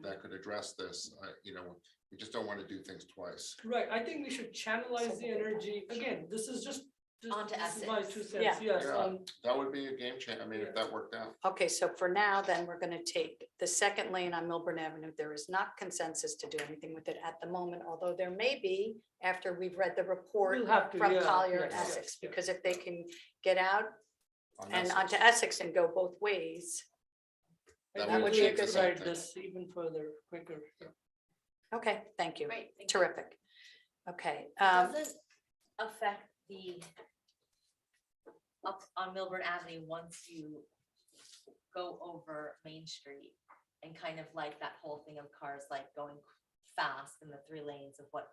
that could address this, you know, we just don't want to do things twice. Right, I think we should channelize the energy, again, this is just Onto this is my 2 cents, Yeah. yes, Yeah, that would be a game changer. I mean, if that worked out. Okay, so for now, then we're gonna take the second lane on Milburn Avenue. There is not consensus to do anything with it at the moment, although there may be after we've read the report We'll have to, from yeah, Collier and yes, Essex, yes, yes. because if they can get out on and Essex. onto Essex and go both ways. I That think would we change should the whole decide thing. this even further, quicker. Okay, thank you. Great. thank you. Terrific. Okay, It doesn't affect the up on Milburn Avenue once you go over Main Street and kind of like that whole thing of cars like going fast in the 3 lanes of what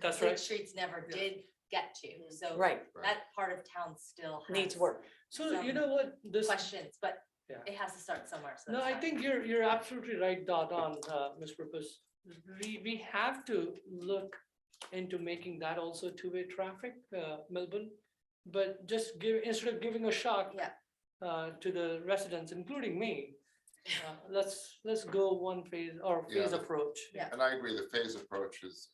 That's big right. streets never Yeah. did get to. So right, that part of town still needs has work. So you some know what, this, questions, but Yeah. it has to start somewhere. So no, that's I fine. think you're absolutely right, dot on, Ms. Purpose. We have to look into making that also 2-way traffic, Melbourne. But just instead of giving a shock Yeah. to the residents, including me, let's go one phase or phase Yeah. approach. Yeah. And I agree, the phase approach is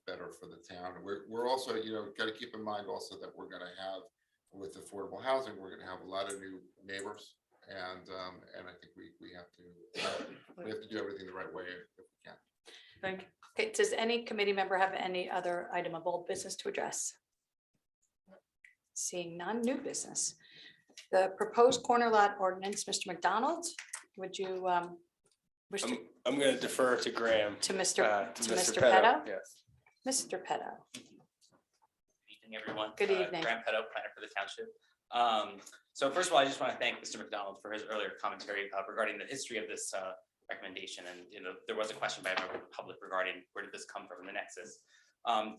better for the town. We're also, you know, got to keep in mind also that we're gonna have, with affordable housing, we're gonna have a lot of new neighbors. And I think we have to do everything the right way if we can. Thank you. Okay, does any committee member have any other item of old business to address? Seeing none, new business. The proposed corner lot ordinance, Mr. McDonald, would you wish to I'm going to defer to Graham. to Mr. Mr. Petto? Yes. Mr. Petto, Good evening, everyone. Good evening. Graham Petto, planner for the township. So first of all, I just want to thank Mr. McDonald for his earlier commentary regarding the history of this recommendation. And, you know, there was a question by a member of the public regarding where did this come from in the nexus.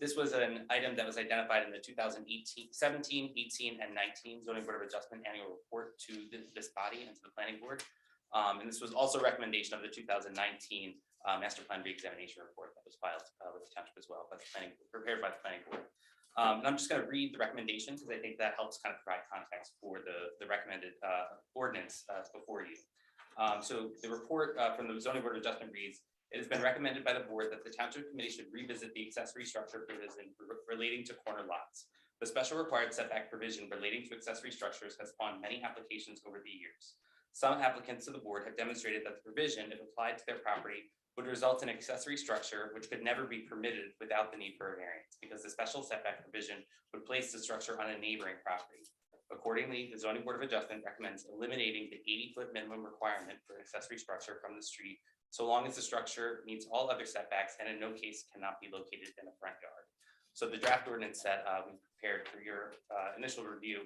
This was an item that was identified in the 2018, 17, 18, and 19 Zoning Board of Adjustment Annual Report to this body and to the planning board. And this was also a recommendation of the 2019 Master Plan Reexamination Report that was filed with the township as well, by the planning, prepared by the planning board. And I'm just going to read the recommendation because I think that helps kind of provide context for the recommended ordinance before you. So the report from the Zoning Board of Adjustment reads, it has been recommended by the board that the Township Committee should revisit the accessory structure provision relating to corner lots. The special required setback provision relating to accessory structures has spawned many applications over the years. Some applicants to the board have demonstrated that the provision, if applied to their property, would result in accessory structure which could never be permitted without the need for a variance, because the special setback provision would place the structure on a neighboring property. Accordingly, the Zoning Board of Adjustment recommends eliminating the 80-foot minimum requirement for an accessory structure from the street, so long as the structure meets all other setbacks and in no case cannot be located in a front yard. So the draft ordinance that we prepared for your initial review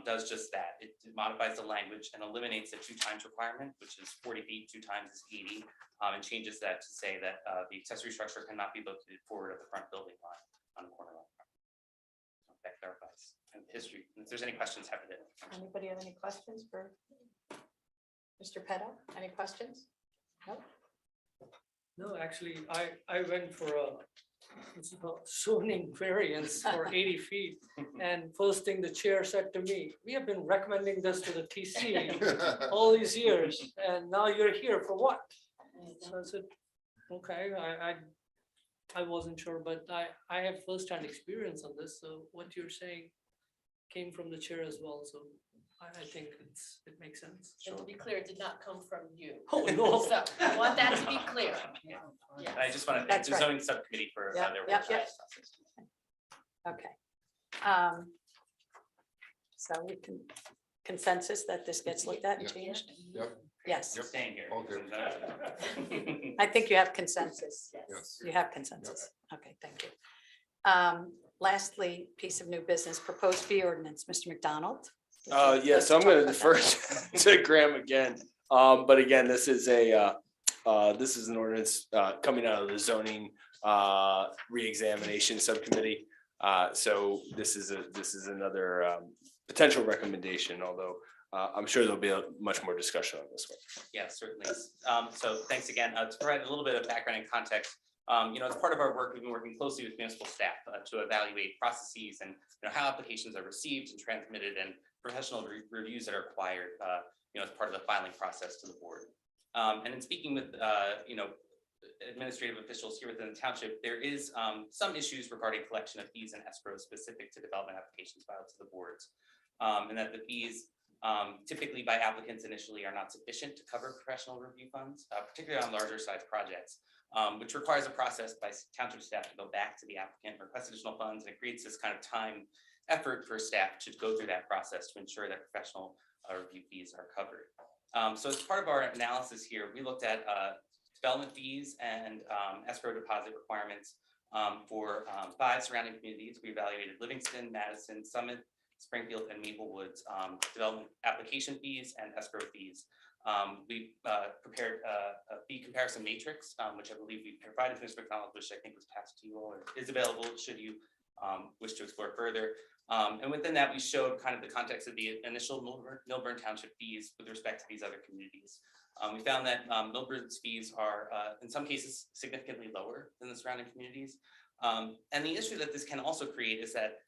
does just that. It modifies the language and eliminates the 2 times requirement, which is 40 feet, 2 times is 80, and changes that to say that the accessory structure cannot be located forward of the front building line on the corner lot. That clarifies and history. If there's any questions, happy to. anybody have any questions for Mr. Petto? Any questions? No? No, actually, I went for a zoning variance for 80 feet. And first thing the chair said to me, we have been recommending this to the TC all these years, and now you're here for what? So I said, okay, I wasn't sure, but I have firsthand experience on this, so what you're saying came from the chair as well, so I think it makes sense. And to be clear, it did not come from you. Oh, no. So I want that to be clear. And I just want to thank That's the right. zoning subcommittee for Yep, their yep, work. yep. Okay. So we can consensus that this gets looked at and Yeah. changed? Yep, Yes, Yep. Staying here. Okay. I think you have consensus. yes. You have consensus. Okay, thank you. Lastly, piece of new business, proposed fee ordinance, Mr. McDonald. Yeah, so I'm gonna defer to Graham again. But again, this is an ordinance coming out of the zoning reexamination subcommittee. So this is another potential recommendation, although I'm sure there'll be much more discussion on this one. Yeah, certainly. So thanks again. To provide a little bit of background and context, as part of our work, we've been working closely with municipal staff to evaluate processes and how applications are received and transmitted and professional reviews that are required, as part of the filing process to the board. And in speaking with, administrative officials here within the township, there is some issues regarding collection of fees and escrow specific to development applications filed to the boards. And that the fees typically by applicants initially are not sufficient to cover professional review funds, particularly on larger size projects, which requires a process by township staff to go back to the applicant, request additional funds, and it creates this kind of time effort for staff to go through that process to ensure that professional review fees are covered. So as part of our analysis here, we looked at development fees and escrow deposit requirements for 5 surrounding communities. We evaluated Livingston, Madison, Summit, Springfield, and Maple Woods development application fees and escrow fees. We prepared a fee comparison matrix, which I believe we provided to Mr. McDonald, which I think was passed to you all or is available should you wish to explore further. And within that, we showed kind of the context of the initial Millburn Township fees with respect to these other communities. We found that Millburn's fees are in some cases significantly lower than the surrounding communities. And the issue that this can also create is that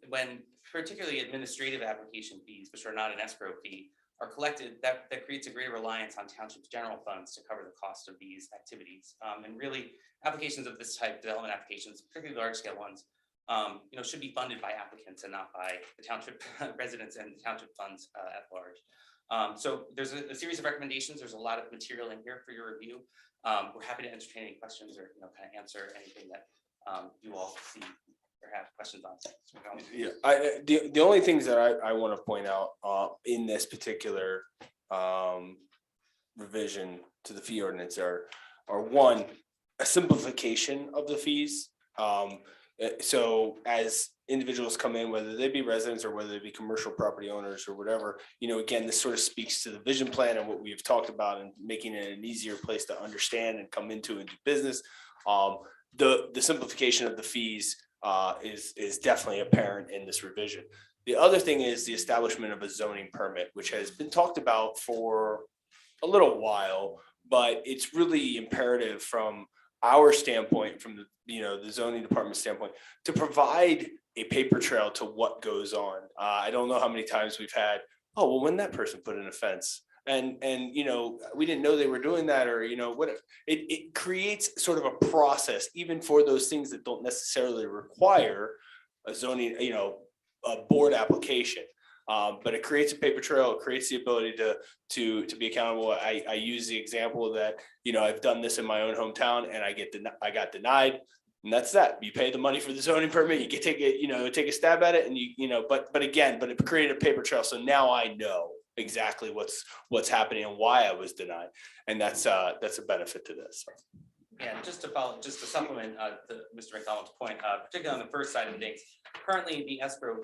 when particularly administrative application fees, which are not an escrow fee, are collected, that creates a greater reliance on township's general funds to cover the cost of these activities. And really, applications of this type, development applications, particularly large scale ones, should be funded by applicants and not by the township residents and the township funds at large. So there's a series of recommendations. There's a lot of material in here for your review. We're happy to entertain any questions or kind of answer anything that you all see or have questions on. Yeah, the only things that I want to point out in this particular revision to the fee ordinance are one, a simplification of the fees. So as individuals come in, whether they be residents or whether they be commercial property owners or whatever, again, this sort of speaks to the vision plan and what we've talked about and making it an easier place to understand and come into and do business. The simplification of the fees is definitely apparent in this revision. The other thing is the establishment of a zoning permit, which has been talked about for a little while, but it's really imperative from our standpoint, from the zoning department standpoint, to provide a paper trail to what goes on. I don't know how many times we've had, oh, well, when that person put in a fence and we didn't know they were doing that, or what it creates sort of a process even for those things that don't necessarily require a zoning, a board application. But it creates a paper trail. It creates the ability to be accountable. I use the example that I've done this in my own hometown, and I got denied, and that's that. You pay the money for the zoning permit. You can take it, take a stab at it, and but it created a paper trail. So now I know exactly what's happening and why I was denied, and that's a benefit to this. Yeah, just to supplement Mr. McDonald's point, particularly on the first side of things, currently the escrow,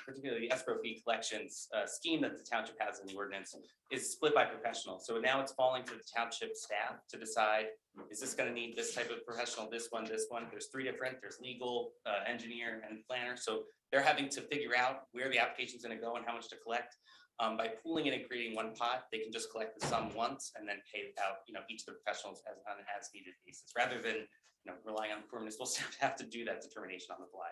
particularly the escrow fee collections scheme that the township has in the ordinance is split by professional. So now it's falling to the township staff to decide, is this going to need this type of professional, this one? There's 3 different, there's legal, engineer, and planner. So they're having to figure out where the application is going to go and how much to collect. By pooling it and creating one pot, they can just collect the sum once and then pay it out, each of the professionals as on an as needed basis, rather than, relying on the municipal staff to have to do that determination on the fly.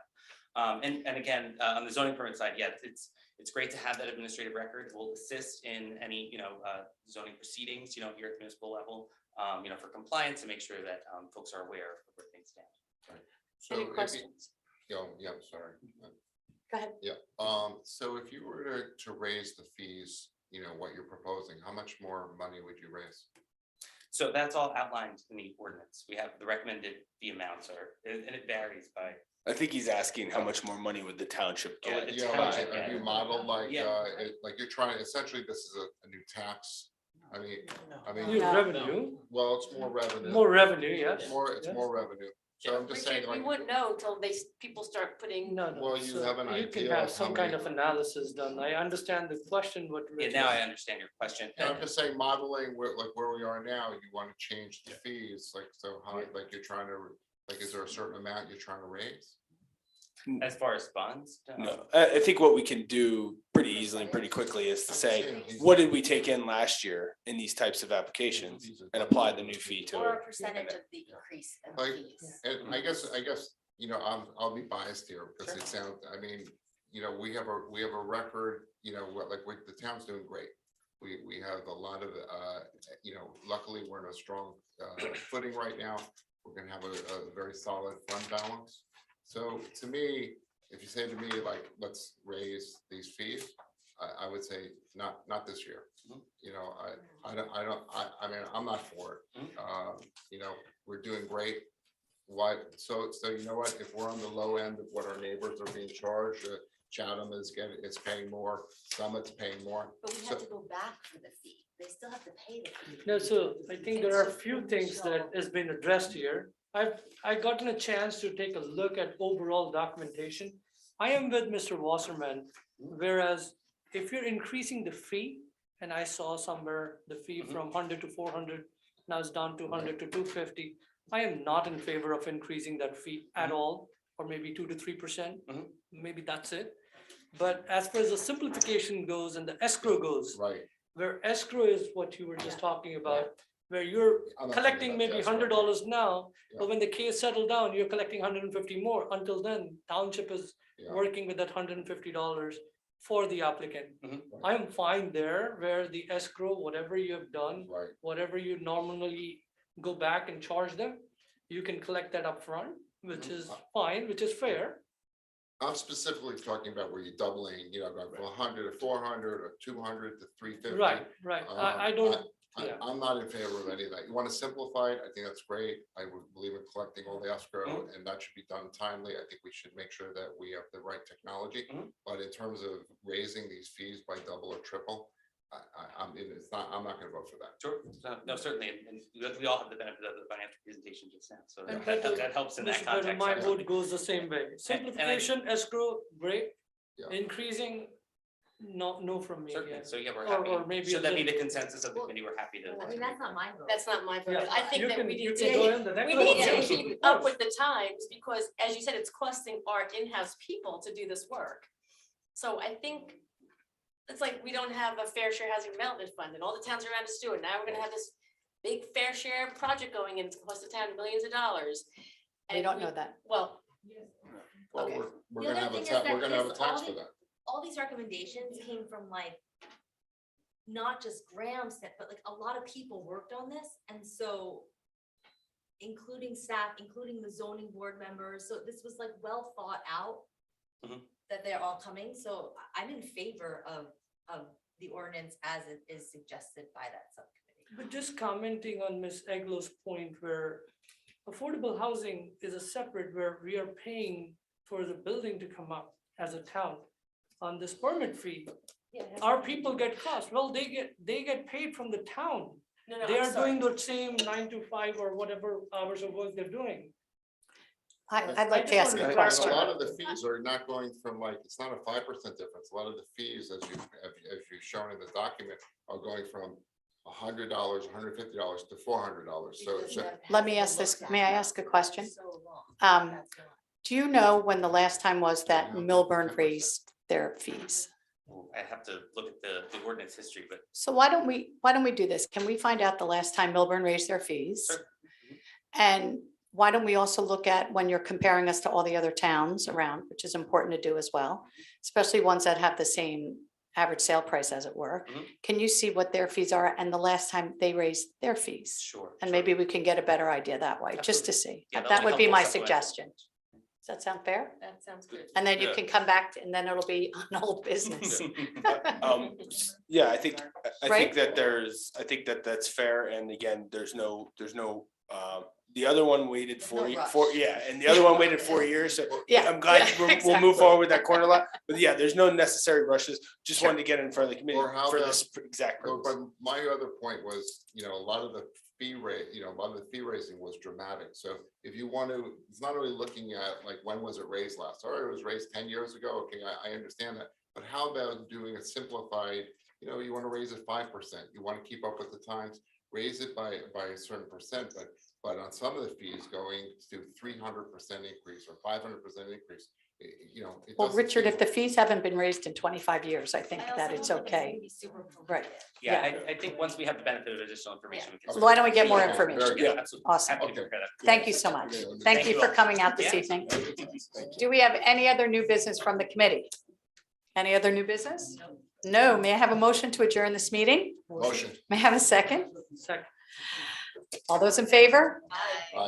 And again, on the zoning permit side, yeah, it's great to have that administrative record. It will assist in any, zoning proceedings, here at the municipal level, for compliance and make sure that folks are aware of where things stand. So Any if you- questions? Yeah, sorry. Go ahead. Yeah, so if you were to raise the fees, what you're proposing, how much more money would you raise? So that's all outlined in the ordinance. We have the recommended fee amounts and it varies by. I think he's asking how much more money would the township Oh, get? the Yeah, township, have you yeah. modeled like, Yeah. like you're trying, essentially, this is a new tax. I mean, New revenue, well, it's more revenue. more revenue, yes. It's more revenue. So I'm just saying, Richard, we like, wouldn't know until people start putting. No, no. well, you so have an You can idea have of some how kind many- of analysis done. I understand the question, but. Yeah, now I understand your question. and I'm just saying modeling where we are now, you want to change the fees, like, so how, like you're trying to, like, is there a certain amount you're trying to raise? As far as funds? No, I think what we can do pretty easily and pretty quickly is to say, what did we take in last year in these types of applications and apply the new fee to Or it? a percentage of the increase in Like, fees. and I guess, I'll be biased here because it sounds, we have a record, what the town's doing great. We have a lot of, luckily, we're in a strong footing right now. We're gonna have a very solid fund balance. So to me, if you say to me, like, let's raise these fees, I would say not this year. I'm not for it. We're doing great. Why, so you know what, if we're on the low end of what our neighbors are being charged, Chatham is paying more, Summit's paying more. But we have to go back for the fee. They still have to pay the fee. No, so I think there are a few things that has been addressed here. I've gotten a chance to take a look at overall documentation. I am with Mr. Wasserman, whereas if you're increasing the fee, and I saw somewhere the fee from 100 to 400, now it's down to 100 to 250. I am not in favor of increasing that fee at all, or maybe 2 to 3%. Maybe that's it. But as far as the simplification goes and the escrow goes, Right. where escrow is what you were just talking about, where you're I'm not collecting talking maybe about escrow. $100 now, Yeah. but when the case settled down, you're collecting 150 more. Until then, township is Yeah. working with that $150 for the applicant. Mhm. I'm fine there, where the escrow, whatever you have done, Right. whatever you normally go back and charge them, you can collect that upfront, which is fine, which is fair. I'm specifically talking about where you're doubling, going from 100 to 400 or 200 to 350. Right. I don't, yeah. I'm not in favor of any of that. You want to simplify it, I think that's great. I would believe in collecting all the escrow and that should be done timely. I think we should make sure that we have the right technology. But in terms of raising these fees by double or triple, I'm not gonna vote for that. Sure, no, certainly, and we all have the benefit of the financial presentation just now, so And that helps in that Mr. Pedro, context. my vote goes the same way. Simplification, escrow, great. Yeah. Increasing, no from me. Certainly, yeah. so yeah, we're Or happy, maybe should a that be little- the consensus of the committee, we're happy to. I mean, that's not my vote. That's not my vote. Yeah. I think You that can- we you need can go in the to, next we need one. to keep up with the times because as you said, it's costing our in-house people to do this work. So I think it's like we don't have a fair share housing development fund and all the towns around us do it. Now we're gonna have this big fair share project going in to cost the town millions of dollars. We And don't know that. Well, Well, Okay. we're The gonna other have a thing is tax, that we're gonna have a this- tax all for the- that. All these recommendations came from like, not just Graham's, but like a lot of people worked on this, and so including staff, including the zoning board members, so this was like well thought out that they're all coming, so I'm in favor of the ordinance as it is suggested by that subcommittee. But just commenting on Ms. Eglo's point where affordable housing is a separate, where we are paying for the building to come up as a town. On this permit fee, our people get cost, well, they get paid from the town. no, They I'm are sorry. doing the same 9 to 5 or whatever hours of work they're doing. I'd like to ask a A question. lot of the fees are not going from like, it's not a 5% difference. A lot of the fees, as you've shown in the document, are going from $100, $150 to $400. So it's Let me ask this, may I ask a question? So long. Do you know when the last time was that Millburn raised their fees? I have to look at the ordinance history, but So why don't we do this? Can we find out the last time Milburn raised their fees? Sure. And why don't we also look at when you're comparing us to all the other towns around, which is important to do as well, especially ones that have the same average sale price, as it were. Mhm. Can you see what their fees are and the last time they raised their fees? sure. And maybe we can get a better idea that way, just to see. Yeah, that'll That be would be my helpful supplemental. suggestion. Does that sound fair? That sounds good. And then you Yeah. can come back and then it'll be on old business. Yeah, I think Right? I think that that's fair. And again, there's no, the other one waited and the other one waited 4 years. So Yeah, I'm glad yeah, we'll move exactly. forward with that corner lot. But yeah, there's no necessary rushes. Just wanted to get in front of the committee Or how for the- this exact No, purpose. but my other point was, a lot of the fee rate, a lot of the fee raising was dramatic. So if you want to, it's not only looking at like, when was it raised last? All right, it was raised 10 years ago. Okay, I understand that. But how about doing a simplified, you want to raise it 5%. You want to keep up with the times, raise it by a certain percent, but on some of the fees going to 300% increase or 500% increase, it Well, doesn't Richard, seem- if the fees haven't been raised in 25 years, I think that it's okay. Right. Yeah, I think once we have the benefit of additional information. we can So why don't we get more Yeah, information? very Yeah, good. absolutely. Awesome. Happy to prepare that. Thank you so much. Thank you for coming out this Yeah. evening. Do we have any other new business from the committee? Any other new business? No. May I have a motion to adjourn this meeting? Motion. May I have a second? Second. All those in favor?